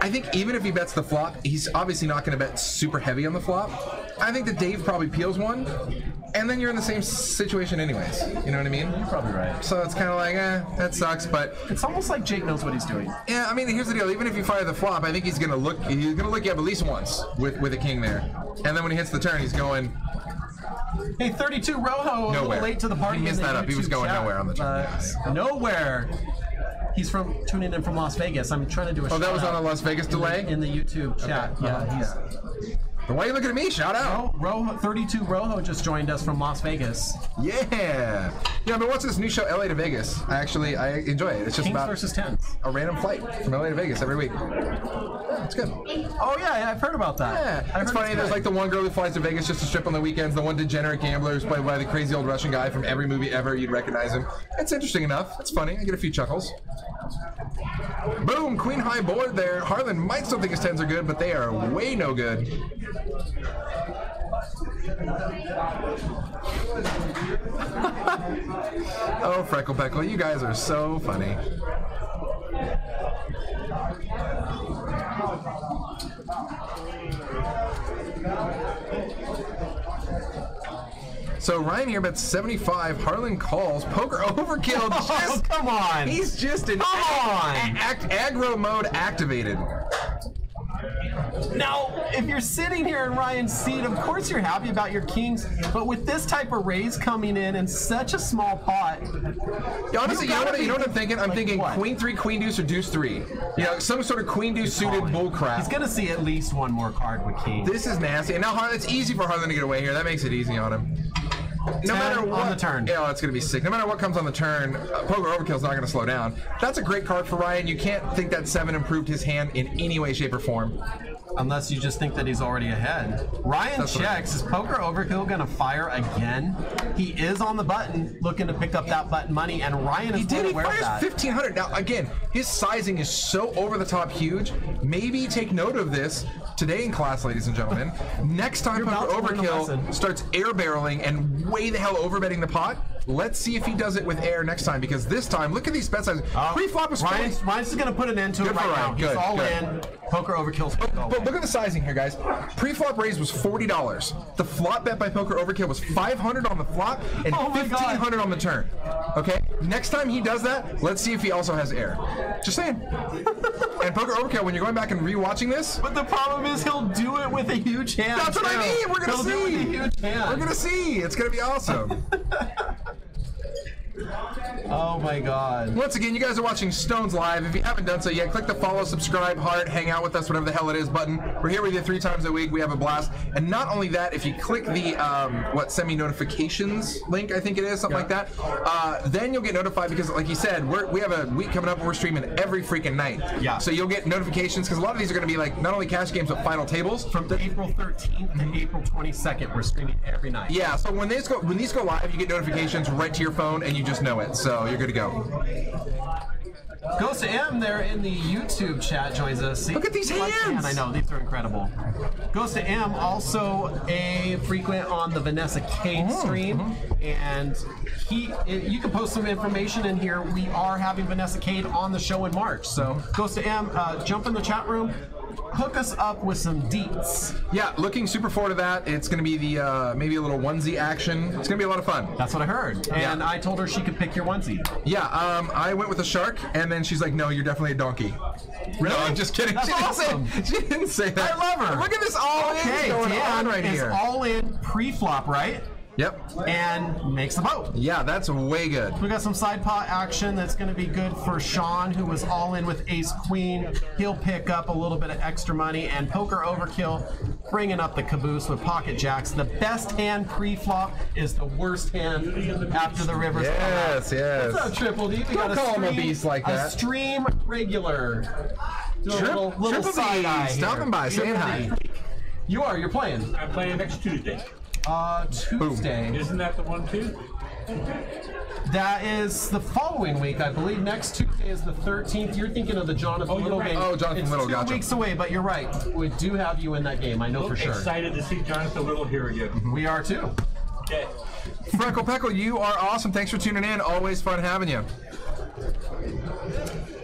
I think even if he bets the flop, he's obviously not going to bet super heavy on the flop. I think that Dave probably peels one, and then you're in the same situation anyways. You know what I mean? You're probably right. So it's kind of like, that sucks, but it's almost like Jake knows what he's doing. Yeah, I mean, here's the deal. Even if you fire the flop, I think he's gonna look you up at least once with a king there, and then when he hits the turn, he's going. Hey, 32 Rojo, a little late to the party. He missed that up. He was going nowhere on the turn. Nowhere. He's tuning in from Las Vegas. I'm trying to do a shout that was out on a Las Vegas delay? in the YouTube chat. Okay. Yeah, he's. Then why are you looking at me? Shout out. Rojo, 32 Rojo just joined us from Las Vegas. Yeah. Yeah, but what's this new show, LA to Vegas? I enjoy it. It's just Kings about versus 10s. a random flight from LA to Vegas every week. Yeah, it's good. Oh yeah, I've heard about that. Yeah, it's funny. There's like the one girl who flies to Vegas just to strip on the weekends. The one degenerate gambler who's played by the crazy old Russian guy from every movie ever. You'd recognize him. It's interesting enough. It's funny. I get a few chuckles. Boom! Queen high board there. Harlan might still think his 10s are good, but they are way no good. Oh, Freckle Peckle, you guys are so funny. So Ryan here bets 75. Harlan calls. Poker Overkill. Oh, come on. He's just in aggro mode activated. Now, if you're sitting here in Ryan's seat, of course you're happy about your kings, but with this type of raise coming in such a small pot, yeah, honestly, you know what I'm thinking? I'm thinking what? Queen 3, Queen Deuce, or Deuce 3. You know, some sort of Queen Deuce suited bull crap. He's gonna see at least one more card with king. This is nasty. And now it's easy for Harlan to get away here. That makes it easy on him. No matter what on the turn. Yeah, that's gonna be sick. No matter what comes on the turn, Poker Overkill's not gonna slow down. That's a great card for Ryan. You can't think that 7 improved his hand in any way, shape, or form. Unless you just think that he's already ahead. Ryan checks. Is Poker Overkill going to fire again? He is on the button, looking to pick up that button money, and Ryan is He aware of that. He fires 1,500. Now, again, his sizing is so over-the-top huge. Maybe take note of this today in class, ladies and gentlemen. Next time Poker Overkill starts air-barreling and way the hell overbetting the pot, Let's see if he does it with air next time, because this time, look at these bet sizes. Pre-flop was Ryan's just going to put an end to it right now. He's all in. Poker overkill's But look at the sizing here, guys. Pre-flop raise was $40. The flop bet by Poker Overkill was $500 on the flop and $1,500 on the turn. Okay? Next time he does that, let's see if he also has air. Just saying. And Poker Overkill, when you're going back and rewatching this... But the problem is he'll do it with a huge hand. That's what I mean! We're going to see! Do it with a huge hand. We're going to see! It's going to be awesome. Oh my god. Once again, you guys are watching Stones Live. If you haven't done so yet, click the follow, subscribe, heart, hang out with us, whatever the hell it is button. We're here with you 3 times a week. We have a blast. And not only that, if you click the, send me notifications link, I think it is, something like that, then you'll get notified because, like you said, we have a week coming up and we're streaming every freaking night. Yeah. So you'll get notifications because a lot of these are going to be like not only cash games, but final tables. From April 13th to April 22nd, we're streaming every night. Yeah, so when these go live, you get notifications right to your phone and you just know it. So you're good to go. Ghost M there in the YouTube chat joins us. See, look at these hands! I know, these are incredible. Ghost M also a frequent on the Vanessa Kane stream, and you can post some information in here. We are having Vanessa Kane on the show in March, so Ghost M, jump in the chat room. Hook us up with some deets. Yeah, looking super forward to that. It's going to be the maybe a little onesie action. It's going to be a lot of fun. That's what I heard. And I told her she could pick your onesie. Yeah, I went with a shark, and then she's like, no, you're definitely a donkey. Really? No, I'm just kidding. That's awesome. She didn't say that. I love her. Look at this all-in going on right here. It's all-in pre-flop, right? Yep. And makes the boat. Yeah, that's way good. We got some side pot action that's going to be good for Sean, who was all in with Ace Queen. He'll pick up a little bit of extra money. And Poker Overkill bringing up the caboose with Pocket Jacks. The best hand pre-flop is the worst hand after the river's come out. Yes. What's up, Triple D? We got call him a beast like that. A stream regular. Little Triple side eye D, stopping by, saying hi. You're playing. I'm playing next Tuesday. Tuesday. Isn't that the one too? That is the following week, I believe. Next Tuesday is the 13th. You're thinking of the Jonathan Little game. Oh, Jonathan Little, It's 2 weeks away, but you're right. We do have you in that game, I know for sure. Excited to see Jonathan Little here again. We are too. Okay. Freckle Peckle, you are awesome. Thanks for tuning in. Always fun having you.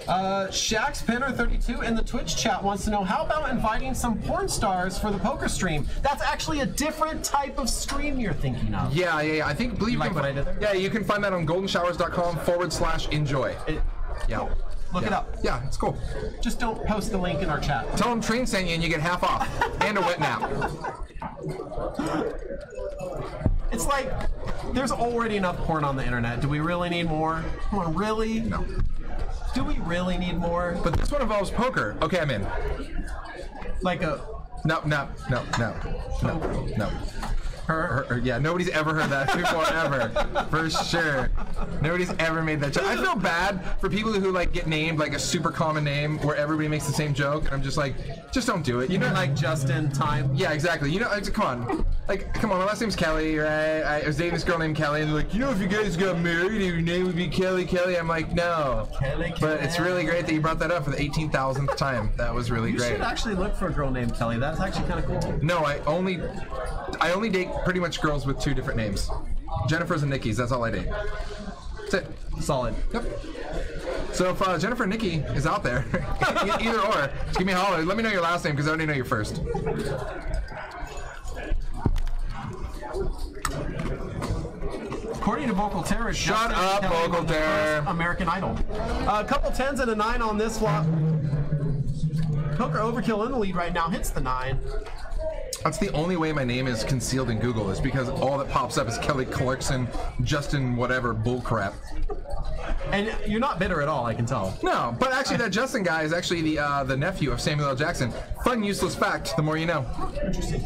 Shax Penner 32 in the Twitch chat wants to know, how about inviting some porn stars for the poker stream? That's actually a different type of stream you're thinking of. Yeah. I believe you like can what I did there? Yeah, you can find that on goldenshowers.com/enjoy. Yeah. Look it up. Yeah, it's cool. Just don't post the link in our chat. Tell them Train sent you and you get half off. And a wet nap. It's like, there's already enough porn on the internet. Do we really need more? Come on, really? No. Do we really need more? But this one involves poker. Okay, I'm in. Like a... No. Her. Yeah, nobody's ever heard that before, ever. For sure. Nobody's ever made that joke. I feel bad for people who like get named like a super common name where everybody makes the same joke, and I'm just like, just don't do it. You know, like just in time? Yeah, exactly. You know, come on. Like, come on, my last name's Kelly, right? I was dating this girl named Kelly, and they're like, you know, if you guys got married, your name would be Kelly. I'm like, no. Kelly. But it's really great that you brought that up for the 18,000th time. That was really great. You should actually look for a girl named Kelly. That's actually kind of cool. No, I only date pretty much girls with 2 different names. Jennifer's and Nikki's, that's all I date. That's it. Solid. Yep. So if Jennifer and Nikki is out there, either or, just give me a holler. Let me know your last name because I already know your first. According to Vocal Terror, Shut up, Vocal Terror. American Idol. A couple 10s and a 9 on this flop. Poker Overkill in the lead right now, hits the 9. That's the only way my name is concealed in Google, is because all that pops up is Kelly Clarkson, Justin whatever bullcrap. And you're not bitter at all, I can tell. No, but actually that Justin guy is actually the nephew of Samuel L. Jackson. Fun, useless fact, the more you know. Interesting.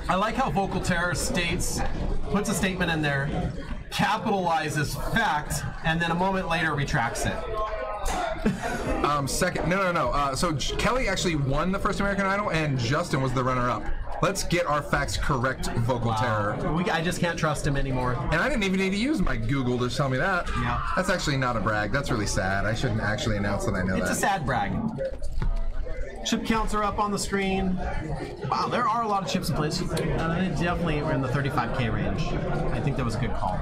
I like how Vocal Terror puts a statement in there, capitalizes fact, and then a moment later retracts it. Second, no. So Kelly actually won the first American Idol, and Justin was the runner-up. Let's get our facts correct, Vocal Terror. I just can't trust him anymore. And I didn't even need to use my Google to tell me that. Yeah. That's actually not a brag. That's really sad. I shouldn't actually announce that I know that. It's a sad brag. Chip counts are up on the screen. Wow, there are a lot of chips in place. They definitely were in the 35K range. I think that was a good call.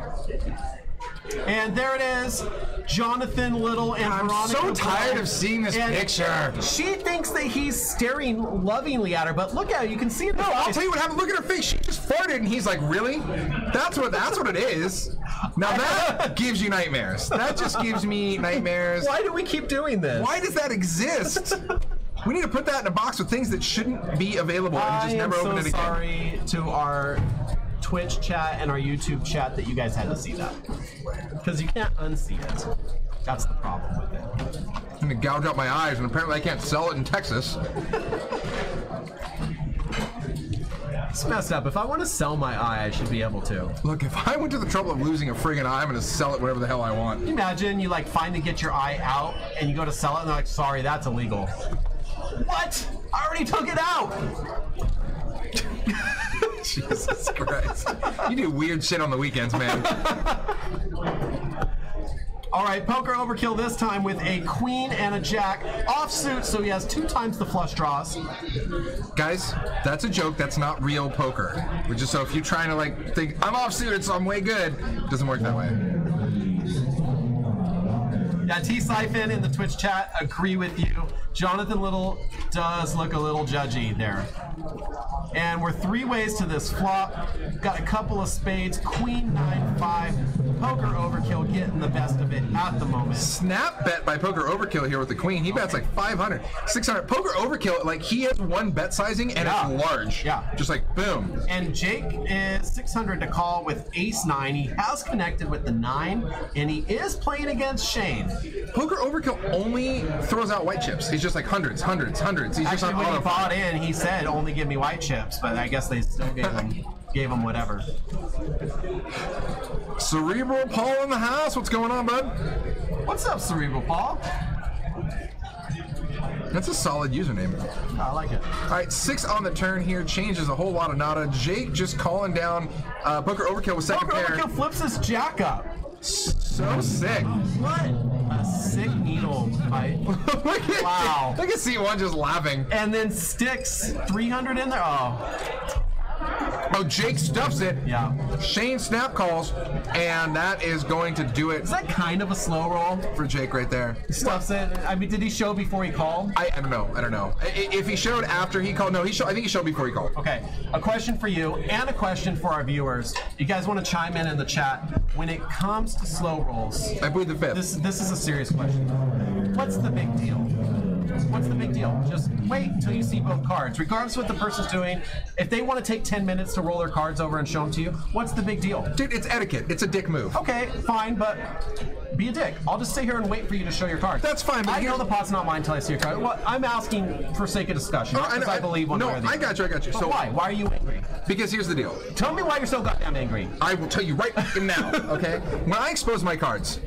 And there it is, Jonathan Little and I'm Veronica so tired Bell. of seeing this And picture. She thinks that he's staring lovingly at her, but look at it, you can see it. No, I'll tell you what happened. Look at her face. She just farted, and he's like, "Really? That's what it is." Now that gives you nightmares. That just gives me nightmares. Why do we keep doing this? Why does that exist? We need to put that in a box with things that shouldn't be available and just never open it again. Sorry to our Twitch chat and our YouTube chat that you guys had to see that, because you can't unsee it. That's the problem with it. I'm gonna gouge out my eyes, and apparently I can't sell it in Texas. It's messed up. If I want to sell my eye, I should be able to. Look, if I went to the trouble of losing a friggin' eye, I'm gonna sell it whatever the hell I want. Can you imagine you like finally get your eye out and you go to sell it and they're like, sorry, that's illegal. What? I already took it out. Jesus Christ. You do weird shit on the weekends, man. All right, poker overkill this time with a queen and a jack offsuit, so he has 2 times the flush draws. Guys, that's a joke. That's not real poker. We're just, so if you're trying to like think I'm offsuited, so I'm way good, it doesn't work that way. Yeah, T-Siphon in the Twitch chat, agree with you. Jonathan Little does look a little judgy there. And we're 3 ways to this flop. Got a couple of spades, queen, 9-5. Poker overkill getting the best of it at the moment. Snap bet by Poker Overkill here with the queen. He bets like 500, 600. Poker Overkill, like he has one bet sizing and it's large. Yeah. Just like boom. And Jake is 600 to call with ace-9. He has connected with the 9, and he is playing against Shane. Poker Overkill only throws out white chips. He's just like hundreds. He's Actually, just on when he auto. bought in, he said, only give me white chips, but I guess they still gave him whatever. Cerebral Paul in the house. What's going on, bud? What's up, Cerebral Paul? That's a solid username. I like it. All right, 6 on the turn here. Changes a whole lot of nada. Jake just calling down Poker Overkill with second Poker pair. Overkill flips his jack up. So sick. What? A sick needle bite. Wow. Look at C1 just laughing. And then sticks 300 in there. Oh, Jake stuffs it. Yeah. Shane snap calls, and that is going to do it Is that kind of a slow roll? for Jake right there. Stuffs it. I mean, did he show before he called? I don't know. If he showed after he called, no, I think he showed before he called. Okay, a question for you and a question for our viewers. You guys want to chime in the chat? When it comes to slow rolls, I believe the 5th. this is a serious question. What's the big deal? What's the big deal? Just wait until you see both cards. Regardless of what the person's doing, if they want to take 10 minutes to roll their cards over and show them to you, what's the big deal? Dude, it's etiquette. It's a dick move. Okay, fine, but be a dick. I'll just sit here and wait for you to show your cards. That's fine, but I know here's- the pot's not mine until I see your card. Well, I'm asking for sake of discussion, not because I believe one No, way or the I other. got you. But So why? Why are you angry? Because here's the deal. Tell me why you're so goddamn angry. I will tell you right now, okay? When I expose my cards,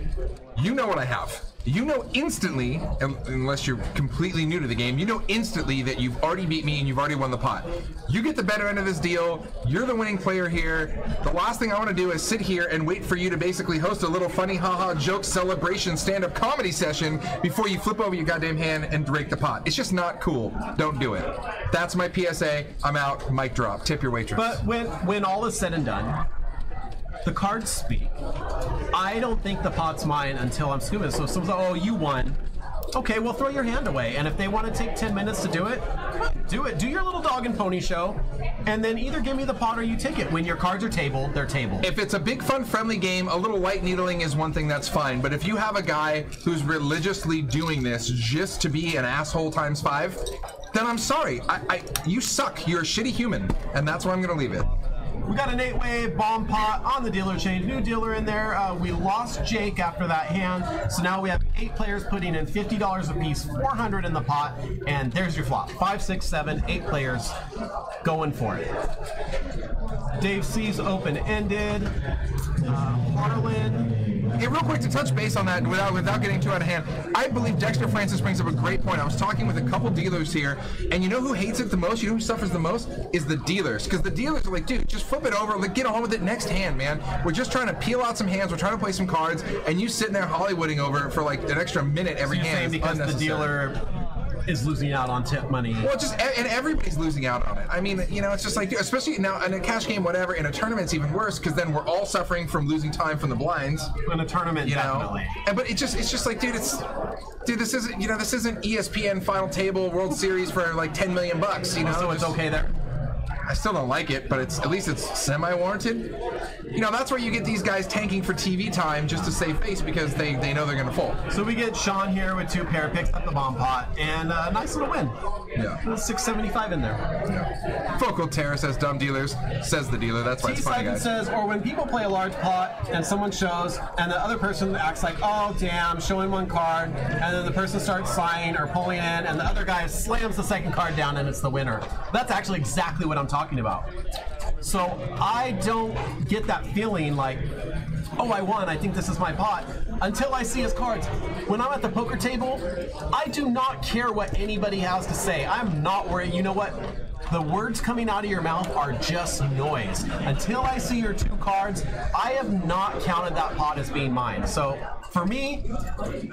you know what I have. You know instantly, unless you're completely new to the game, you know instantly that you've already beat me and you've already won the pot. You get the better end of this deal. You're the winning player here. The last thing I want to do is sit here and wait for you to basically host a little funny haha joke celebration stand-up comedy session before you flip over your goddamn hand and break the pot. It's just not cool. Don't do it. That's my PSA. I'm out. Mic drop. Tip your waitress. But when all is said and done, the cards speak. I don't think the pot's mine until I'm scooping. So if someone's like, oh, you won. Okay, well, throw your hand away. And if they want to take 10 minutes to do it, do it. Do your little dog and pony show. And then either give me the pot or you take it. When your cards are tabled, they're tabled. If it's a big, fun, friendly game, a little light needling is one thing, that's fine. But if you have a guy who's religiously doing this just to be an asshole times 5, then I'm sorry. You suck. You're a shitty human. And that's where I'm going to leave it. We got an 8-way bomb pot on the dealer change. New dealer in there. We lost Jake after that hand. So now we have 8 players putting in $50 apiece, 400 in the pot. And there's your flop. 5, 6, 7, 8 players going for it. Dave C's open-ended. Harlan. Hey, real quick to touch base on that without getting too out of hand, I believe Dexter Francis brings up a great point. I was talking with a couple dealers here, and you know who hates it the most? You know who suffers the most? Is the dealers. Because the dealers are like, dude, just flip it over, like, get on with it next hand, man. We're just trying to peel out some hands, we're trying to play some cards, and you sitting there Hollywooding over it for like an extra minute every You're saying hand. because the dealer is losing out on tip money. Well, and everybody's losing out on it. I mean, you know, it's just like, especially now in a cash game, whatever. In a tournament, it's even worse because then we're all suffering from losing time from the blinds. In a tournament, You know, definitely. but it's just like, dude, this isn't ESPN Final Table World Series for like $10 million. You know, So it's okay there. I still don't like it, but at least it's semi-warranted. You know, that's where you get these guys tanking for TV time just to save face because they know they're gonna fold. So we get Sean here with 2 pair, picks up the bomb pot, and a nice little win. Yeah. 675 in there. Yeah. Focal Terror says dumb dealers, says the dealer. That's why it's funny, T-Simon guys. says, or when people play a large pot and someone shows, and the other person acts like, oh damn, showing 1 card, and then the person starts sighing or pulling in, and the other guy slams the second card down, and it's the winner. That's actually exactly what I'm talking about. So I don't get that feeling like, oh, I won, I think this is my pot, until I see his cards. When I'm at the poker table, I do not care what anybody has to say. I'm not worried. You know what? The words coming out of your mouth are just noise. Until I see your 2 cards, I have not counted that pot as being mine. So for me,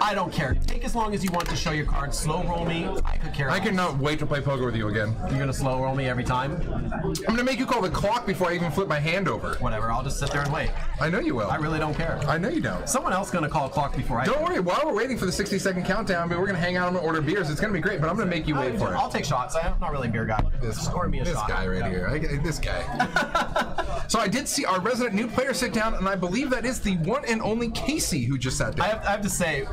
I don't care. Take as long as you want to show your cards. Slow roll me. I could care I less. cannot wait to play poker with you again. You're gonna slow roll me every time? I'm gonna make you call the clock before I even flip my hand over. Whatever. I'll just sit there and wait. I know you will. I really don't care. I know you don't. Someone else gonna call a clock before I Don't worry. While we're waiting for the 60-second countdown, we're gonna hang out and order beers. It's gonna be great, but I'm gonna make you wait for it. I'll take shots. I'm not really a beer guy. Just order me a This shot. guy right here. This guy. So I did see our resident new player sit down, and I believe that is the one and only Casey who just sat down. I have to say,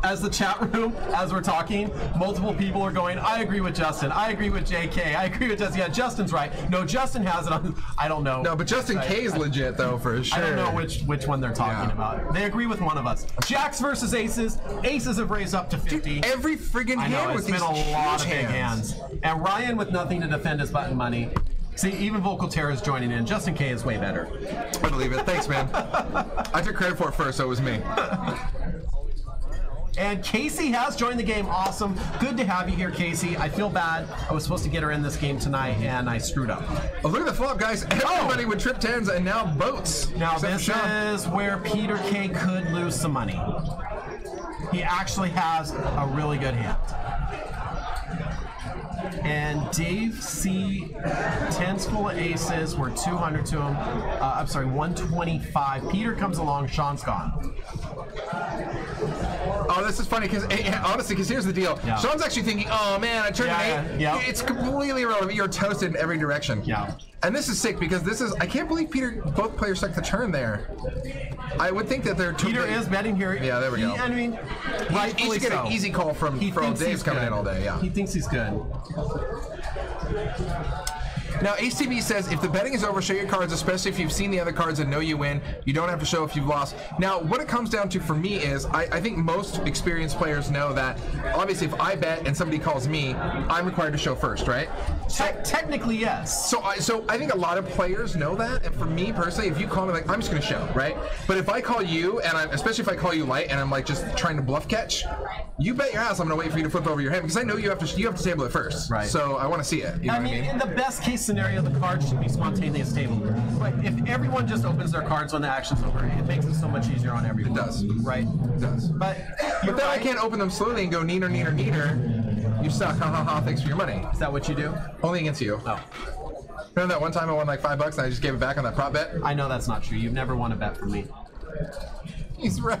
as the chat room, as we're talking, multiple people are going, I agree with Justin. I agree with JK. I agree with Justin. Yeah, Justin's right. No, Justin has it on. I don't know. No, but Justin K is legit though, for sure. I don't know which one they're talking Yeah. about. They agree with one of us. Jacks versus aces. Aces have raised up to 50. Every friggin' I know, hand it's with been these a lot huge of big hands. And Ryan with nothing to defend his button money. See, even Vocal Terror is joining in. Justin K is way better. I believe it. Thanks, man. I took credit for it first, so it was me. And Casey has joined the game. Awesome. Good to have you here, Casey. I feel bad. I was supposed to get her in this game tonight, and I screwed up. Oh, look at the flop, guys. Everybody with trip 10s and now boats. Now, Except this for Sean. is where Peter K could lose some money. He actually has a really good hand. And Dave C, 10's full of aces. We're 200 to him. I'm sorry, 125. Peter comes along. Sean's gone. Oh, this is funny because honestly, because here's the deal. Yeah. Sean's actually thinking, oh man, I turned an 8. yeah. It's completely irrelevant. You're toasted in every direction. Yeah. And this is sick because this is, I can't believe both players stuck the turn there. I would think that they're too Peter big. is betting here. Yeah, there we go. I mean, He rightfully should get so. an easy call from thinks Dave's he's coming good. in all day. Yeah. He thinks he's good. Now, ACB says, if the betting is over, show your cards, especially if you've seen the other cards and know you win. You don't have to show if you've lost. Now, what it comes down to for me is, I think most experienced players know that, obviously, if I bet and somebody calls me, I'm required to show first, right? Technically, yes. So I think a lot of players know that, and for me personally, if you call me, like, I'm just gonna show, right? But if I call you, and especially if I call you light, and I'm like just trying to bluff catch, you bet your ass I'm gonna wait for you to flip over your hand because I know you have to table it first. Right. So I want to see it. You know I what mean, in the best case scenario, the cards should be spontaneous table. But if everyone just opens their cards when the action's over, it makes it so much easier on everyone. It does. Right? It does. But But then I can't open them slowly and go neener, neener, neener. You suck. Ha ha ha. Thanks for your money. Is that what you do? Only against you. Oh. Remember that one time I won like $5 and I just gave it back on that prop bet? I know that's not true. You've never won a bet from me. He's right.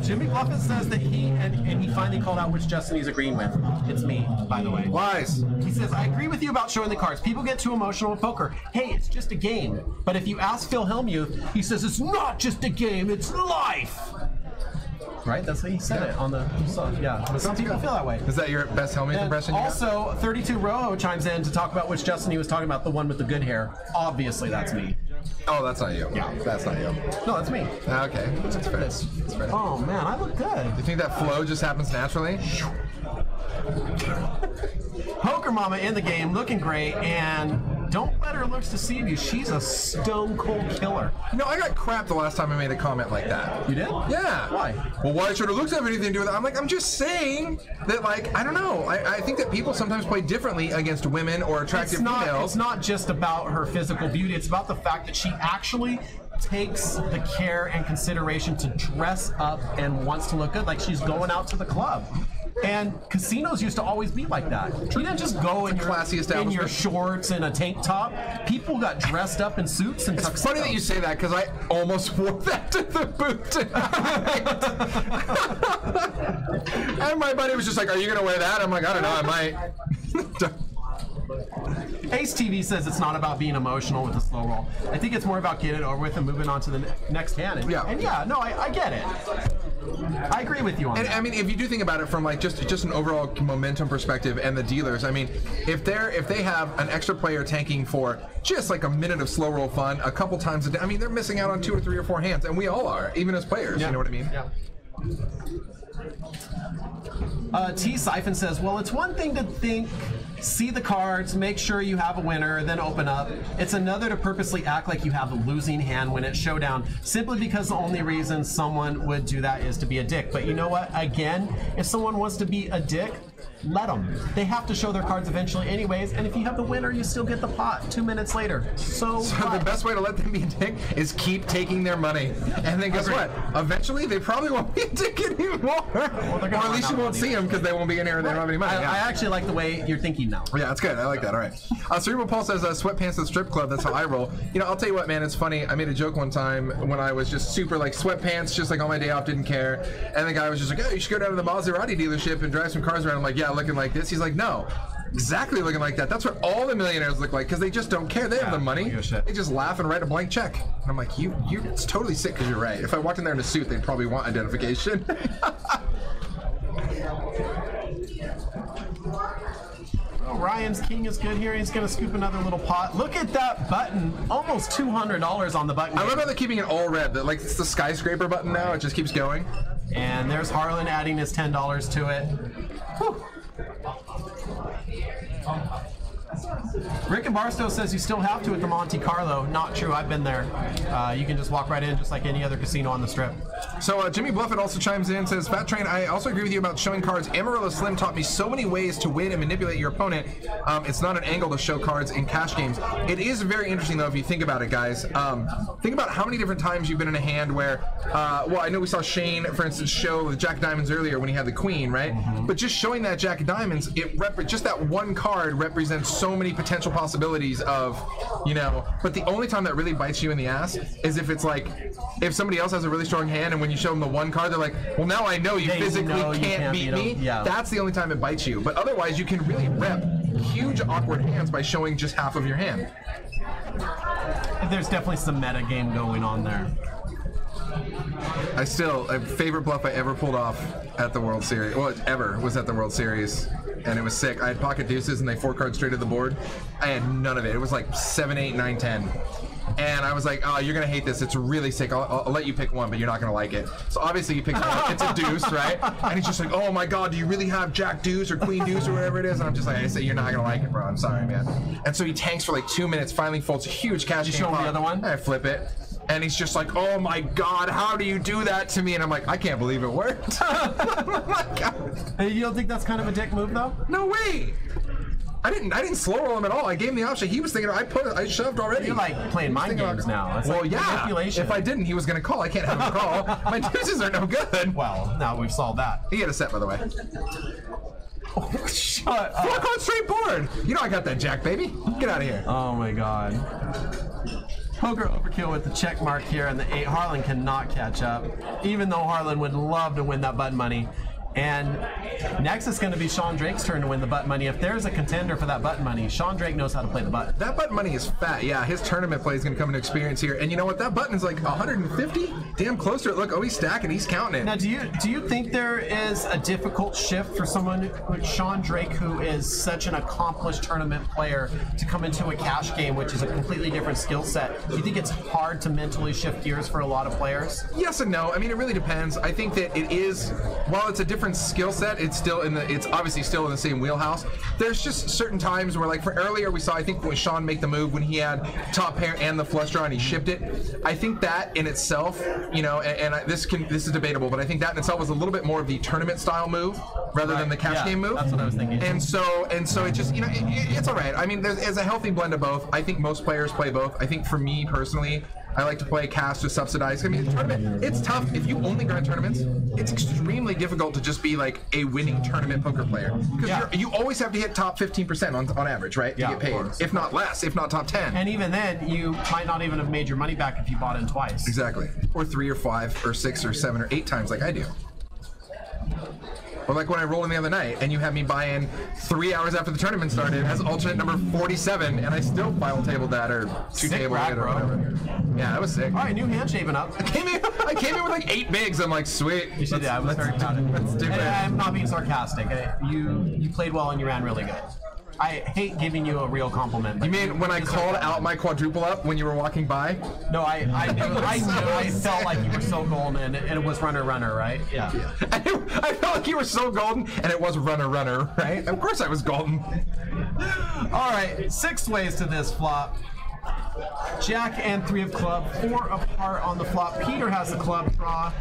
Jimmy Bluffett says that and he finally called out which Justin he's agreeing with. It's me, by the way. Lies. He says, I agree with you about showing the cards. People get too emotional with poker. Hey, it's just a game. But if you ask Phil Hellmuth, he says it's not just a game, it's life. Right? That's how he said it on the song. Yeah. But some people feel that way. Is that your best Helmet And impression you got? also, 32 Rojo chimes in to talk about which Justin he was talking about, the one with the good hair. Obviously, that's me. Oh, that's not you. Yeah. That's not you. No, that's me. Okay. That's fair. This. That's fair. Oh, man, I look good. You think that flow just happens naturally? Poker Mama in the game, looking great, and don't let her looks deceive you. She's a stone cold killer. You know, I got crap the last time I made a comment like that. You did? Yeah. Why? Well, why should her looks have anything to do with it? I'm like, I'm just saying that, like, I don't know. I think that people sometimes play differently against women or attractive females. It's not just about her physical beauty. It's about the fact that she actually takes the care and consideration to dress up and wants to look good, like she's going out to the club. And casinos used to always be like that. You didn't just go in classy your establishment. shorts and a tank top. People got dressed up in suits and tuxedos. It's funny that you say that because I almost wore that to the boot tonight. And my buddy was just like, "Are you gonna wear that?" I'm like, "I don't know, I might." Ace TV says it's not about being emotional with the slow roll. I think it's more about getting it over with and moving on to the next hand. And, I get it. I agree with you on And that. I mean, if you do think about it from like just an overall momentum perspective, and the dealers, I mean, if they have an extra player tanking for just like a minute of slow roll fun a couple times a day, I mean, they're missing out on 2 or 3 or 4 hands, and we all are, even as players. Yeah. You know what I mean? Yeah. T Siphon says, well, it's one thing to see the cards, make sure you have a winner, then open up. It's another to purposely act like you have a losing hand when it's showdown, simply because the only reason someone would do that is to be a dick. But you know what? Again, if someone wants to be a dick, let them. They have to show their cards eventually anyways, and if you have the winner, you still get the pot 2 minutes later. So the best way to let them be a dick is keep taking their money. And then guess what? Eventually, they probably won't be a dick anymore. Or at least you won't see them because they won't be in here and they don't have any money. I actually like the way you're thinking now. Yeah, that's good. I like that. All right. Cerebral Paul says, sweatpants at the strip club. That's how I roll. You know, I'll tell you what, man. It's funny. I made a joke one time when I was just super like sweatpants, just like on my day off, didn't care. And the guy was just like, oh, you should go down to the Maserati dealership and drive some cars around. I'm like, yeah, looking like this. He's like, no. Exactly looking like that. That's what all the millionaires look like because they just don't care. They have the money. They just laugh and write a blank check. And I'm like, it's totally sick because you're right. If I walked in there in a suit, they'd probably want identification. Oh, Ryan's king is good here. He's going to scoop another little pot. Look at that button. Almost $200 on the button. I love how they're keeping it all red. Like, it's the skyscraper button now. It just keeps going. And there's Harlan adding his $10 to it. Whew. Rick and Barstow says you still have to at the Monte Carlo. Not true. I've been there. You can just walk right in just like any other casino on the strip. So Jimmy Bluffett also chimes in and says, Fat Train, I also agree with you about showing cards. Amarillo Slim taught me so many ways to win and manipulate your opponent. It's not an angle to show cards in cash games. It is very interesting, though, if you think about it, guys. Think about how many different times you've been in a hand where, well, I know we saw Shane, for instance, show the Jack of Diamonds earlier when he had the Queen, right? Mm-hmm. But just showing that Jack of Diamonds, just that one card represents so many potential possibilities of, you know, but the only time that really bites you in the ass is if it's like, if somebody else has a really strong hand and when you show them the one card, they're like, well, now I know you physically can't beat me. Yeah. That's the only time it bites you. But otherwise, you can really rep huge awkward hands by showing just half of your hand. There's definitely some meta game going on there. A favorite bluff I ever pulled off at the World Series, well, ever was at the World Series, and it was sick. I had pocket deuces and they 4-card straight to the board. I had none of it. It was like 7, 8, 9, 10. And I was like, oh, you're going to hate this. It's really sick. I'll let you pick one, but you're not going to like it. So obviously you pick one. It's a deuce, right? And he's just like, oh my God, do you really have Jack deuce or Queen deuce or whatever it is? And I'm just like, I say, you're not going to like it, bro. I'm sorry, man. And so he tanks for like 2 minutes, finally folds a huge cash game. You show him the other one? I flip it. And he's just like, oh my God, how do you do that to me? And I'm like, I can't believe it worked. Oh my God. Hey, you don't think that's kind of a dick move, though? No way. I didn't slow roll him at all. I gave him the option. He was thinking, I shoved already. You're like playing mind games now. It's well, like yeah. manipulation. If I didn't, he was going to call. I can't have him call. My deuces are no good. Well, now we've solved that. He had a set, by the way. Oh, shut up. 4-card straight board. You know I got that Jack, baby. Get out of here. Oh my God. Poker overkill with the check mark here and the 8. Harlan cannot catch up, even though Harlan would love to win that button money. And next it's going to be Sean Drake's turn to win the button money. If there's a contender for that button money, Sean Drake knows how to play the button. That button money is fat. Yeah, his tournament play is going to come into experience here. And you know what? That button is like 150. Damn close to it. Look, oh, he's stacking. He's counting it. Now, do you think there is a difficult shift for someone like Sean Drake, who is such an accomplished tournament player, to come into a cash game, which is a completely different skill set? Do you think it's hard to mentally shift gears for a lot of players? Yes and no. I mean, it really depends. I think that it is, while it's a different skill set, it's obviously still in the same wheelhouse. There's just certain times where, like for earlier, we saw, I think when Sean make the move when he had top pair and the flush draw and he shipped it. I think that in itself, you know, this is debatable, but I think that in itself was a little bit more of the tournament style move rather than the cash game move. That's what I was thinking. And so it just, you know, it's all right. I mean, there's a healthy blend of both. I think most players play both. I think for me personally, I like to play cast or subsidized. I mean, tournament, it's tough. If you only grind tournaments, it's extremely difficult to just be like a winning tournament poker player. Because you always have to hit top 15% on average, right? To get paid. If not less, if not top 10. And even then, you might not even have made your money back if you bought in twice. Exactly. Or 3 or 5 or 6 or 7 or 8 times like I do. Or like when I rolled in the other night and you had me buy in 3 hours after the tournament started as alternate number 47 and I still final tabled that or 2 tabled it or whatever. Yeah, that was sick. All right, new hand shaving up. I came in with like 8 bigs. I'm like, sweet. You should, I was very proud of it. Let's do it. I'm not being sarcastic. You played well and you ran really good. I hate giving you a real compliment. You mean when I called out my quadruple up when you were walking by? No, I knew. I felt like you were so golden, and it was runner, right? Yeah. I felt like you were so golden, and it was runner, right? Of course I was golden. All right, 6 ways to this flop. Jack and 3 of club, 4 apart on the flop. Peter has a club draw.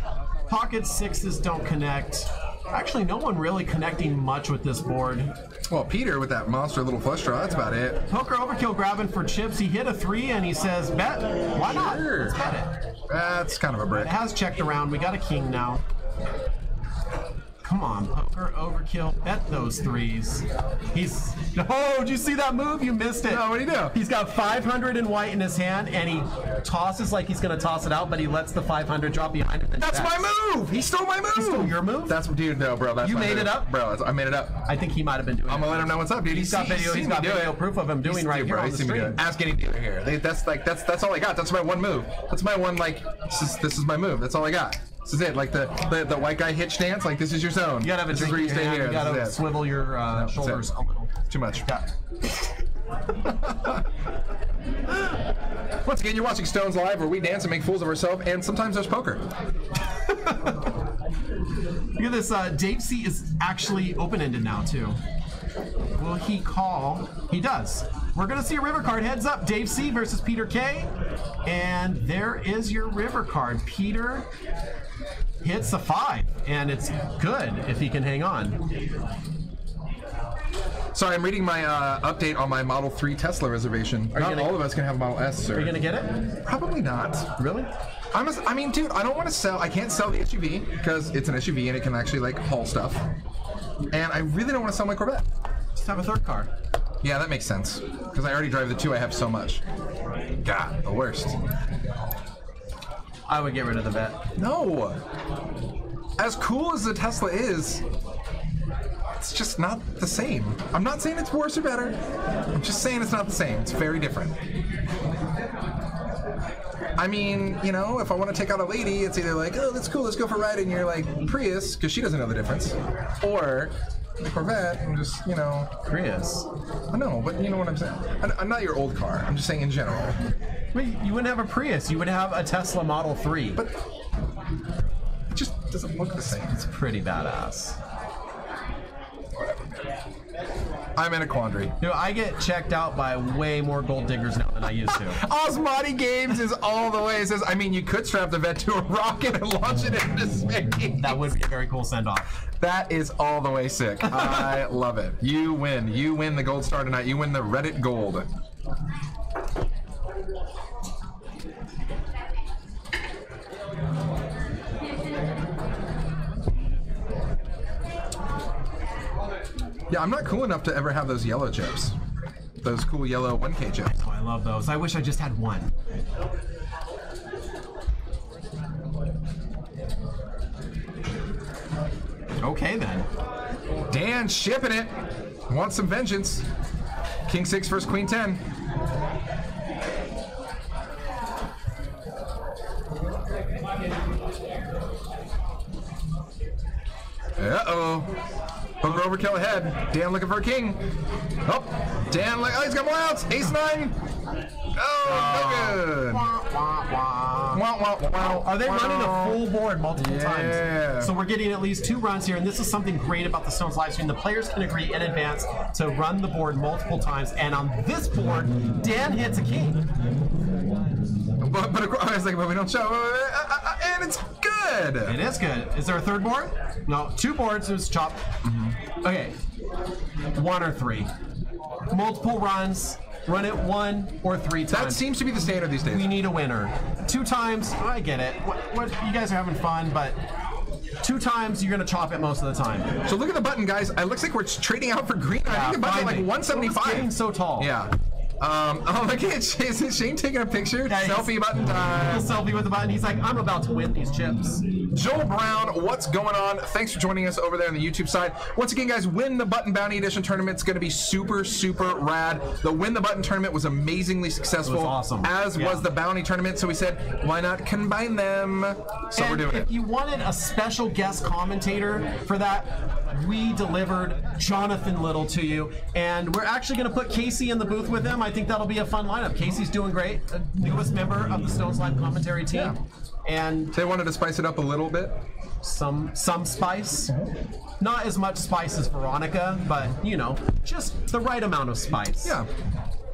Pocket 6s don't connect. Actually, no one really connecting much with this board. Well, Peter with that monster little flush draw, that's about it. Poker overkill grabbing for chips. He hit a 3 and he says, bet. Why not? Sure. Let's bet it. That's kind of a brick. It has checked around. We got a king now. Come on, poker overkill. Bet those 3s. Oh, did you see that move? You missed it. No, what'd he do? He's got 500 in white in his hand, and he tosses like he's going to toss it out, but he lets the 500 drop behind him. That's my move! He stole my move! He stole your move? That's, dude, no, bro. That's You my made move. it up? Bro, I made it up. I think he might have been doing it. I'm gonna let him know what's up, dude. He's got video proof of him doing right here on the stream. Ask any dealer here. That's all I got. That's my one move. That's my one, like, this is my move. That's all I got. This is it. Like the white guy hitch stance. Like, this is your zone. You gotta have a this is drink where you in your stay hand. here. You gotta swivel your shoulders a little. Too much. Yeah. Once again, you're watching Stones Live, where we dance and make fools of ourselves, and sometimes there's poker. Look at this. Dave C is actually open-ended now too. Will he call? He does. We're gonna see a river card. Heads up, Dave C versus Peter K. And there is your river card. Peter hits a 5, and it's good if he can hang on. Sorry, I'm reading my update on my Model 3 Tesla reservation. Not all of us can have a Model S, sir. Are you gonna get it? Probably not. Really? I mean, dude, I don't want to sell. I can't sell the SUV because it's an SUV and it can actually like haul stuff. And I really don't want to sell my Corvette. Just have a 3rd car. Yeah, that makes sense. Because I already drive the 2 I have so much. God, the worst. I would get rid of the vet. No. As cool as the Tesla is, it's just not the same. I'm not saying it's worse or better. I'm just saying it's not the same. It's very different. I mean, you know, if I want to take out a lady, it's either like, oh, that's cool, let's go for a ride, and you're like, Prius, because she doesn't know the difference. Or the Corvette, and just, you know, Prius. I know, but you know what I'm saying. I'm not your old car. I'm just saying in general. Wait, you wouldn't have a Prius. You would have a Tesla Model 3. But it just doesn't look the same. It's pretty badass. I'm in a quandary. Dude, I get checked out by way more gold diggers now than I used to. Osmati Games is all the way. It says, I mean, you could strap the vet to a rocket and launch it into space. That would be a very cool send-off. That is all the way sick. I love it. You win. You win the gold star tonight. You win the Reddit gold. Yeah, I'm not cool enough to ever have those yellow chips. Those cool yellow 1K chips. Oh, I love those. I wish I just had one. Okay, then. Dan shipping it. Wants some vengeance. King 6 versus Queen 10. Uh-oh. Poker overkill ahead. Dan looking for a king. Oh, Dan, oh, he's got more outs. Ace 9. Oh, no good. Are they running a full board multiple Yeah. times? So we're getting at least 2 runs here, and this is something great about the Stones live stream. The players can agree in advance to run the board multiple times, and on this board, Dan hits a king. But I was like, but we don't show, and it's good. It is good. Is there a 3rd board? No, 2 boards. It's chop. Okay, 1 or 3. Multiple runs. Run it 1 or 3 times. That seems to be the standard these days. We need a winner. 2 times, I get it. What you guys are having fun, but 2 times you're gonna chop it most of the time. So look at the button, guys. It looks like we're trading out for green. I think the button's like 175. It's getting so tall. Yeah. Oh, look at Shane taking a picture. Yeah, Selfie button time. Selfie with the button. He's like, I'm about to win these chips. Joel Brown, what's going on? Thanks for joining us over there on the YouTube side. Once again, guys, Win the Button Bounty Edition tournament's going to be super, super rad. The Win the Button tournament was amazingly successful. It was awesome. As was the Bounty tournament, so we said, why not combine them? So and we're doing if you wanted a special guest commentator for that, we delivered Jonathan Little to you, and we're actually going to put Casey in the booth with him. I think that'll be a fun lineup. Casey's doing great, newest member of the Stones Live commentary team. Yeah. And They wanted to spice it up a little bit. some spice. Not as much spice as Veronica, but you know, just the right amount of spice. Yeah.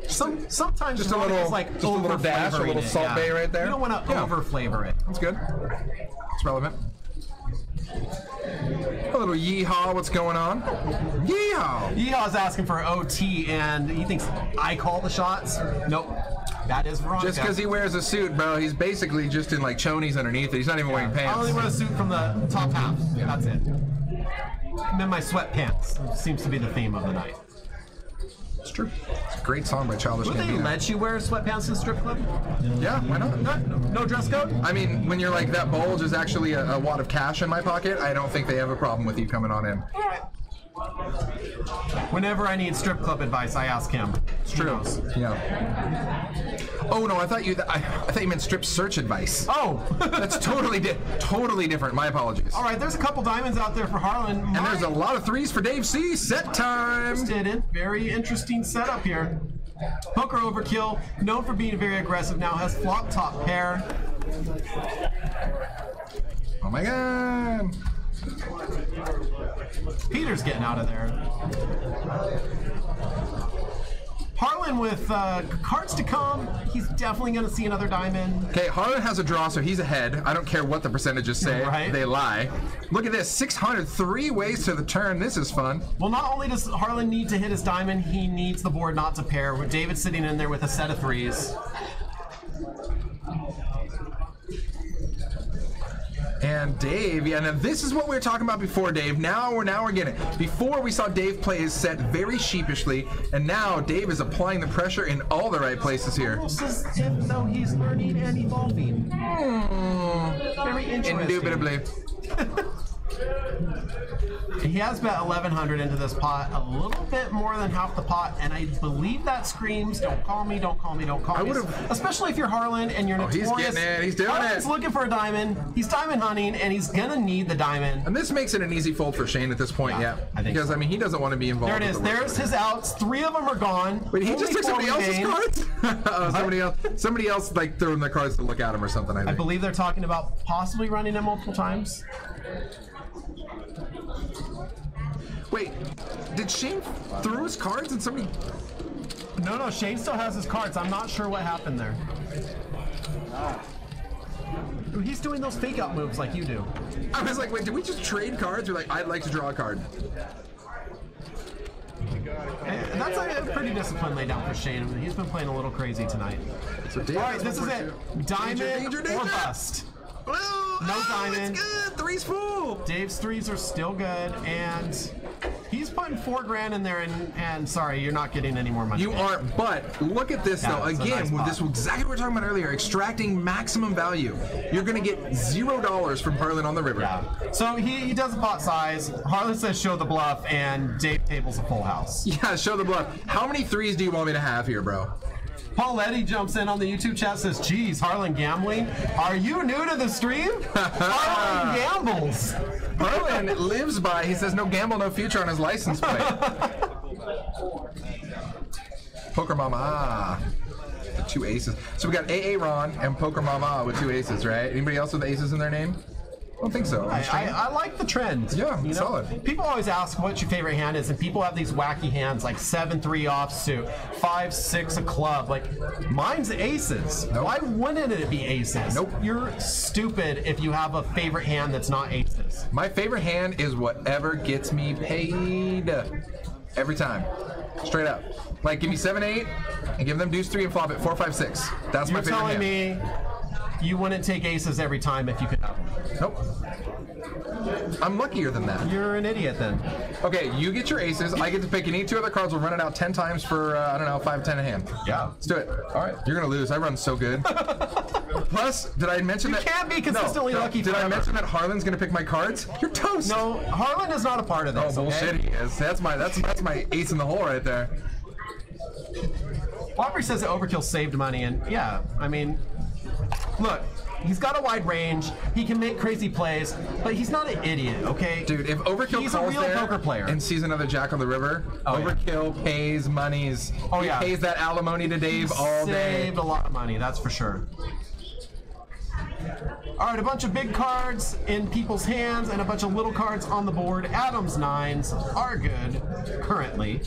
Sometimes Just a Veronica's little- like just a little dash, a over-flavoring little it, Salt Bae right there. You don't want to Yeah. over flavor it. That's good. It's relevant. A little yeehaw, what's going on? Yeehaw! Yeehaw's asking for OT, and he thinks I call the shots. Nope, that is Veronica. Just because he wears a suit, bro, he's basically just in like chonies underneath it. He's not even wearing I only pants. wear a suit from the top half. That's it. I'm in my sweatpants. Seems to be the theme of the night. It's true. It's a great song by Childish Would they Gambino. let you wear sweatpants in the strip club? Yeah, why not? No dress code? I mean, when you're like, that bulge is actually a wad of cash in my pocket, I don't think they have a problem with you coming on in. Whenever I need strip club advice, I ask him. It's True. Yeah. Oh no, I thought you meant strip search advice. Oh, That's totally different. My apologies. all right. There's a couple diamonds out there for Harlan. And there's a lot of threes for Dave C. Set time. Didn't. Very interesting setup here. Poker overkill, known for being very aggressive, now has flop top pair. Oh my god. Peter's getting out of there. Harlan with cards to come. He's definitely going to see another diamond. Okay, Harlan has a draw, so he's ahead. I don't care what the percentages say. Right. They lie. Look at this, 600, 3 ways to the turn. This is fun. Well, not only does Harlan need to hit his diamond, he needs the board not to pair. With David sitting in there with a set of threes. And Dave, yeah, now this is what we were talking about before, Dave. Now we're getting it. Before we saw Dave play his set very sheepishly, and now Dave is applying the pressure in all the right places here. Almost as if though he's learning and evolving. Very interesting. Indubitably. He has bet 1,100 into this pot, a little bit more than half the pot, and I believe that screams, don't call me, don't call me, don't call me. would've- Especially if you're Harlan and you're he's notorious. getting it, he's doing Harlan's it. looking for a diamond, he's diamond hunting, and he's gonna need the diamond. And this makes it an easy fold for Shane at this point, Yeah, yeah. I think because, so. I mean, he doesn't want to be involved. There it is, with the there's his outs, 3 of them are gone. Wait, he Only just took 4 somebody else's remain. cards? Somebody else like throwing their cards to look at him or something, I I think. believe they're talking about possibly running it multiple times. Wait, did Shane throw his cards and somebody... No, Shane still has his cards. I'm not sure what happened there. He's doing those fake out moves like you do. I was like, wait, did we just trade cards? Or like, I'd like to draw a card. And that's a pretty disciplined lay down for Shane. He's been playing a little crazy tonight. So Dave All right, has this is 1, it. 4, 2. Diamond Danger, or danger. bust. Blue. No diamond. It's good. 3's full. Dave's threes are still good, and he's putting $4,000 in there. And sorry, you're not getting any more money. You aren't, but look at this Yeah, though. it's a Again, nice pot. this was exactly what we were talking about earlier. Extracting maximum value. You're gonna get $0 from Harlan on the river. Yeah. So he does a pot size. Harlan says show the bluff, and Dave tables a full house. Yeah, show the bluff. How many 3s do you want me to have here, bro? Pauletti jumps in on the YouTube chat, says, geez, Harlan gambling? Are you new to the stream? Harlan gambles. Harlan lives by, he says no gamble, no future on his license plate. Poker Mama. The 2 aces. So we got AA Ron and Poker Mama with 2 aces, right? Anybody else with aces in their name? I don't think so. I like the trend. Yeah, you know? solid. People always ask what your favorite hand is, and people have these wacky hands like 7-3 offsuit, 5-6 a club. Like mine's aces. Nope. Why wouldn't it be aces? Nope. You're stupid if you have a favorite hand that's not aces. My favorite hand is whatever gets me paid. Every time. Straight up. Like, give me 7-8 and give them deuce 3 and flop it 4-5-6. That's my You're favorite telling hand. me you wouldn't take aces every time if you could have them. Nope. I'm luckier than that. You're an idiot then. Okay, you get your aces. I get to pick any 2 other cards. We'll run it out 10 times for, I don't know, 5-10 a hand. Yeah. Let's do it. All right. You're going to lose. I run so good. Plus, did I mention that... You can't be consistently lucky Did I forever. mention that Harlan's going to pick my cards? You're toast. No, Harlan is not a part of this. Oh, bullshit, okay? he is. That's my ace in the hole right there. Aubrey says that Overkill saved money, and yeah, I mean, look, he's got a wide range. He can make crazy plays, but he's not an idiot, okay? Dude, if Overkill he's a calls real there poker player and sees another Jack on the River, Oh, yeah. Overkill pays monies. Oh, he yeah. pays that alimony to Dave all day. Saved a lot of money, that's for sure. All right, a bunch of big cards in people's hands and a bunch of little cards on the board. Adam's 9s are good currently.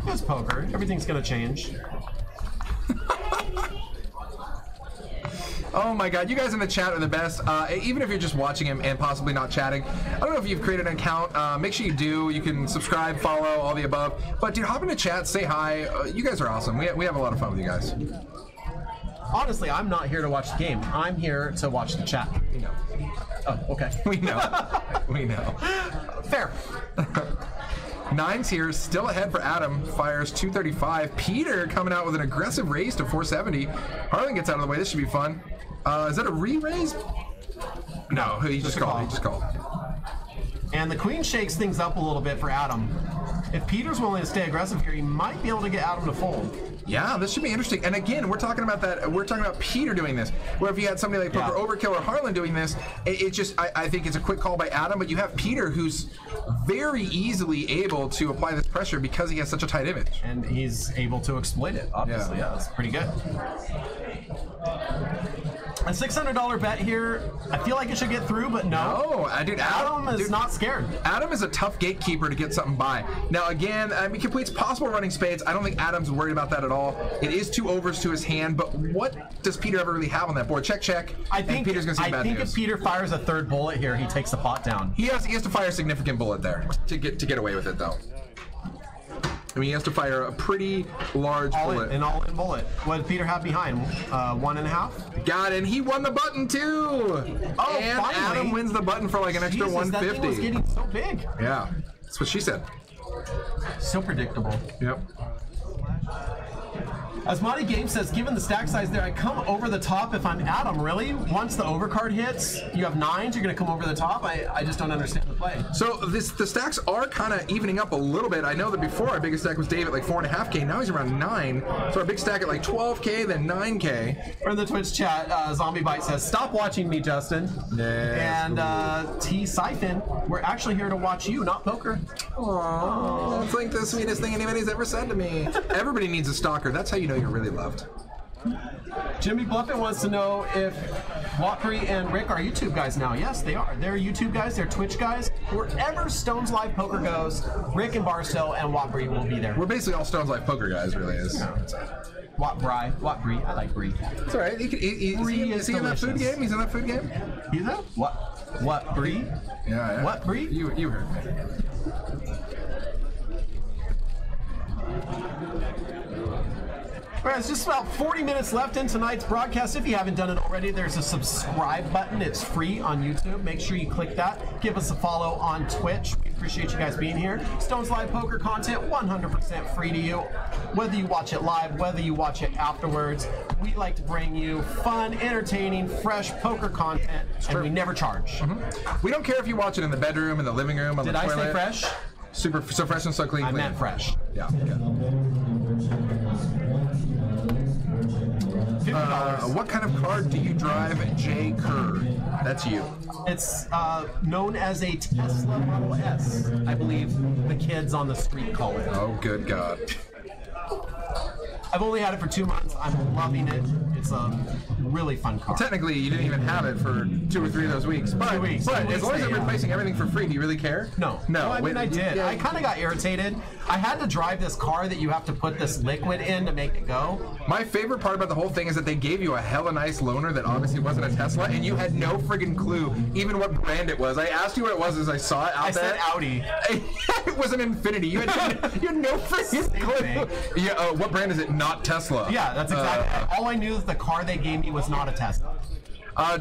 It's poker. Everything's gonna change. Oh my god, you guys in the chat are the best. Even if you're just watching him and possibly not chatting, I don't know if you've created an account. Make sure you do. You can subscribe, follow, all the above. But dude, hop in the chat, say hi. You guys are awesome. We have a lot of fun with you guys. Honestly, I'm not here to watch the game. I'm here to watch the chat. We know. Oh, okay. We know. We know. Fair. 9's here, still ahead for Adam. Fires 235. Peter coming out with an aggressive raise to 470. Harlan gets out of the way. This should be fun. Is that a re-raise? No, he just a called. call. He just called. And the queen shakes things up a little bit for Adam. If Peter's willing to stay aggressive here, he might be able to get Adam to fold. Yeah, this should be interesting. And again, we're talking about that. We're talking about Peter doing this. Where if you had somebody like Poker Overkill or Harlan doing this, it just I think it's a quick call by Adam. But you have Peter, who's very easily able to apply this pressure because he has such a tight image. And he's able to exploit it, obviously. Yeah, that's pretty good. A $600 bet here. I feel like it should get through, but no. No, dude, Adam is not scared. Adam is a tough gatekeeper to get something by. Now, again, I mean, it's possible running spades. I don't think Adam's worried about that at all. It is 2 overs to his hand, but what does Peter ever really have on that board? Check, check. I think Peter's gonna see bad news. if Peter fires a 3rd bullet here, he takes the pot down. He has to fire a significant bullet there to get away with it, though. I mean, he has to fire a pretty large bullet. An all-in bullet. What did Peter have behind? 1.5? Got it, and he won the button, too! Oh, and finally. Adam wins the button for like an extra Jesus, that thing was 150. getting so big. Yeah, that's what she said. So predictable. Yep. As Monty Game says, given the stack size there, I come over the top if I'm Adam, really? Once the overcard hits, you have 9s, you're going to come over the top? I just don't understand the play. So the stacks are kind of evening up a little bit. I know that before our biggest stack was Dave at like 4.5K. Now he's around 9. So our big stack at like 12K, then 9K. From the Twitch chat, Zombie Bite says, stop watching me, Justin. And T Siphon, we're actually here to watch you, not poker. Aww, it's like the sweetest thing anybody's ever said to me. Everybody needs a stalker. That's how you know you're really loved. Jimmy Bluffing wants to know if Watbury and Rick are YouTube guys now. Yes, they are. They're YouTube guys. They're Twitch guys. Wherever Stones Live Poker goes, Rick and Barstow and Watbury will be there. We're basically all Stones Live Poker guys, really is. Watbury. I like Brie. It's all right. Is he in that food game? He's in that food game? He's that? What Brie? Yeah. What Brie? You heard me. All right, it's just about 40 minutes left in tonight's broadcast. If you haven't done it already, there's a subscribe button. It's free on YouTube. Make sure you click that. Give us a follow on Twitch. We appreciate you guys being here. Stones Live Poker content, 100% free to you. Whether you watch it live, whether you watch it afterwards, we like to bring you fun, entertaining, fresh poker content, and we never charge. We don't care if you watch it in the bedroom, in the living room, on the toilet. Did I say fresh? So fresh and so clean. I meant fresh. Yeah. Okay. What kind of card do you drive, J. Kerr? That's you. It's known as a Tesla Model S. I believe the kids on the street call it. Oh, good God. I've only had it for 2 months. I'm loving it. it's a really fun card. Technically, you didn't even have it for 2 or 3 of those weeks. But, 2 weeks. but 2 as weeks long as they they're replacing everything for free, do you really care? No. No. I mean, I did. Yeah. I kind of got irritated. I had to drive this car that you have to put this liquid in to make it go. My favorite part about the whole thing is that they gave you a hella nice loaner that obviously wasn't a Tesla, and you had no friggin' clue even what brand it was. I asked you what it was as I saw it out there. I said Audi. It was an Infinity. You had no friggin' clue. Yeah. What brand is it? Not Tesla. Yeah, that's exactly. All I knew is the car they gave me was not a Tesla.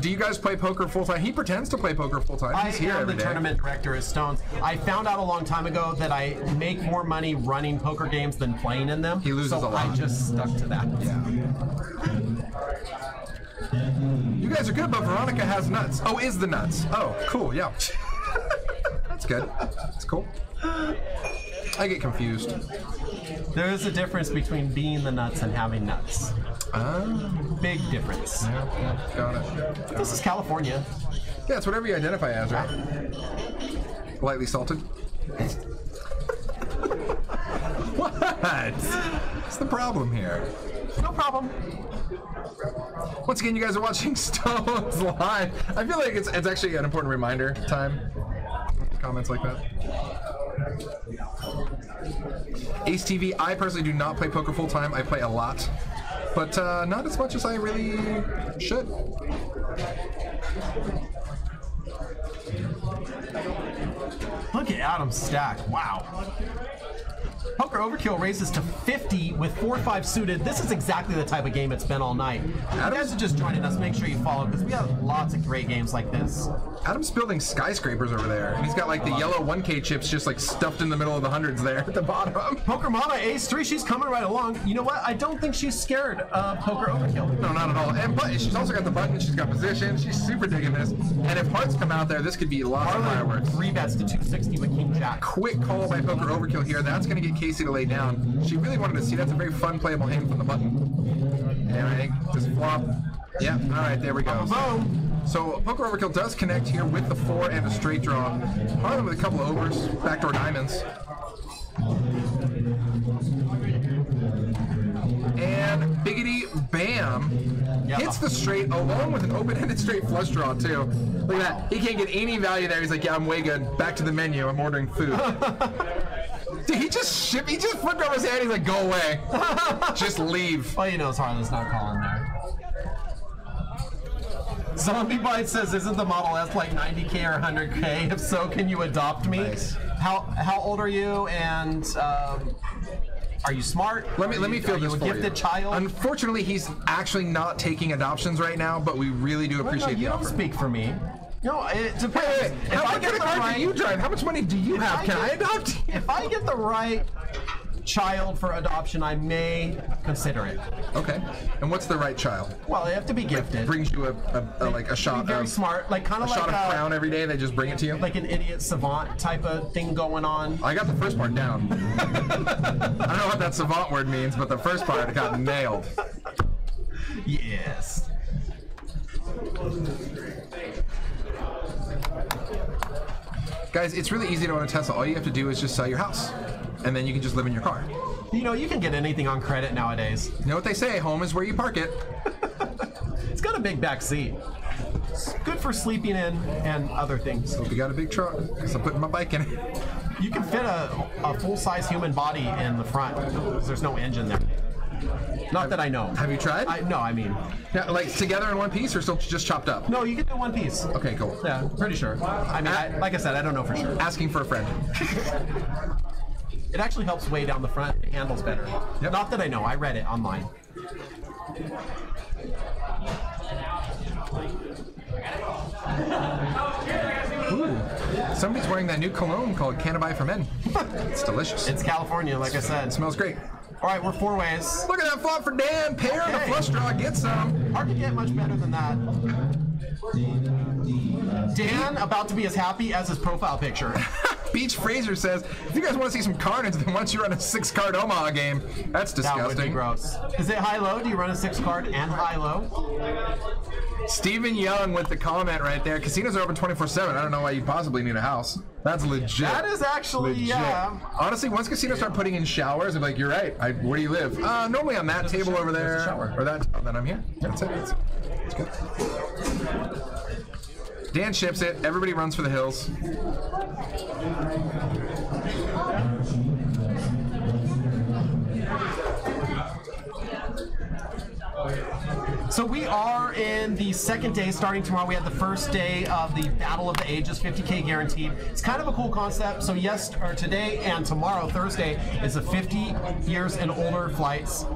Do you guys play poker full time? He pretends to play poker full time. He's here I am every the day. tournament director at Stones. I found out a long time ago that I make more money running poker games than playing in them. He loses a lot. I just stuck to that. Yeah. You guys are good, but Veronica has nuts. Oh, is the nuts? Oh, cool. Yeah. That's good. That's cool. I get confused. There is a difference between being the nuts and having nuts. Big difference. Yeah, got it. This is California. Yeah, it's whatever you identify as, right? Lightly salted. What? What's the problem here? No problem. Once again, you guys are watching Stones Live. I feel like it's actually an important reminder time. Comments like that. Ace TV, I personally do not play poker full time. I play a lot, but not as much as I really should. Look at Adam's stack. Wow. Poker Overkill raises to 50 with 4-5 suited. This is exactly the type of game it's been all night. If you guys are just joining us, make sure you follow because we have lots of great games like this. Adam's building skyscrapers over there, and he's got like the yellow 1K chips just like stuffed in the middle of the hundreds there at the bottom. Poker Mama Ace 3, she's coming right along. You know what? I don't think she's scared of Poker Overkill. No, not at all. And but she's also got the button. She's got position. She's super digging this. And if hearts come out there, this could be lots of fireworks. 3 bets to 260 with King Jack. Quick call by Poker Overkill here. That's going to get Casey to lay down. She really wanted to see. That's a very fun playable hand from the button. And I think just flop. Yeah. All right. There we go. Boom. So Poker Overkill does connect here with the 4 and a straight draw. Harlan with a couple of overs, backdoor diamonds. And Biggity Bam hits the straight along with an open-ended straight flush draw too. Look at that. He can't get any value there. He's like, yeah, I'm way good. Back to the menu. I'm ordering food. Dude, he just flipped over his hand. He's like, go away. Just leave. Well, you know, Harlan's not calling there. Zombie Bite says, isn't the Model S like 90K or 100K? If so, can you adopt me? Nice. How old are you? And are you smart? Let me feel this for you. Are you a gifted child? Unfortunately, he's actually not taking adoptions right now, but we really do appreciate you the don't offer. speak for me. No, it depends. Wait. How much of a car do you drive? How much money do you have? Can I adopt you? If I get the right child for adoption, I may consider it. Okay. And what's the right child? Well, they have to be gifted. Brings you a shot Very of smart, like kind a of shot like of Crown every day. They just bring it to you. like an idiot savant type of thing going on. I got the first part down. I don't know what that savant word means, but the first part got nailed. Yes. Guys, it's really easy to own a Tesla. All you have to do is just sell your house, and then you can just live in your car. You know, you can get anything on credit nowadays. You know what they say? Home is where you park it. It's got a big back seat. It's good for sleeping in and other things. Hope you got a big truck, because I'm putting my bike in it. You can fit a full-size human body in the front because there's no engine there. Not that I know. Have you tried? No, I mean. Yeah, like together in one piece or still just chopped up? No, you can do one piece. Okay, cool. Yeah, pretty sure. I mean, like I said, I don't know for sure. Asking for a friend. It actually helps way down the front. It handles better. Yep. Not that I know. I read it online. Ooh. Somebody's wearing that new cologne called Canna Buy for Men. It's delicious. It's California, like I said. It smells great. All right, we're 4 ways. Look at that flop for Dan. Pair and a Okay. flush draw. Get some. Hard to get much better than that. Dan about to be as happy as his profile picture. Beach Fraser says, if you guys want to see some carnage, then why don't you run a 6-card Omaha game? That's disgusting. That would be gross. Is it high-low? Do you run a 6-card and high-low? Stephen Young with the comment right there. Casinos are open 24/7. I don't know why you'd possibly need a house. That's legit. That is actually, legit. yeah. Honestly, once casinos start putting in showers, I'm like, you're right. Where do you live? Normally on that table over there. Or that. Oh, then I'm here. That's it. That's good. Dan ships it. Everybody runs for the hills. So we are in the second day, starting tomorrow. We had the first day of the Battle of the Ages, 50K guaranteed. It's kind of a cool concept. So today and tomorrow, Thursday, is the 50 years and older flights.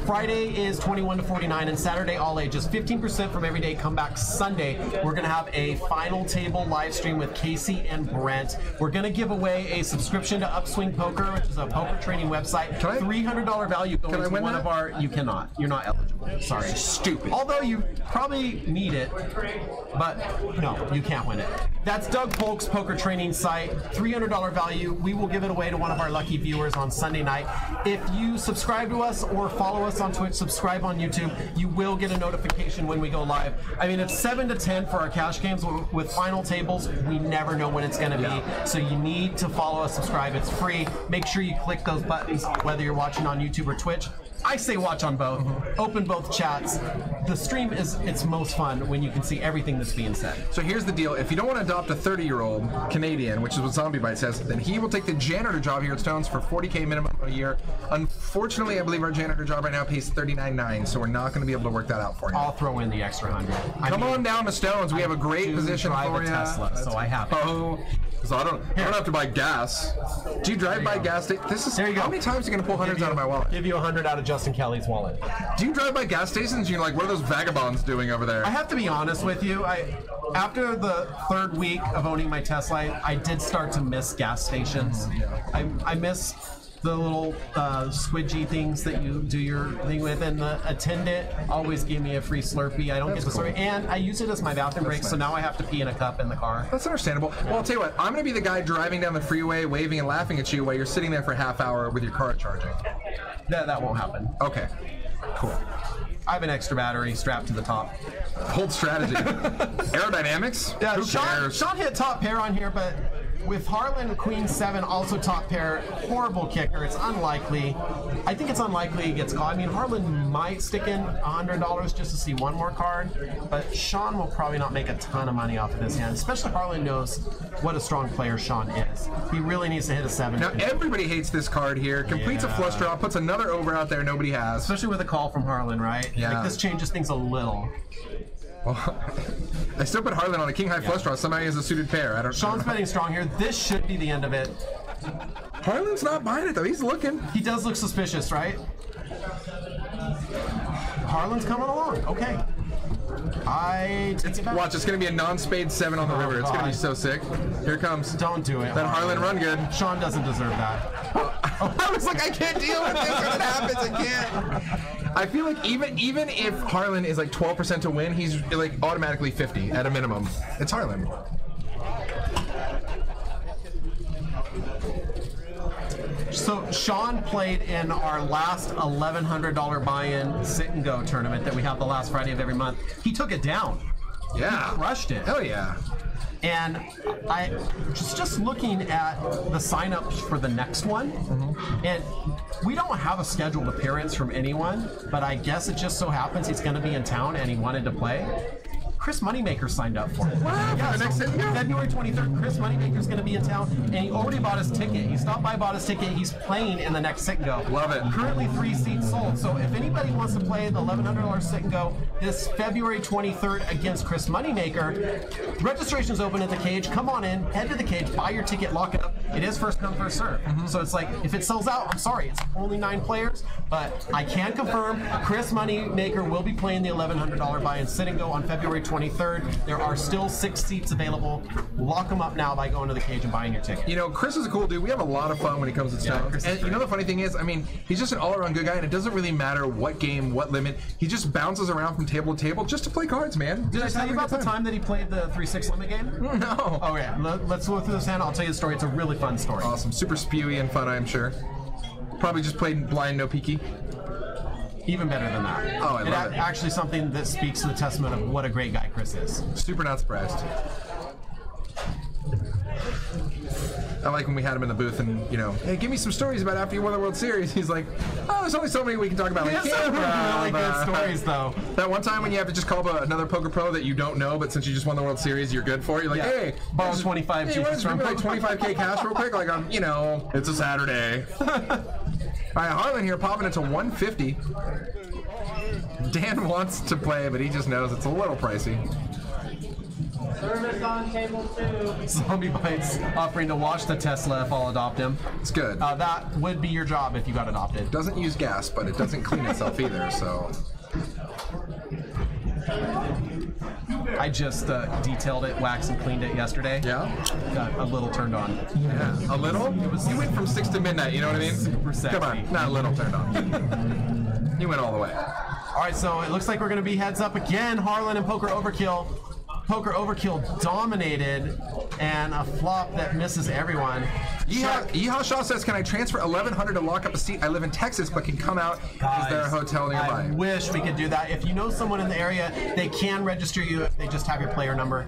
Friday is 21 to 49, and Saturday all ages. 15% from every day. Come back Sunday. We're going to have a final table live stream with Casey and Brent. We're going to give away a subscription to Upswing Poker, which is a poker training website. $300 value going to one of our. You cannot. You're not eligible. Sorry. Stupid. Although you probably need it, but no, you can't win it. That's Doug Polk's poker training site. $300 value. We will give it away to one of our lucky viewers on Sunday night. If you subscribe to us or follow us on Twitch, subscribe on YouTube, you will get a notification when we go live. I mean, it's 7 to 10 for our cash games. With final tables, we never know when it's going to be. So you need to follow us, subscribe. It's free. Make sure you click those buttons, whether you're watching on YouTube or Twitch. I say watch on both. Open both chats. The stream it's most fun when you can see everything that's being said. So here's the deal. If you don't want to adopt a 30-year-old Canadian, which is what Zombie Bite says, then he will take the janitor job here at Stones for $40K minimum a year. Unfortunately, I believe our janitor job right now pays $39,900, so we're not going to be able to work that out for you. I'll throw in the extra 100. Come on down to Stones. We have a great position for you. Tesla, so I have it. Oh, so I don't have to buy gas. Do you drive by gas stations? This is there. You go. How many times are you going to pull hundreds out of my wallet? Give you 100 out of Justin Kelly's wallet. Do you drive by gas stations and you're like, what are those vagabonds doing over there? I have to be honest with you. After the third week of owning my Tesla, I did start to miss gas stations. I miss the little squidgy things that you do your thing with, and the attendant always gave me a free Slurpee. I don't get the Slurpee, and I use it as my bathroom break, so now I have to pee in a cup in the car. That's understandable. Well, I'll tell you what, I'm going to be the guy driving down the freeway, waving and laughing at you while you're sitting there for a half hour with your car charging. That won't happen. Okay, cool. I have an extra battery strapped to the top. Bold strategy. Aerodynamics? Yeah, Who cares? Sean hit top pair on here, but with Harlan Queen 7 also top pair, horrible kicker. It's unlikely. I think it's unlikely he gets caught. I mean, Harlan might stick in $100 just to see one more card, but Sean will probably not make a ton of money off of this hand, especially Harlan knows what a strong player Sean is. He really needs to hit a 7. Now, everybody hates this card here. Completes a flush draw, puts another over out there nobody has. Especially with a call from Harlan, right? Yeah. Like, this changes things a little. Well, I still put Harlan on a king high flush draw. Somehow he has a suited pair. Sean's betting strong here. This should be the end of it. Harlan's not buying it though. He's looking. He does look suspicious, right? Harlan's coming along. Okay. Watch, it's going to be a non-spade 7 on the river. It's going to be so sick. Here it comes. Don't do it. Let Harlan run good. Sean doesn't deserve that. I was like, I can't deal with this when it happens. I can't. I feel like even if Harlan is like 12% to win, he's like automatically 50 at a minimum. It's Harlan. So Sean played in our last $1,100 buy-in sit-and-go tournament that we have the last Friday of every month. He took it down. Yeah. He crushed it. Hell yeah. And I just looking at the signups for the next one, and we don't have a scheduled appearance from anyone, but I guess it just so happens he's going to be in town and he wanted to play. Chris Moneymaker signed up for it. Wow, yeah, next so February 23rd, Chris Moneymaker's going to be in town, and he already bought his ticket. He stopped by, bought his ticket. He's playing in the next sit and go. Love it. Currently 3 seats sold. So if anybody wants to play the $1,100 sit and go this February 23rd against Chris Moneymaker, registration's open at the cage. Come on in, head to the cage, buy your ticket, lock it up. It is first come, first serve. So it's like, if it sells out, I'm sorry, it's only 9 players, but I can confirm Chris Moneymaker will be playing the $1,100 buy-in sit and go on February 23rd. 23rd. There are still 6 seats available. Lock them up now by going to the cage and buying your ticket. You know, Chris is a cool dude. We have a lot of fun when he comes to Stones. Chris is And you know the funny thing is, I mean, he's just an all-around good guy, and it doesn't really matter what game, what limit. He just bounces around from table to table just to play cards, man. Did I tell you about the time that he played the 3-6 limit game? No. Oh yeah, let's go through this hand. I'll tell you the story. It's a really fun story. Awesome. Super spewy and fun, I'm sure. Probably just played blind, no peeky. Even better than that. Oh, I love it. Actually something that speaks to the testament of what a great guy Chris is. Super not surprised. I like when we had him in the booth and, you know, hey, give me some stories about after you won the World Series. He's like, oh, there's only so many we can talk about. He has some really good stories, though. That one time when you have to just call up another poker pro that you don't know, but since you just won the World Series, you're good for it. You're like, hey, borrow 25 hey, G's from like 25K cash real quick. Like, you know, it's a Saturday. All right, Harlan here popping it to 150. Dan wants to play, but he just knows it's a little pricey. Service on table 2. Zombie Bites offering to wash the Tesla if I'll adopt him. It's good. That would be your job if you got adopted. Doesn't use gas, but it doesn't clean itself either, so. I just detailed it, waxed and cleaned it yesterday. Yeah? Got a little turned on. Yeah. A little? You went from 6 to midnight, you know what I mean? Super sexy. Come on, not a little turned on. You went all the way. All right, so it looks like we're going to be heads up again. Harlan and Poker Overkill. Poker Overkill dominated, and a flop that misses everyone. Yeehaw Shaw says, can I transfer $1,100 to lock up a seat? I live in Texas, but can come out. Is there a hotel nearby? I wish we could do that. If you know someone in the area, they can register you if they just have your player number.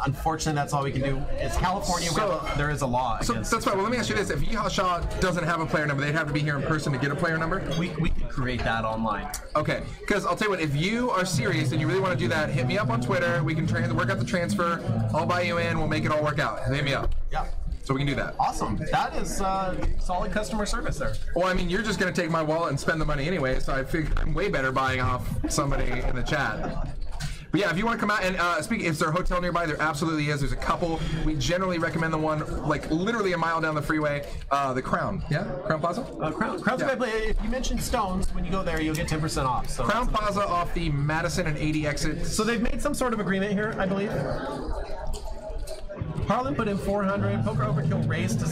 Unfortunately, that's all we can do. It's California. There is a law. So that's why. Well, let me ask you this. If Yeehaw Shaw doesn't have a player number, they'd have to be here in person to get a player number? We could create that online. Okay, because I'll tell you what, if you are serious and you really want to do that, hit me up on Twitter. We can work out the transfer. I'll buy you in. We'll make it all work out. Hit me up. Yeah. So we can do that. Awesome. That is solid customer service there. Well, I mean, you're just going to take my wallet and spend the money anyway, so I figure I'm way better buying off somebody in the chat. But yeah, if you want to come out and is there a hotel nearby? There absolutely is. There's a couple. We generally recommend the one like literally a mile down the freeway, the Crown. Yeah, Crown Plaza. Crown's Yeah. a great place. If you mention Stones when you go there, you'll get 10% off. So Crown Plaza off the Madison and 80 exit. So they've made some sort of agreement here, I believe. Harlan put in 400. Poker Overkill raised to.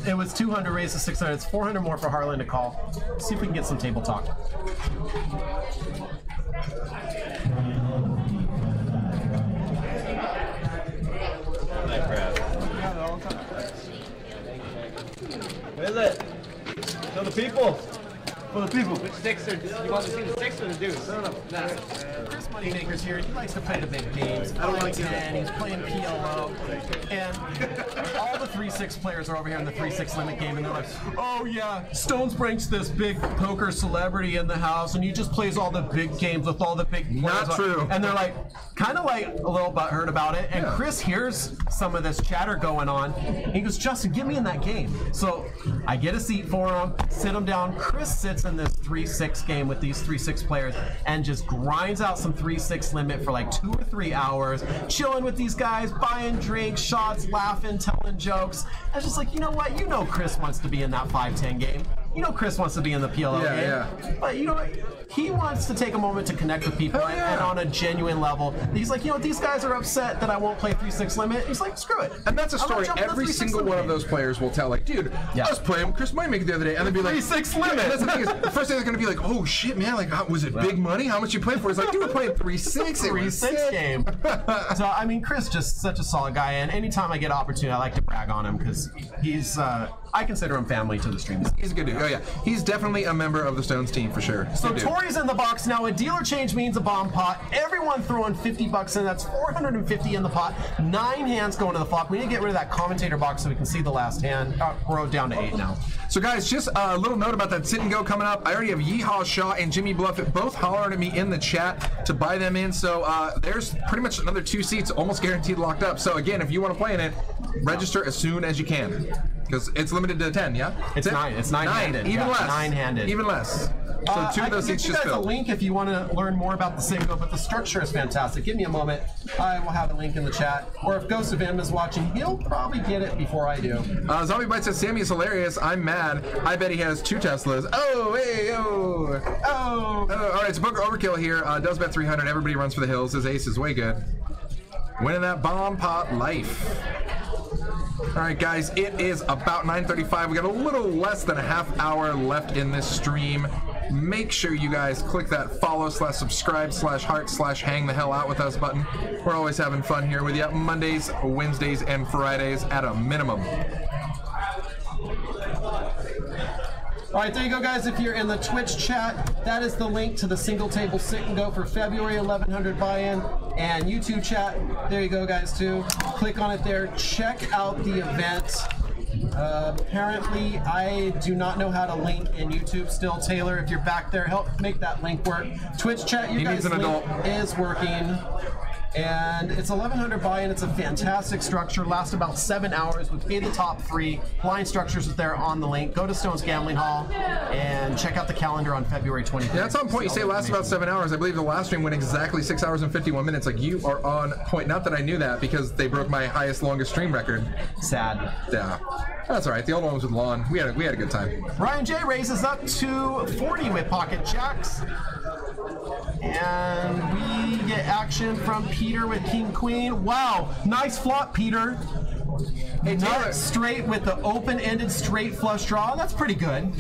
It was 200 raised to 600. It's 400 more for Harlan to call. See if we can get some table talk. What is it? For the people. For the people. Which six or you want to see the six or the deuce? No. Chris Moneymaker's here. He likes to play the big games. I don't like 10. He's playing PLO. And all the 3-6 players are over here in the 3-6 limit game, and they're like, oh yeah, Stones brings this big poker celebrity in the house, and he just plays all the big games with all the big players. Not true. And they're like, kind of like a little butthurt about it. And Yeah. Chris hears some of this chatter going on. And he goes, Justin, get me in that game. So I get a seat for him, sit him down. Chris sits in this 3-6 game with these 3-6 players and just grinds out some 3-6 limit for like 2 or 3 hours, chilling with these guys, buying drinks, shots, laughing, telling jokes. I was just like, you know what? You know Chris wants to be in that 5-10 game. You know Chris wants to be in the PLO game. Yeah. But you know what? He wants to take a moment to connect with people and on a genuine level. He's like, you know, these guys are upset that I won't play 3-6 limit. He's like, screw it. And that's a I'm gonna story jump in the every 3-6 single limit one of game. those players will tell. Like, dude, Yeah. I was playing with Chris Moneymaker the other day, and they'll be like, 3-6 limit. Yeah, that's the thing is, the first thing they're going to be like, oh shit, man, like, was it big money? How much you playing for? It's like, dude, we're playing 3-6. 3-6 game. So I mean, Chris just such a solid guy, and anytime I get an opportunity, I like to brag on him because he's. I consider him family to the stream. He's a good dude. Oh yeah, he's definitely a member of the Stones team for sure. So Good dude. Tori's in the box now. A dealer change means a bomb pot. Everyone throwing $50 in. That's 450 in the pot. 9 hands going to the flop. We need to get rid of that commentator box so we can see the last hand. We're down to 8 now. So guys, just a little note about that sit and go coming up. I already have Yeehaw Shaw and Jimmy Bluffing both hollering at me in the chat to buy them in. So there's pretty much another 2 seats almost guaranteed locked up. So again, if you want to play in it, register as soon as you can. Because it's limited to 10, yeah? It's 9. It's 9-handed. Even Yeah, less. 9-handed. Even less. So 2 of those I can seats get you just guys a filled. link if you want to learn more about the single, but the structure is fantastic. Give me a moment. I will have a link in the chat. Or if Ghost of M is watching, he'll probably get it before I do. Zombie Bite says, Sammy is hilarious. I'm mad. I bet he has 2 Teslas. Oh, hey, oh. Oh! All right, so Bunker Overkill here. Does bet 300. Everybody runs for the hills. His ace is way good. Winning that bomb pot life. All right, guys, it is about 9:35. We got a little less than a half hour left in this stream. Make sure you guys click that follow / subscribe / heart / hang the hell out with us button. We're always having fun here with you. Mondays, Wednesdays, and Fridays at a minimum. All right, there you go, guys. If you're in the Twitch chat, that is the link to the single table sit and go for February 1100 buy-in. And YouTube chat, there you go, guys, too. Click on it there. Check out the event. Apparently, I do not know how to link in YouTube still. Taylor, if you're back there, help make that link work. Twitch chat, you guys' link is working. And it's 1100 buy-in. It's a fantastic structure. Lasts about 7 hours. We paid the top 3. Blind structures are there on the link. Go to Stone's Gambling Hall and check out the calendar on February 23rd. Yeah, that's on point. You say it lasts about 7 hours. I believe the last stream went exactly 6 hours and 51 minutes. Like, you are on point. Not that I knew that, because they broke my highest, longest stream record. Sad. Yeah. That's all right. The old one was with Lon. We had a good time. Ryan J raises up to 40 with pocket jacks. And we get action from Peter with King Queen. Wow, nice flop, Peter. Hey, Derek straight with the open-ended straight flush draw. That's pretty good.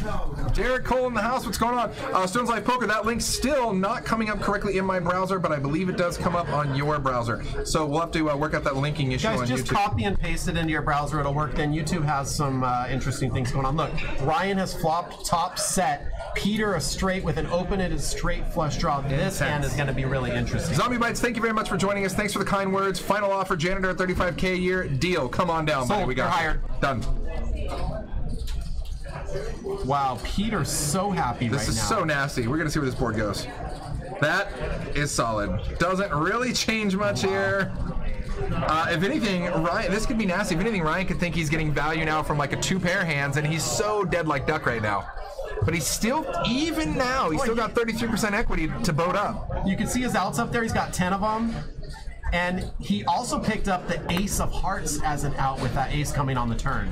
Derek Cole in the house. What's going on? Stone's Life Poker. That link's still not coming up correctly in my browser, but I believe it does come up on your browser. So we'll have to work out that linking issue Guys, on just YouTube. copy and paste it into your browser. It'll work. Then YouTube has some interesting things going on. Look, Ryan has flopped top set. Peter a straight with an open-ended straight flush draw. This hand is going to be really interesting. Zombie Bites, thank you very much for joining us. Thanks for the kind words. Final offer, janitor, $35K a year. Deal. Come on down, buddy. We got hired. Done. Wow, Peter's so happy right now. This is so nasty. We're going to see where this board goes. That is solid. Doesn't really change much here. If anything, Ryan, this could be nasty. If anything, Ryan could think he's getting value now from like a 2-pair hands, and he's so dead like duck right now. But he's still, even now, he's still got 33% equity to boat up. You can see his outs up there. He's got 10 of them. And he also picked up the ace of hearts as an out with that ace coming on the turn.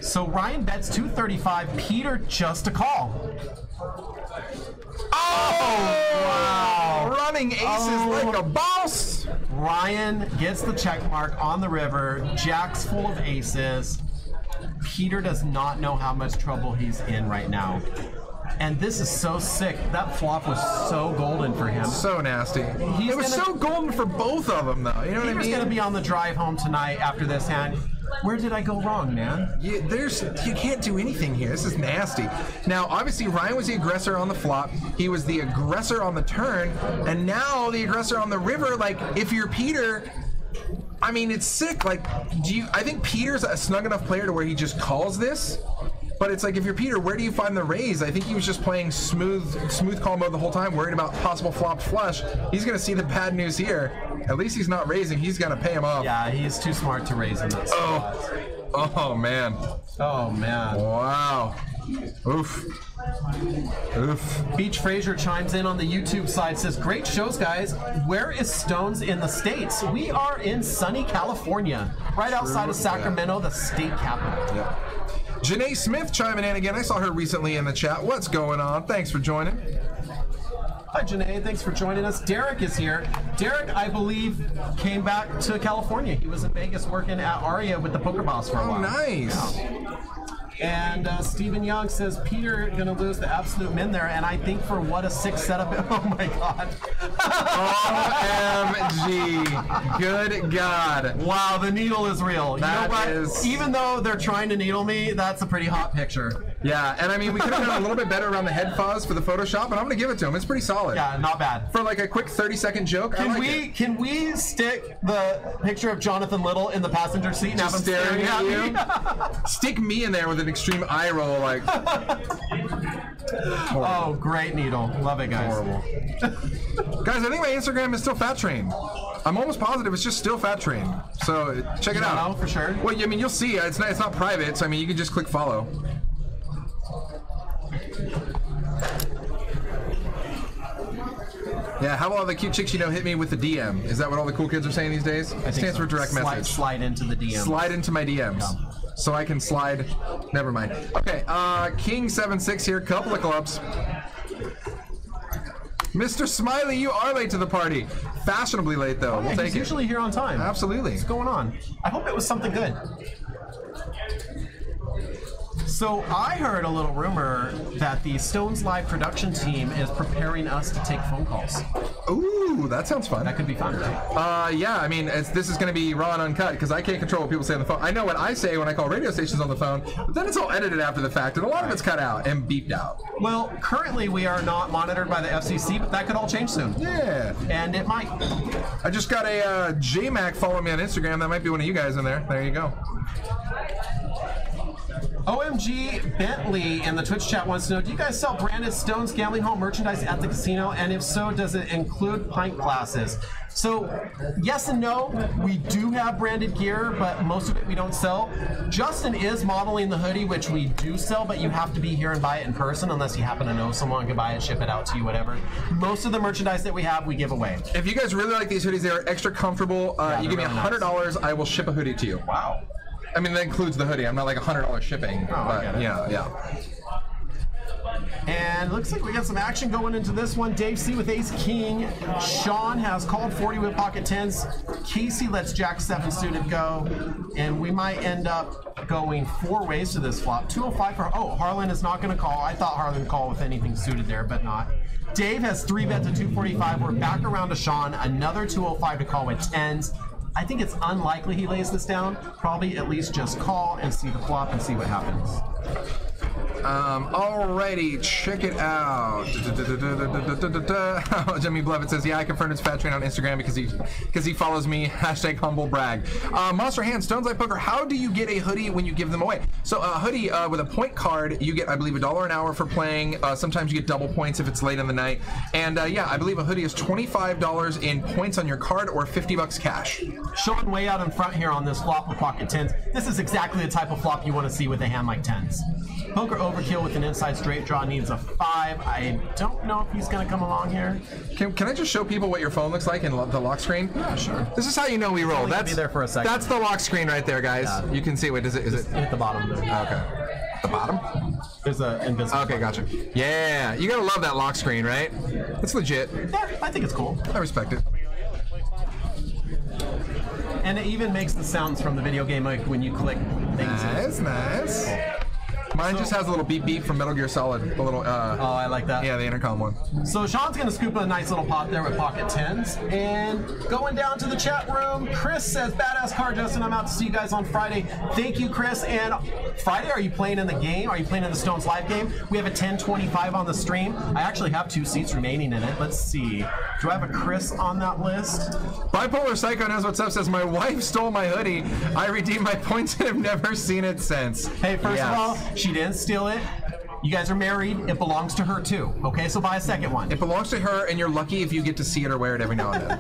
So Ryan bets 235. Peter just a call. Oh! Wow! Running aces like a boss! Ryan gets the check mark on the river. Jack's full of aces. Peter does not know how much trouble he's in right now. And this is so sick. That flop was so golden for him. So nasty. It was so golden for both of them, though. You know what I mean? Peter's going to be on the drive home tonight after this hand. Where did I go wrong, man? You can't do anything here. This is nasty. Now, obviously, Ryan was the aggressor on the flop. He was the aggressor on the turn. And now the aggressor on the river. Like, if you're Peter, I mean, it's sick. Like, I think Peter's a snug enough player to where he just calls this. But it's like, if you're Peter, where do you find the raise? I think he was just playing smooth call mode the whole time, worried about possible flopped flush. He's going to see the bad news here. At least he's not raising. He's going to pay him off. Yeah, he's too smart to raise in this spot. Oh, man. Oh, man. Wow. Oof. Oof. Beach Fraser chimes in on the YouTube side, says, great shows, guys. Where is Stones in the States? We are in sunny California, right outside of Sacramento, the state capital. Yeah. Janae Smith chiming in again. I saw her recently in the chat. What's going on? Thanks for joining. Hi, Janae. Thanks for joining us. Derek is here. Derek, I believe, came back to California. He was in Vegas working at Aria with the Poker Boss for a while. Oh, nice. Yeah. And Stephen Young says, Peter going to lose the absolute min there, and I think for what a sick setup. Oh, my God. OMG. Good God. Wow, the needle is real. That you know what? is... Even though they're trying to needle me, that's a pretty hot picture. Yeah, and I mean, we could have done a little bit better around the head fuzz for the Photoshop, and I'm going to give it to him. It's pretty solid. Yeah, not bad. For like a quick 30-second joke, Can we stick the picture of Jonathan Little in the passenger seat and have him staring at you? me? Stick me in there with an extreme eye roll, like... Oh, great needle. Love it, guys. Horrible. Guys, I think my Instagram is still Fat Train. I'm almost positive it's just still Fat Train. So check it out. No, for sure. Well, I mean, you'll see. It's not private, so I mean, you can just click follow. Yeah, how about all the cute chicks you know hit me with the DM? Is that what all the cool kids are saying these days? It stands for direct message. Slide into the DM. Slide into my DMs. Yeah. So I can slide. Never mind. Okay, King76 here, couple of clubs. Mr. Smiley, you are late to the party. Fashionably late, though. We'll take he's it. Usually here on time. Absolutely. What's going on? I hope it was something good. So I heard a little rumor that the Stones Live production team is preparing us to take phone calls. Ooh, that sounds fun. That could be fun, right? Yeah, I mean, this is going to be raw and uncut because I can't control what people say on the phone. I know what I say when I call radio stations on the phone, but then it's all edited after the fact, and a lot of it's cut out and beeped out. Well, currently we are not monitored by the FCC, but that could all change soon. Yeah. And it might. I just got a JMac following me on Instagram. That might be one of you guys in there. There you go. OMG Bentley in the Twitch chat wants to know, do you guys sell branded Stones gambling hall merchandise at the casino? And if so, does it include pint glasses? So, yes and no. We do have branded gear, but most of it we don't sell. Justin is modeling the hoodie, which we do sell, but you have to be here and buy it in person unless you happen to know someone who can buy it, ship it out to you, whatever. Most of the merchandise that we have, we give away. If you guys really like these hoodies, they are extra comfortable. Yeah, you give me $100, nice. I will ship a hoodie to you. Wow. I mean, that includes the hoodie. I'm not like $100 shipping. Oh, but I get it. Yeah. And looks like we got some action going into this one. Dave C with Ace King. Sean has called 40 with pocket 10s. Casey lets Jack 7 suited go. And we might end up going 4 ways to this flop. 205 for... Oh, Harlan is not going to call. I thought Harlan would call with anything suited there, but not. Dave has 3 bets at 245. We're back around to Sean. Another 205 to call with 10s. I think it's unlikely he lays this down. Probably at least just call and see the flop and see what happens. Alrighty, check it out. Jimmy Bluffett says, yeah, I confirmed it's Fat Train on Instagram because he follows me. Hashtag humble brag. Monster Hand, Stones Live Poker, how do you get a hoodie when you give them away? So a hoodie with a point card, you get, I believe, $1 an hour for playing. Sometimes you get double points if it's late in the night. And yeah, I believe a hoodie is $25 in points on your card or $50 cash. Sean way out in front here on this flop with pocket 10s. This is exactly the type of flop you want to see with a hand like 10s. Poker overkill with an inside straight draw needs a 5. I don't know if he's going to come along here. Can I just show people what your phone looks like in the lock screen? Yeah, sure. This is how you know we roll. Be there for a second. That's the lock screen right there, guys. Yeah. You can see. Wait, is it? Hit the bottom there. Okay. The bottom? There's an invisible. Okay, gotcha. Yeah, you gotta love that lock screen, right? It's legit. Yeah, I think it's cool. I respect it. And it even makes the sounds from the video game like when you click things. Nice. Mine just has a little beep beep from Metal Gear Solid. A little. Oh, I like that. Yeah, the intercom one. So Sean's gonna scoop a nice little pot there with pocket 10s. And going down to the chat room, Chris says, badass card, Justin. I'm out to see you guys on Friday. Thank you, Chris. And Friday, are you playing in the game? Are you playing in the Stones Live game? We have a 1025 on the stream. I actually have 2 seats remaining in it. Let's see. Do I have a Chris on that list? Bipolar Psycho knows what's up. Says, my wife stole my hoodie. I redeemed my points and have never seen it since. Hey, first of all, she didn't steal it. You guys are married. It belongs to her too. Okay, so buy a second one. It belongs to her, and you're lucky if you get to see it or wear it every now and then.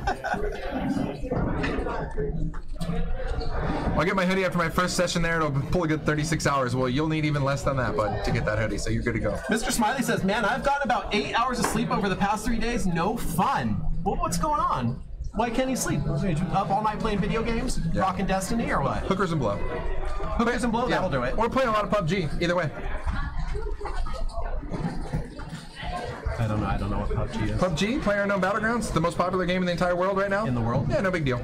I'll get my hoodie after my first session there. It'll pull a good 36 hours. Well, you'll need even less than that, bud, to get that hoodie, so you're good to go. Mr. Smiley says, man, I've gotten about 8 hours of sleep over the past 3 days. No fun. Well, what's going on? Why can't he sleep? Up all night playing video games? Yeah. Rocking Destiny or what? Hookers and blow. Hookers and blow, yeah. That'll do it. Or playing a lot of PUBG, either way. I don't know what PUBG is. PUBG, PlayerUnknown Battlegrounds, the most popular game in the entire world right now. In the world? Yeah, no big deal.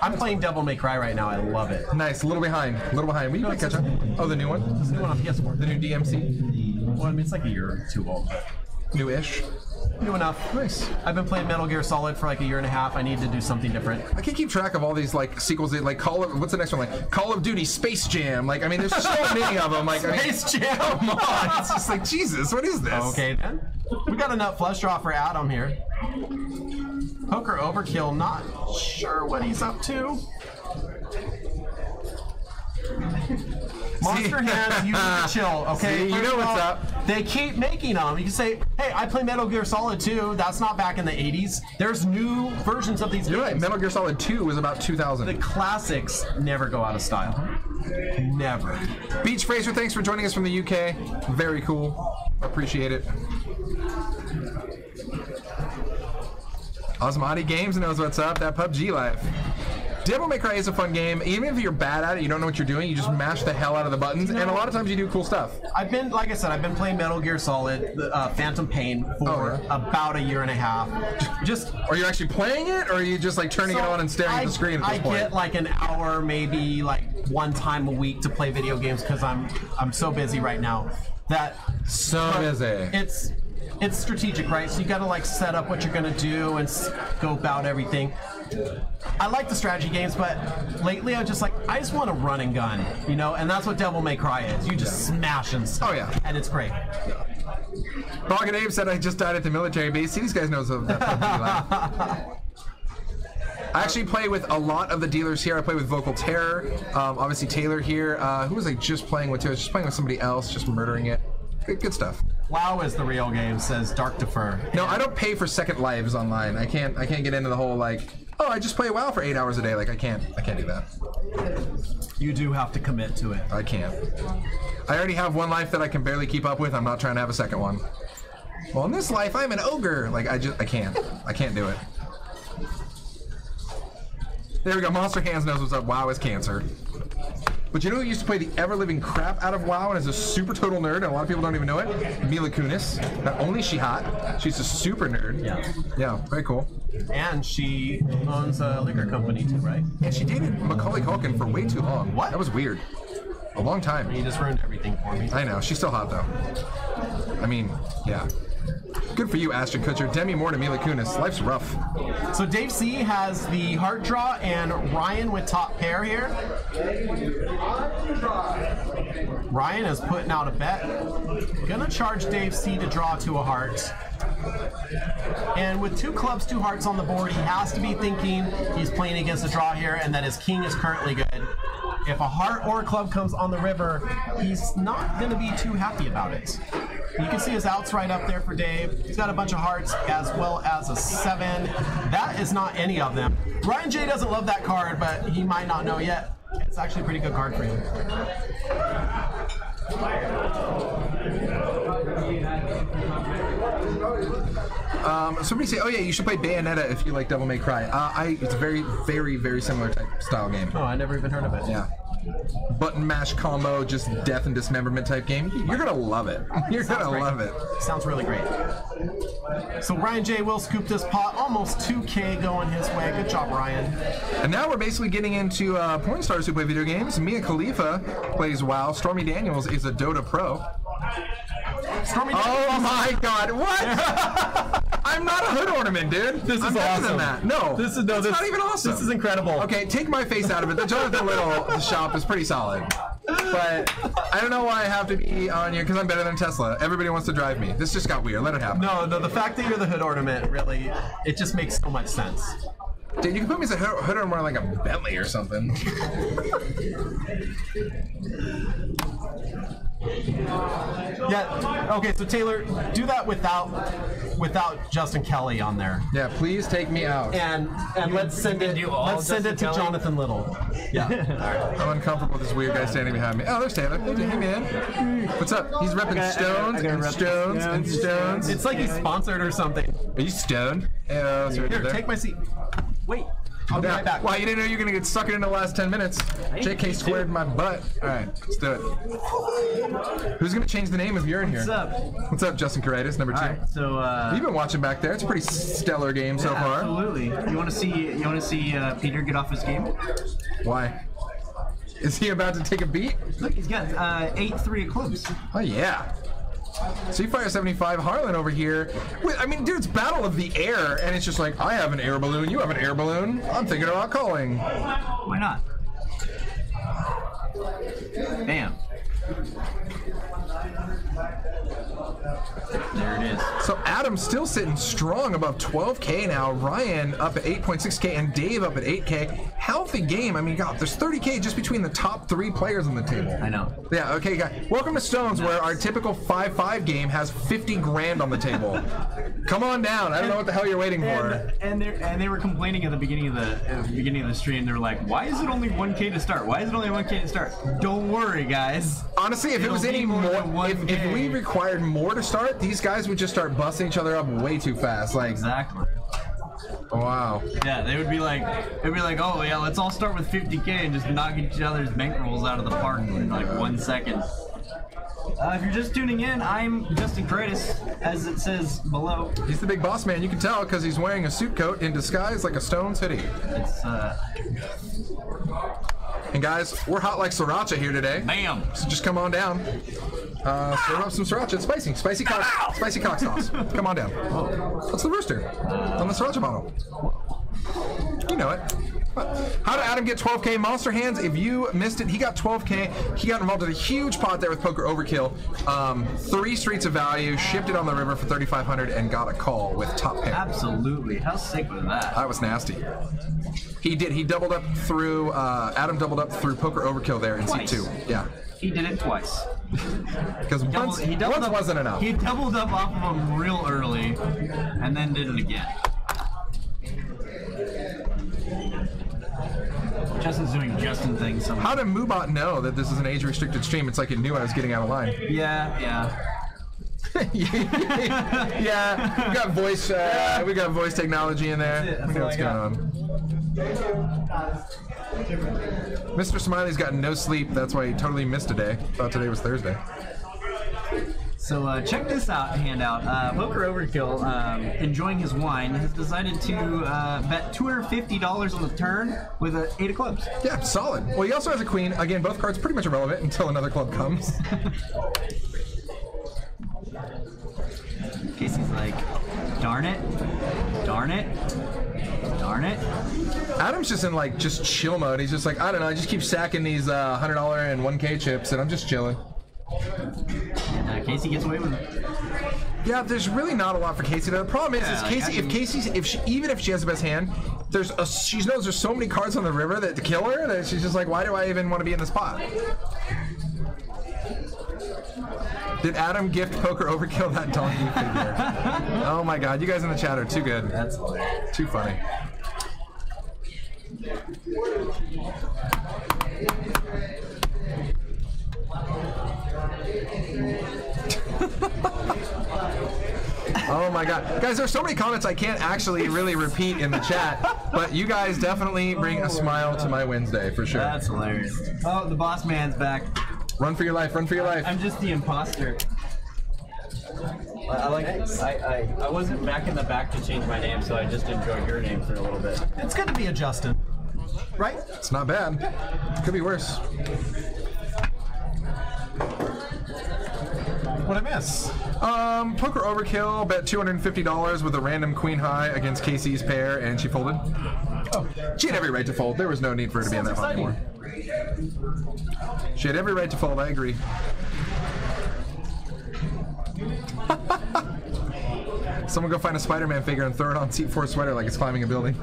I'm playing Devil May Cry right now. I love it. Nice, a little behind. Well, you might catch up. Oh, the new one? It's the new one on PS4. The new DMC? Well, I mean, it's like a year or 2 old. But new-ish. New enough. Nice. I've been playing Metal Gear Solid for like a year and a half. I need to do something different. I can't keep track of all these like sequels. Like what's the next one? Like Call of Duty, Space Jam. Like I mean, there's so many of them. Like Space Jam. Come on, it's just like Jesus. What is this? Okay then. We got a nut flush draw for Adam here. Poker overkill. Not sure what he's up to. Monster hands, you need to chill, okay? See, you know what's up. They keep making them. You can say, hey, I play Metal Gear Solid 2. That's not back in the 80s. There's new versions of these You're right. games. Metal Gear Solid 2 was about 2000. The classics never go out of style. Never. Beach Fraser, thanks for joining us from the UK. Very cool. Appreciate it. Osmati Games knows what's up. That PUBG life. Devil May Cry is a fun game. Even if you're bad at it, you don't know what you're doing, you just mash the hell out of the buttons, and a lot of times you do cool stuff. I've been, like I said, I've been playing Metal Gear Solid, Phantom Pain for about a year and a half. Just Are you actually playing it, or are you just like turning it on and staring at the screen at this point? I get like an hour, maybe like one time a week to play video games because I'm so busy right now. It's strategic, right? So you got to like set up what you're gonna do and scope out everything. I like the strategy games, but lately I just want to run and gun, you know, and that's what Devil May Cry is. You just smash and stuff. Oh yeah, and it's great. Bog and Abe said I just died at the military base. See, these guys know that PUBG life. I actually play with a lot of the dealers here. I play with Vocal Terror, obviously Taylor here. Who was I just playing with too? I was just playing with somebody else, just murdering it. Good stuff. WoW is the real game, says Dark Defer. No, I don't pay for second lives online. I can't get into the whole like, oh, I just play WoW for 8 hours a day. Like I can't do that. You do have to commit to it. I can't. I already have one life that I can barely keep up with. I'm not trying to have a second one. Well, in this life, I'm an ogre. Like I can't do it. There we go. Monster Hands knows what's up. WoW is cancer. But you know who used to play the ever-living crap out of WoW and is a super total nerd, and a lot of people don't even know it? Mila Kunis. Not only is she hot, she's a super nerd. Yeah. Yeah, very cool. And she owns a liquor company too, right? And she dated Macaulay Culkin for way too long. What? That was weird. A long time. You just ruined everything for me. I know. She's still hot, though. I mean, yeah. Good for you, Ashton Kutcher. Demi Moore to Mila Kunis. Life's rough. So Dave C has the heart draw and Ryan with top pair here. Ryan is putting out a bet. Gonna charge Dave C to draw to a heart. And with 2 clubs, 2 hearts on the board, he has to be thinking he's playing against a draw here and that his king is currently good. If a heart or a club comes on the river, he's not going to be too happy about it. You can see his outs right up there for Dave. He's got a bunch of hearts as well as a 7. That is not any of them. Ryan J doesn't love that card, but he might not know yet. It's actually a pretty good card for him. Somebody say, oh yeah, you should play Bayonetta if you like Devil May Cry. It's a very, very, very similar type style game. Oh, I never even heard of it. Yeah. Button mash combo, just death and dismemberment type game. You're gonna love it. You're gonna love it. Sounds really great. So Ryan J will scoop this pot. Almost 2K going his way. Good job, Ryan. And now we're basically getting into porn stars who play video games. Mia Khalifa plays WoW. Stormy Daniels is a Dota pro. Stormy Oh my God! What? I'm not a hood ornament, dude. This is I'm better awesome. than that. No, This is not even awesome. This is incredible. Okay, take my face out of it. The Jonathan Little shop is pretty solid. But I don't know why I have to be on you because I'm better than Tesla. Everybody wants to drive me. This just got weird. Let it happen. No, the fact that you're the hood ornament, really, it just makes so much sense. Dude, you can put me as a hood ornament like a Bentley or something. Yeah. Okay. So Taylor, do that without Justin Kelly on there. Yeah, please take me out. And let's send it. Let's send it to Jonathan Little. Yeah. I'm uncomfortable with this weird guy standing behind me. Oh, there's Taylor. Hey, man. What's up? He's repping stones and stones and stones. It's like he's sponsored or something. Are you stoned? Yeah, Here, take my seat. Wait. I'll be right back. Wow, you didn't know you were going to get sucked into the last 10 minutes. JK squared my butt. All right, let's do it. Who's going to change the name if you're in here? What's up? What's up, Justin Kuraitis, number 2? All right, so You've been watching back there. It's a pretty stellar game so far. Absolutely. You want to see Peter get off his game? Why? Is he about to take a beat? Look, he's got 8-3 of clubs. Oh, yeah. Seafire 75 Harlan over here. Wait, I mean, dude, it's Battle of the Air, and it's just like, I have an air balloon, you have an air balloon. I'm thinking about calling. Why not? Bam. There it is. So Adam's still sitting strong above 12K now. Ryan up at 8.6K and Dave up at 8K. Healthy game. I mean, God, there's 30K just between the top 3 players on the table. I know. Yeah, okay, guys. Welcome to Stones, where our typical 5-5 game has 50 grand on the table. Come on down. I don't know what the hell you're waiting for. And they were complaining at the beginning of the stream. They were like, "Why is it only 1K to start? Why is it only 1K to start?" Don't worry, guys. Honestly, if it was any more, if we required more to start, these guys would just start busting each other up way too fast. Like exactly. Wow. Yeah, they would be like, "Oh yeah, let's all start with 50K and just knock each other's bankrolls out of the park in like 1 second." If you're just tuning in, I'm Justin Kuraitis, as it says below. He's the big boss man. You can tell because he's wearing a suit coat in disguise like a Stones hoodie. It's And guys, we're hot like sriracha here today. Bam! So just come on down. Serve up some sriracha. It's spicy cock sauce. Come on down. What's the rooster on the sriracha bottle? You know it. How did Adam get 12K Monster Hands? If you missed it, he got 12K. He got involved in a huge pot there with Poker Overkill. 3 streets of value, shipped it on the river for 3,500, and got a call with top pair. Absolutely. How sick was that? That was nasty. He did. He doubled up through. Adam doubled up through Poker Overkill there in Twice. C2. Yeah. He did it twice. Because once wasn't enough. He doubled up off of him real early, and then did it again. Justin's doing Justin things somehow. How did Moobot know that this is an age-restricted stream? It's like it knew I was getting out of line. Yeah. Yeah, we got voice. We got voice technology in there. We know what's going on. Mr. Smiley's got no sleep. That's why he totally missed today. Thought today was Thursday. So check this out, handout. Poker Overkill, enjoying his wine, has decided to bet $250 on the turn with an 8 of clubs. Yeah, solid. Well, he also has a queen. Again, both cards pretty much irrelevant until another club comes. Casey's like, darn it. Adam's just in like just chill mode. He's just like, I don't know. I just keep stacking these $100 and 1K chips, and I'm just chilling. And Casey gets away with it. Yeah, there's really not a lot for Casey. The problem is Casey, even if she has the best hand, she knows there's so many cards on the river that to kill her that she's just like, why do I even want to be in this pot? Did Adam gift Poker Overkill that donkey figure? Oh my God, you guys in the chat are too good. That's hilarious. Too funny. Oh my God. Guys, there's so many comments I can't actually really repeat in the chat, but you guys definitely bring a smile to my Wednesday for sure. That's hilarious. Oh, the boss man's back. Run for your life, run for your life. I'm just the imposter. I wasn't back in the back to change my name, so I just enjoyed your name for a little bit. It's good to be a Justin, right? It's not bad. Could be worse. What'd I miss? Poker Overkill bet $250 with a random queen high against Casey's pair, and she folded. Oh, she had every right to fold. There was no need for her to be in that pot anymore. She had every right to fold. I agree. Someone go find a Spider-Man figure and throw it on seat 4 sweater like it's climbing a building.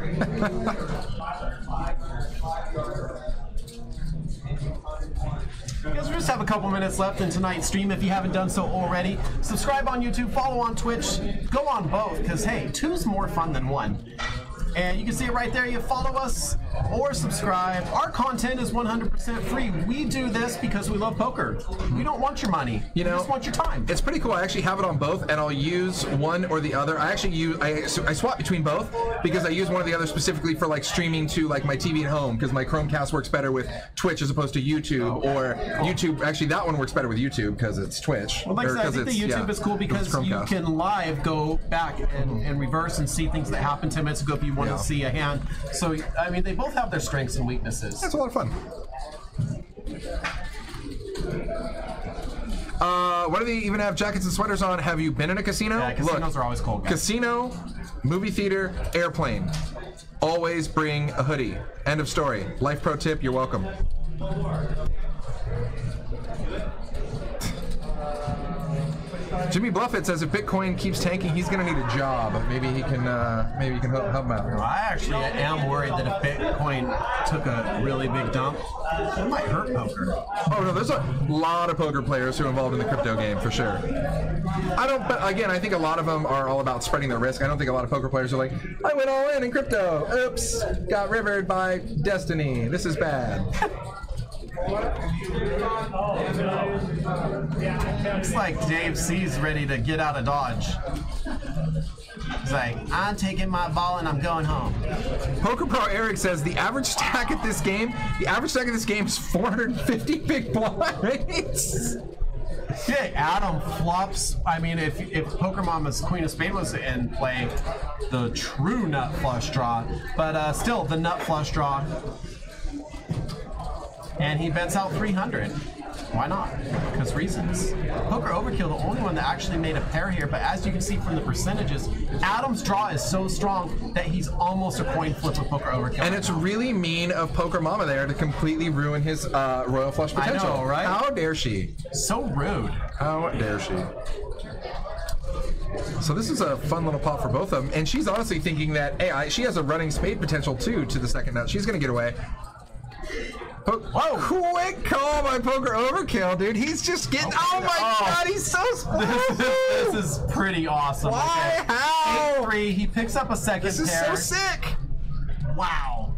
Guys, we just have a couple minutes left in tonight's stream. If you haven't done so already, subscribe on YouTube, follow on Twitch, go on both, because hey, 2's more fun than 1. And you can see it right there. You follow us or subscribe. Our content is 100% free. We do this because we love poker. We don't want your money. We just want your time. It's pretty cool. I actually have it on both, and I'll use one or the other. I actually I swap between both because I use one or the other specifically for like streaming to like my TV at home, because my Chromecast works better with Twitch as opposed to YouTube, or YouTube. Actually, that one works better with YouTube because it's Twitch. Well, like I said, I think the YouTube is cool because you can live go back and reverse and see things that happened 10 minutes ago if you want to see a hand. So, I mean, they both have their strengths and weaknesses. That's a lot of fun. What do they even have jackets and sweaters on? Have you been in a casino? Yeah, casinos are always cold, guys. Casino, movie theater, airplane. Always bring a hoodie. End of story. Life pro tip, you're welcome. Jimmy Bluffit says if Bitcoin keeps tanking, he's gonna need a job. Maybe he can help him out. I actually am worried that if Bitcoin took a really big dump, it might hurt poker. Oh no, there's a lot of poker players who are involved in the crypto game for sure. But again, I think a lot of them are all about spreading their risk. I don't think a lot of poker players are like, I went all in crypto. Oops, got rivered by destiny. This is bad. Looks like Dave C's ready to get out of Dodge. He's like, I'm taking my ball and I'm going home. Poker Pro Eric says the average stack at this game is 450 big blinds. Yeah, Adam flops. I mean, if Poker Mama's Queen of Spades was in play, the true nut flush draw, but still the nut flush draw. And he bets out 300. Why not? Because reasons. Poker Overkill, the only one that actually made a pair here, but as you can see from the percentages, Adam's draw is so strong that he's almost a coin flip with Poker Overkill. And it's really mean of Poker Mama there to completely ruin his royal flush potential. I know, right? How dare she? So rude. How dare she? So this is a fun little pot for both of them, and she's honestly thinking that, hey, she has a running spade potential too to the second nut. She's gonna get away. Whoa! Quick call by Poker Overkill, dude. He's just getting. Oh my God! He's so smooth. This is pretty awesome. Why? Okay. How? 8-3. He picks up a second This is pair. so sick. Wow.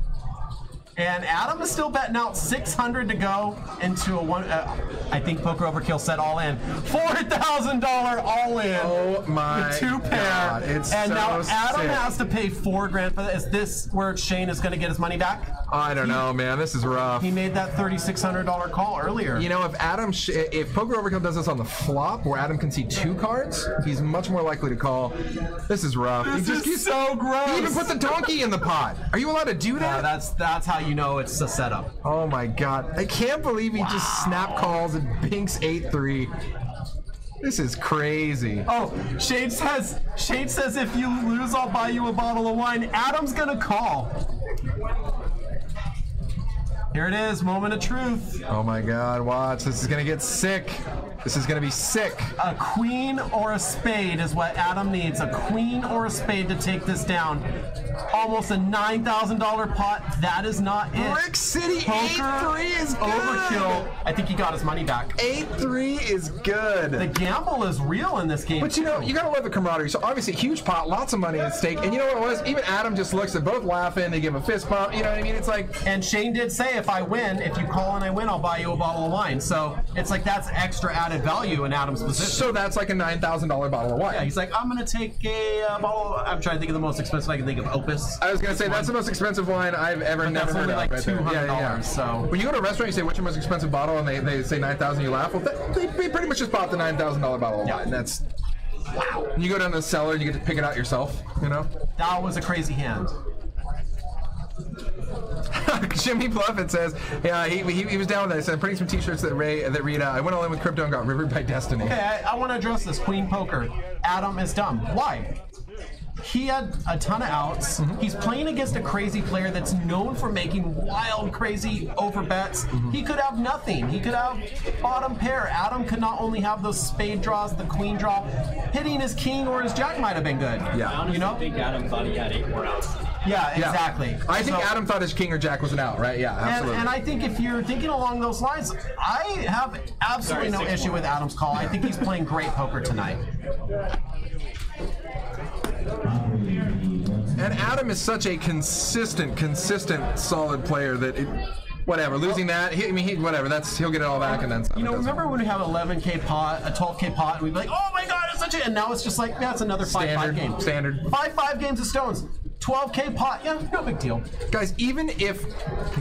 And Adam is still betting out 600 to go into a one. I think Poker Overkill said all in. $4,000 all in. Oh my with two pair. God, it's and so now Adam sick. has to pay $4,000 for this. Is this where Shane is going to get his money back? I don't know, man. This is rough. He made that $3,600 call earlier. You know, if Poker Overkill does this on the flop, where Adam can see two cards, he's much more likely to call. This is rough. This is so gross. He even put the donkey in the pot. Are you allowed to do that? That's how you know it's a setup. Oh my God! I can't believe he just snap calls and binks 8-3. This is crazy. Oh, Shade says if you lose, I'll buy you a bottle of wine. Adam's gonna call. Here it is, moment of truth. Oh my God! Watch. This is gonna get sick. This is gonna be sick. A queen or a spade is what Adam needs. A queen or a spade to take this down. Almost a $9,000 pot. That is not it. Brick City Poker 8-3 is good. Overkill. I think he got his money back. 8-3 is good. The gamble is real in this game. But you know, you gotta love the camaraderie. So obviously, huge pot, lots of money at stake. And you know what it was? Even Adam just looks at both laughing. They give a fist bump. You know what I mean? It's like. And Shane did say, if I win, if you call and I win, I'll buy you a bottle of wine. So it's like that's extra added value in Adam's position. So that's like a $9,000 bottle of wine. Yeah, he's like, I'm gonna take a bottle. I'm trying to think of the most expensive I can think of. Opus. I was gonna say that's the most expensive wine I've ever never heard only of. like right there. $200. So when you go to a restaurant, you say what's your most expensive bottle, and they say 9,000. You laugh. Well, they pretty much just bought the $9,000 bottle of wine. That's wow. And you go down to the cellar and you get to pick it out yourself. You know. That was a crazy hand. Jimmy Bluffit says, yeah, he was down with that. He said, printing some t-shirts that read, I went all in with crypto and got rivered by destiny. Okay, I want to address this. Queen Poker. Adam is dumb. Why? He had a ton of outs. He's playing against a crazy player that's known for making wild, crazy over bets. He could have nothing. He could have bottom pair. Adam could not only have those spade draws, the queen draw. Hitting his king or his jack might have been good. Yeah. You know? I think Adam thought he had 8 more outs. Yeah, exactly. I think Adam thought his king or jack was an out, right? Yeah, absolutely. And I think if you're thinking along those lines, I have absolutely no issue with Adam's call. I think he's playing great poker tonight. And Adam is such a consistent, solid player that whatever, losing that, whatever, he'll get it all back and then some. You know, remember when we have 11K pot, a 12K pot, and we'd be like, oh my God, it's such a, and now it's just like, yeah, it's another 5-5 game. Standard. 5 games of stones. 12K pot, yeah, no big deal. Guys, even if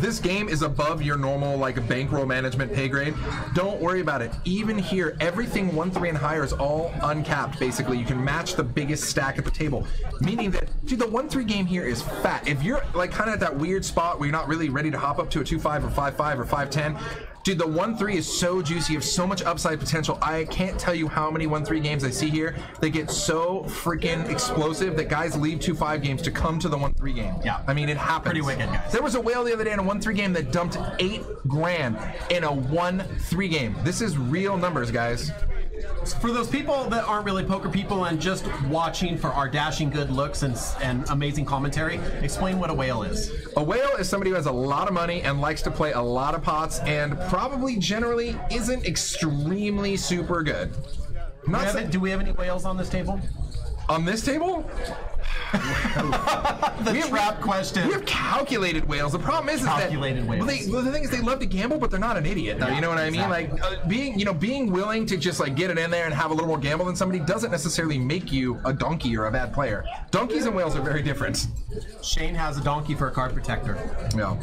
this game is above your normal like bankroll management pay grade, don't worry about it. Even here, everything 1-3 and higher is all uncapped. Basically, you can match the biggest stack at the table, meaning that dude, the 1-3 game here is fat. If you're like kind of at that weird spot where you're not really ready to hop up to a 2-5 or 5-5 or 5-10. Dude, the 1-3 is so juicy. You have so much upside potential. I can't tell you how many 1-3 games I see here that get so freaking explosive that guys leave 2-5 games to come to the 1-3 game. Yeah. I mean, it happens. Pretty wicked, guys. There was a whale the other day in a 1-3 game that dumped $8 grand in a 1-3 game. This is real numbers, guys. For those people that aren't really poker people and just watching for our dashing good looks and amazing commentary, explain what a whale is. A whale is somebody who has a lot of money and likes to play a lot of pots and probably generally isn't extremely super good. Do we have any whales on this table? On this table? The trap question. We have calculated whales. The problem is Calculated that whales. well, the thing is they love to gamble, but they're not an idiot. Though, you know what I mean? Exactly. Like being willing to just like get it in there and have a little more gamble than somebody doesn't necessarily make you a donkey or a bad player. Donkeys and whales are very different. Shane has a donkey for a card protector. Yeah.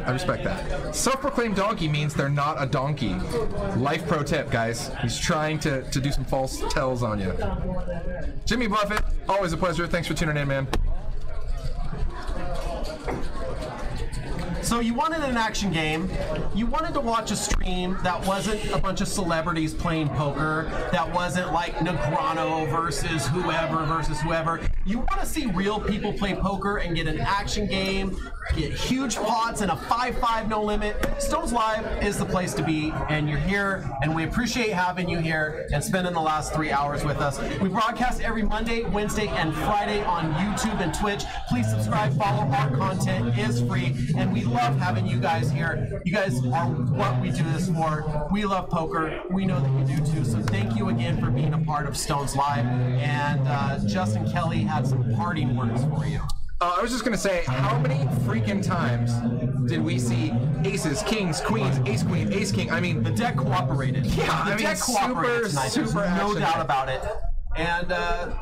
I respect that. Self-proclaimed donkey means they're not a donkey. Life pro tip, guys. He's trying to do some false tells on you. Jimmy Bluffing, always a pleasure. Thanks for tuning in, man. So you wanted an action game. You wanted to watch a stream that wasn't a bunch of celebrities playing poker, that wasn't like Negrano versus whoever. You want to see real people play poker and get an action game, get huge pots and a 5-5 no limit. Stones Live is the place to be, and you're here, and we appreciate having you here and spending the last 3 hours with us. We broadcast every Monday, Wednesday, and Friday on YouTube and Twitch. Please subscribe, follow. Our content is free, and we love having you guys here. You guys are what we do this for. We love poker. We know that you do too, so thank you again for being a part of Stones Live. And Justin Kelly had some parting words for you. I was just gonna say, how many freaking times did we see aces, kings, queens, ace queen, ace king? I mean, The deck cooperated. Yeah, the deck cooperated tonight. There's super no action doubt packed. about it. And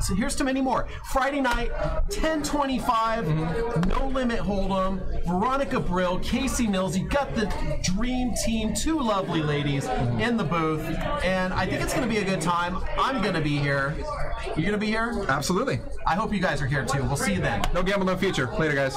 so here's to many more. Friday night, 10:25, No Limit Holdem, Veronica Brill, Casey Mills. You got the dream team, two lovely ladies in the booth. And I think it's going to be a good time. I'm going to be here. You going to be here? absolutely. I hope you guys are here too. We'll see you then. No gamble, no future. Later, guys.